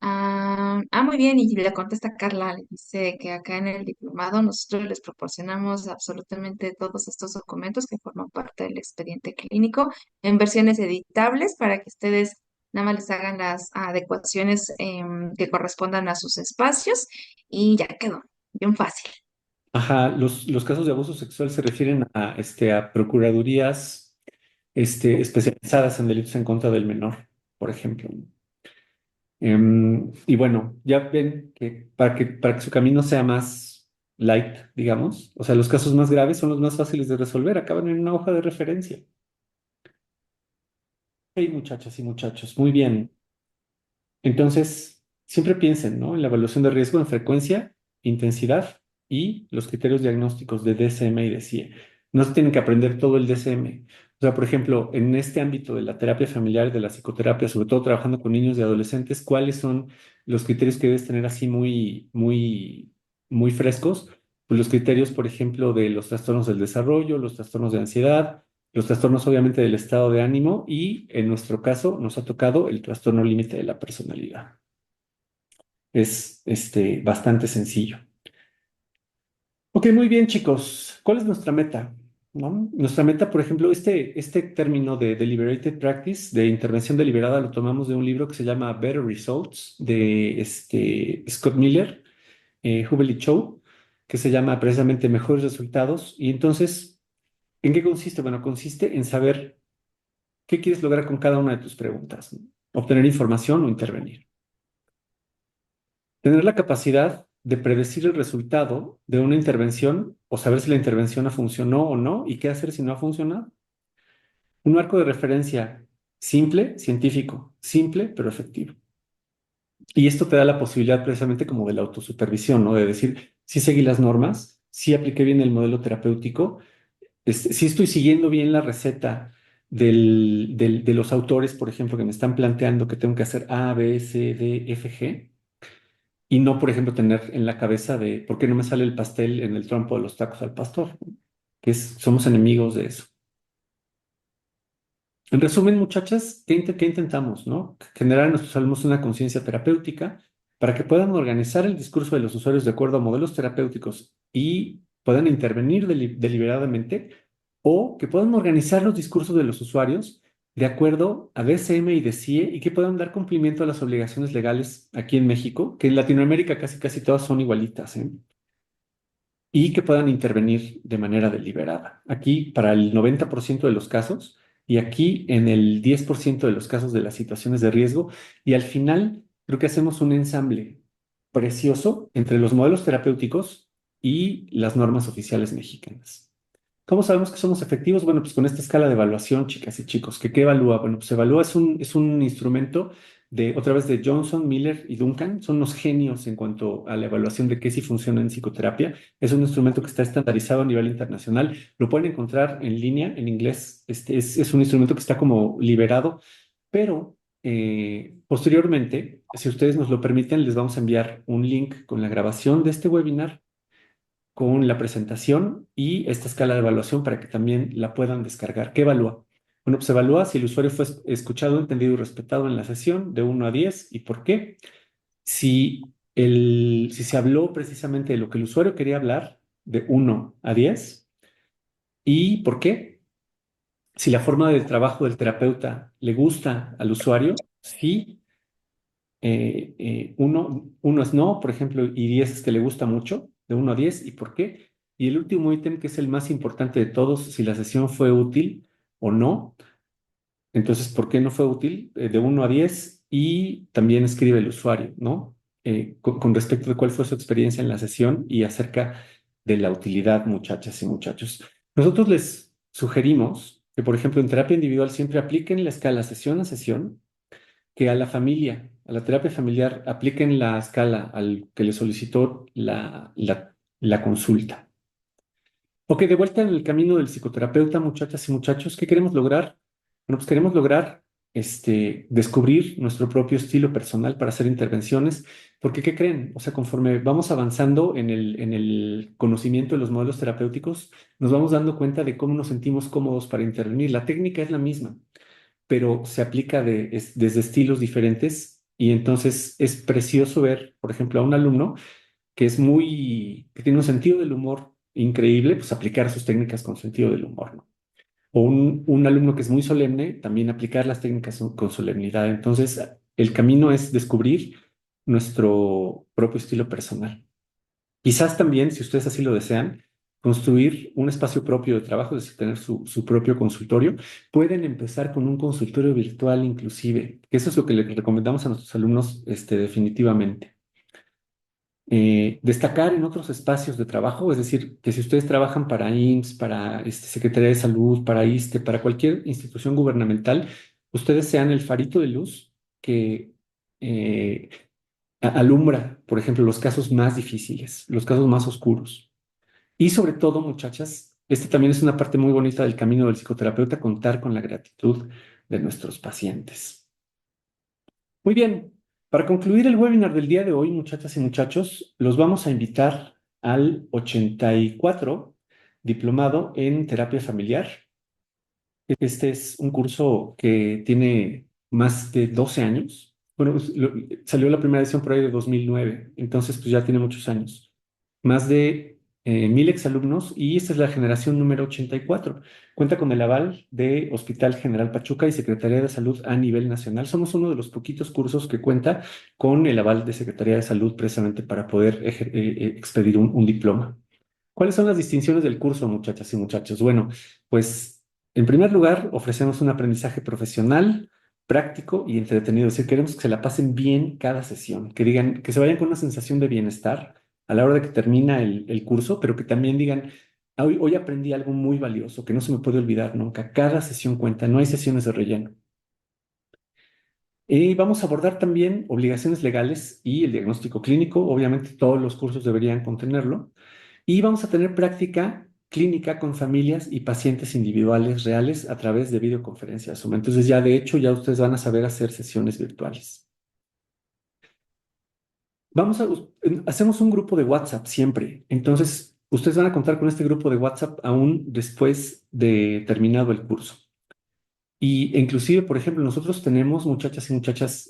Muy bien, y le contesta Carla, le dice que acá en el diplomado nosotros les proporcionamos absolutamente todos estos documentos que forman parte del expediente clínico en versiones editables para que ustedes nada más les hagan las adecuaciones que correspondan a sus espacios y ya quedó, bien fácil. Ajá, los casos de abuso sexual se refieren a procuradurías especializadas en delitos en contra del menor, por ejemplo. Y bueno, ya ven que para que su camino sea más light, digamos, o sea, los casos más graves son los más fáciles de resolver, acaban en una hoja de referencia. Hey, muchachas y muchachos, muy bien. Entonces, siempre piensen, ¿no? En la evaluación de riesgo en frecuencia, intensidad y los criterios diagnósticos de DSM y de CIE. No se tienen que aprender todo el DSM. O sea, por ejemplo, en este ámbito de la terapia familiar, de la psicoterapia, sobre todo trabajando con niños y adolescentes, ¿cuáles son los criterios que debes tener así muy, muy, muy frescos? Pues los criterios, por ejemplo, de los trastornos del desarrollo, los trastornos de ansiedad, los trastornos obviamente del estado de ánimo y en nuestro caso nos ha tocado el trastorno límite de la personalidad. Es bastante sencillo. Ok, muy bien, chicos. ¿Cuál es nuestra meta? ¿No? Nuestra meta, por ejemplo, este término de deliberated practice, de intervención deliberada, lo tomamos de un libro que se llama Better Results, de Scott Miller, Hubel y Chow, que se llama precisamente Mejores Resultados. Y entonces, ¿en qué consiste? Bueno, consiste en saber qué quieres lograr con cada una de tus preguntas, ¿no? Obtener información o intervenir. Tener la capacidad de predecir el resultado de una intervención o saber si la intervención funcionó o no y qué hacer si no ha funcionado. Un marco de referencia simple, científico, simple pero efectivo. Y esto te da la posibilidad precisamente como de la autosupervisión, ¿no? De decir, si seguí las normas, si apliqué bien el modelo terapéutico, si estoy siguiendo bien la receta de los autores, por ejemplo, que me están planteando que tengo que hacer A, B, C, D, F, G. Y no, por ejemplo, tener en la cabeza de por qué no me sale el pastel en el trompo de los tacos al pastor, somos enemigos de eso. En resumen, muchachas, ¿qué intentamos, no? Generar en nuestros alumnos una conciencia terapéutica para que puedan organizar el discurso de los usuarios de acuerdo a modelos terapéuticos y puedan intervenir deliberadamente, o que puedan organizar los discursos de los usuarios de acuerdo a DSM y DCIE y que puedan dar cumplimiento a las obligaciones legales aquí en México, que en Latinoamérica casi casi todas son igualitas, ¿eh? Y que puedan intervenir de manera deliberada. Aquí para el 90% de los casos y aquí en el 10% de los casos de las situaciones de riesgo. Y al final creo que hacemos un ensamble precioso entre los modelos terapéuticos y las normas oficiales mexicanas. ¿Cómo sabemos que somos efectivos? Bueno, pues con esta escala de evaluación, chicas y chicos, ¿qué evalúa? Bueno, pues evalúa es un instrumento de, otra vez, de Johnson, Miller y Duncan. Son los genios en cuanto a la evaluación de qué sí funciona en psicoterapia. Es un instrumento que está estandarizado a nivel internacional. Lo pueden encontrar en línea, en inglés. Es un instrumento que está como liberado, pero posteriormente, si ustedes nos lo permiten, les vamos a enviar un link con la grabación de este webinar, con la presentación y esta escala de evaluación para que también la puedan descargar. ¿Qué evalúa? Bueno, pues evalúa si el usuario fue escuchado, entendido y respetado en la sesión de 1 a 10 y por qué. Si se habló precisamente de lo que el usuario quería hablar de 1 a 10 y por qué. Si la forma de trabajo del terapeuta le gusta al usuario, sí. Uno es no, por ejemplo, y 10 es que le gusta mucho, de 1 a 10, ¿y por qué? Y el último ítem, que es el más importante de todos, si la sesión fue útil o no. Entonces, ¿por qué no fue útil? De 1 a 10, y también escribe el usuario, ¿no? Con respecto de cuál fue su experiencia en la sesión y acerca de la utilidad, muchachas y muchachos. Nosotros les sugerimos que, por ejemplo, en terapia individual siempre apliquen la escala sesión a sesión, que a la familia, a la terapia familiar, apliquen la escala al que le solicitó la consulta. Ok, de vuelta en el camino del psicoterapeuta, muchachas y muchachos, ¿qué queremos lograr? Bueno, pues queremos lograr descubrir nuestro propio estilo personal para hacer intervenciones, porque ¿qué creen? O sea, conforme vamos avanzando en el conocimiento de los modelos terapéuticos, nos vamos dando cuenta de cómo nos sentimos cómodos para intervenir. La técnica es la misma, pero se aplica desde estilos diferentes y entonces es precioso ver, por ejemplo, a un alumno que tiene un sentido del humor increíble, pues aplicar sus técnicas con sentido del humor, ¿no? O un alumno que es muy solemne, también aplicar las técnicas con solemnidad. Entonces, el camino es descubrir nuestro propio estilo personal. Quizás también, si ustedes así lo desean, construir un espacio propio de trabajo, es decir, tener su propio consultorio. Pueden empezar con un consultorio virtual inclusive, que eso es lo que le recomendamos a nuestros alumnos, definitivamente. Destacar en otros espacios de trabajo, es decir, que si ustedes trabajan para IMSS, para Secretaría de Salud, para ISSSTE, para cualquier institución gubernamental, ustedes sean el farito de luz que eh, alumbra, por ejemplo, los casos más difíciles, los casos más oscuros. Y sobre todo, muchachas, este también es una parte muy bonita del camino del psicoterapeuta, contar con la gratitud de nuestros pacientes. Muy bien, para concluir el webinar del día de hoy, muchachas y muchachos, los vamos a invitar al 84 diplomado en terapia familiar. Este es un curso que tiene más de 12 años. Bueno, salió la primera edición por ahí de 2009, entonces pues ya tiene muchos años. Más de 1000 exalumnos y esta es la generación número 84. Cuenta con el aval de Hospital General Pachuca y Secretaría de Salud a nivel nacional. Somos uno de los poquitos cursos que cuenta con el aval de Secretaría de Salud precisamente para poder expedir un diploma. ¿Cuáles son las distinciones del curso, muchachas y muchachos? Bueno, pues en primer lugar, ofrecemos un aprendizaje profesional, práctico y entretenido. Es decir, queremos que se la pasen bien cada sesión, que digan, que se vayan con una sensación de bienestar a la hora de que termina el curso, pero que también digan, "Ah, hoy aprendí algo muy valioso, que no se me puede olvidar nunca. Cada sesión cuenta, no hay sesiones de relleno. Y vamos a abordar también obligaciones legales y el diagnóstico clínico. Obviamente todos los cursos deberían contenerlo. Y vamos a tener práctica clínica con familias y pacientes individuales reales a través de videoconferencias Zoom. Entonces ya de hecho ya ustedes van a saber hacer sesiones virtuales. Hacemos un grupo de WhatsApp siempre. Entonces ustedes van a contar con este grupo de WhatsApp aún después de terminado el curso. Y inclusive, por ejemplo, nosotros tenemos muchachas y muchachas,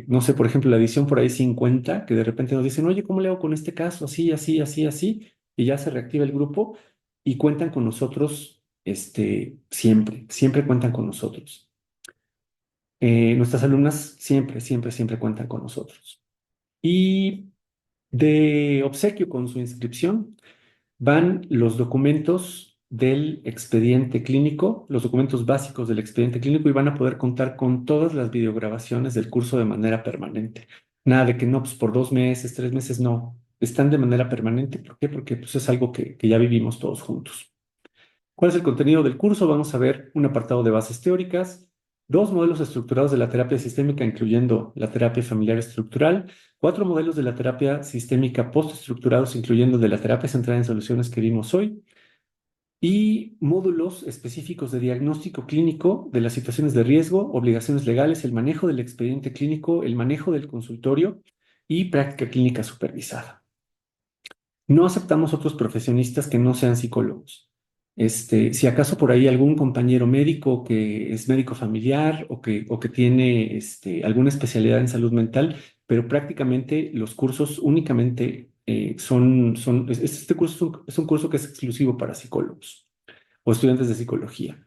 no sé, por ejemplo, la edición por ahí 50 que de repente nos dicen, oye, ¿cómo le hago con este caso? Así, así, así, así, y ya se reactiva el grupo y cuentan con nosotros, siempre, siempre cuentan con nosotros. Nuestras alumnas siempre, siempre, siempre cuentan con nosotros. Y de obsequio con su inscripción van los documentos del expediente clínico, los documentos básicos del expediente clínico y van a poder contar con todas las videograbaciones del curso de manera permanente. Nada de que no, pues por 2 meses, 3 meses, no. Están de manera permanente. ¿Por qué? Porque pues, es algo que ya vivimos todos juntos. ¿Cuál es el contenido del curso? Vamos a ver un apartado de bases teóricas, dos modelos estructurados de la terapia sistémica, incluyendo la terapia familiar estructural, cuatro modelos de la terapia sistémica postestructurados, incluyendo de la terapia centrada en soluciones que vimos hoy, y módulos específicos de diagnóstico clínico de las situaciones de riesgo, obligaciones legales, el manejo del expediente clínico, el manejo del consultorio y práctica clínica supervisada. No aceptamos otros profesionistas que no sean psicólogos. Si acaso por ahí algún compañero médico que es médico familiar o que tiene alguna especialidad en salud mental, pero prácticamente los cursos únicamente este curso es un curso que es exclusivo para psicólogos o estudiantes de psicología.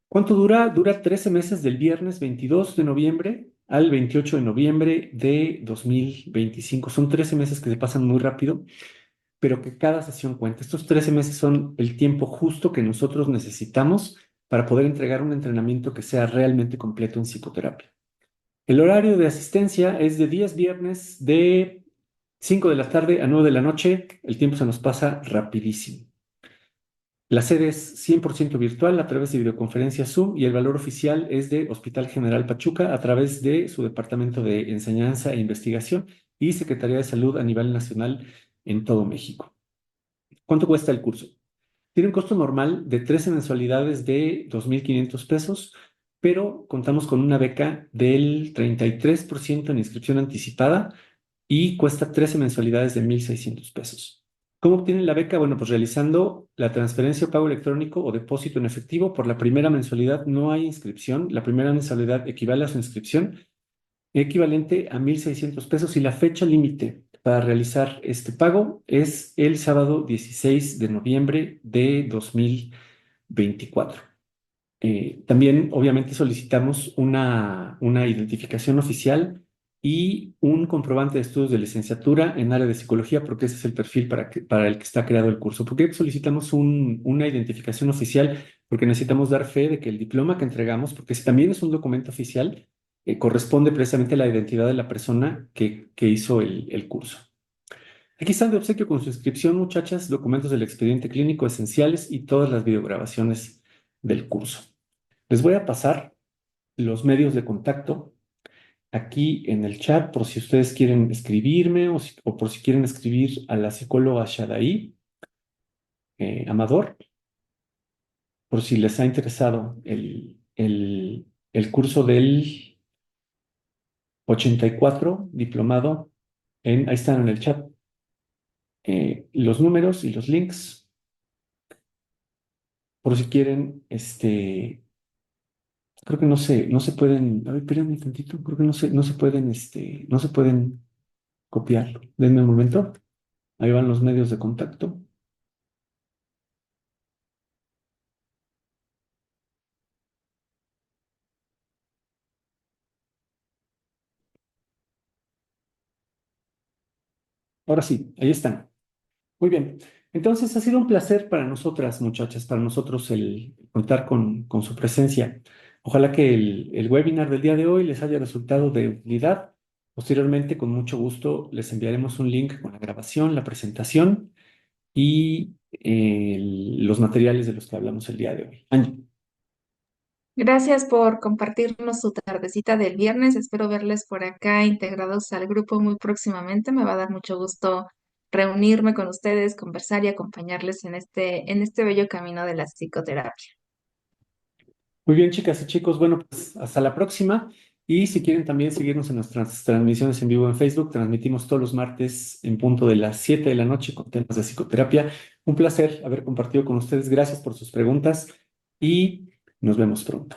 ¿Cuánto dura? Dura 13 meses del viernes 22 de noviembre al 28 de noviembre de 2025. Son 13 meses que se pasan muy rápido, pero que cada sesión cuenta. Estos 13 meses son el tiempo justo que nosotros necesitamos para poder entregar un entrenamiento que sea realmente completo en psicoterapia. El horario de asistencia es de días viernes de 5 de la tarde a 9 de la noche. El tiempo se nos pasa rapidísimo. La sede es 100% virtual a través de videoconferencia Zoom y el valor oficial es de Hospital General Pachuca a través de su Departamento de Enseñanza e Investigación y Secretaría de Salud a nivel nacional en todo México. ¿Cuánto cuesta el curso? Tiene un costo normal de 13 mensualidades de 2,500 pesos, pero contamos con una beca del 33% en inscripción anticipada y cuesta 13 mensualidades de 1,600 pesos. ¿Cómo obtienen la beca? Bueno, pues realizando la transferencia o pago electrónico o depósito en efectivo. Por la primera mensualidad no hay inscripción. La primera mensualidad equivale a su inscripción, equivalente a 1,600 pesos y la fecha límite para realizar este pago es el sábado 16 de noviembre de 2024. También, obviamente, solicitamos una identificación oficial y un comprobante de estudios de licenciatura en área de psicología, porque ese es el perfil para el que está creado el curso. ¿Por qué solicitamos una identificación oficial? Porque necesitamos dar fe de que el diploma que entregamos, porque si también es un documento oficial, corresponde precisamente a la identidad de la persona que hizo el curso. Aquí están de obsequio con su inscripción, muchachas, documentos del expediente clínico esenciales y todas las videograbaciones del curso. Les voy a pasar los medios de contacto aquí en el chat por si ustedes quieren escribirme o por si quieren escribir a la psicóloga Shadaí Amador, por si les ha interesado el curso del 84 diplomado. Ahí están en el chat los números y los links por si quieren, creo que no se pueden, a ver, espérenme un tantito, creo que no se pueden, no se pueden copiar. Denme un momento. Ahí van los medios de contacto. Ahora sí, ahí están. Muy bien. Entonces, ha sido un placer para nosotras, muchachas, para nosotros el contar con su presencia. Ojalá que el webinar del día de hoy les haya resultado de utilidad. Posteriormente, con mucho gusto, les enviaremos un link con la grabación, la presentación y los materiales de los que hablamos el día de hoy. Angie. Gracias por compartirnos su tardecita del viernes. Espero verles por acá integrados al grupo muy próximamente. Me va a dar mucho gusto reunirme con ustedes, conversar y acompañarles en este bello camino de la psicoterapia. Muy bien, chicas y chicos. Bueno, pues hasta la próxima. Y si quieren también seguirnos en nuestras transmisiones en vivo en Facebook, transmitimos todos los martes en punto de las 7 de la noche con temas de psicoterapia. Un placer haber compartido con ustedes. Gracias por sus preguntas y nos vemos pronto.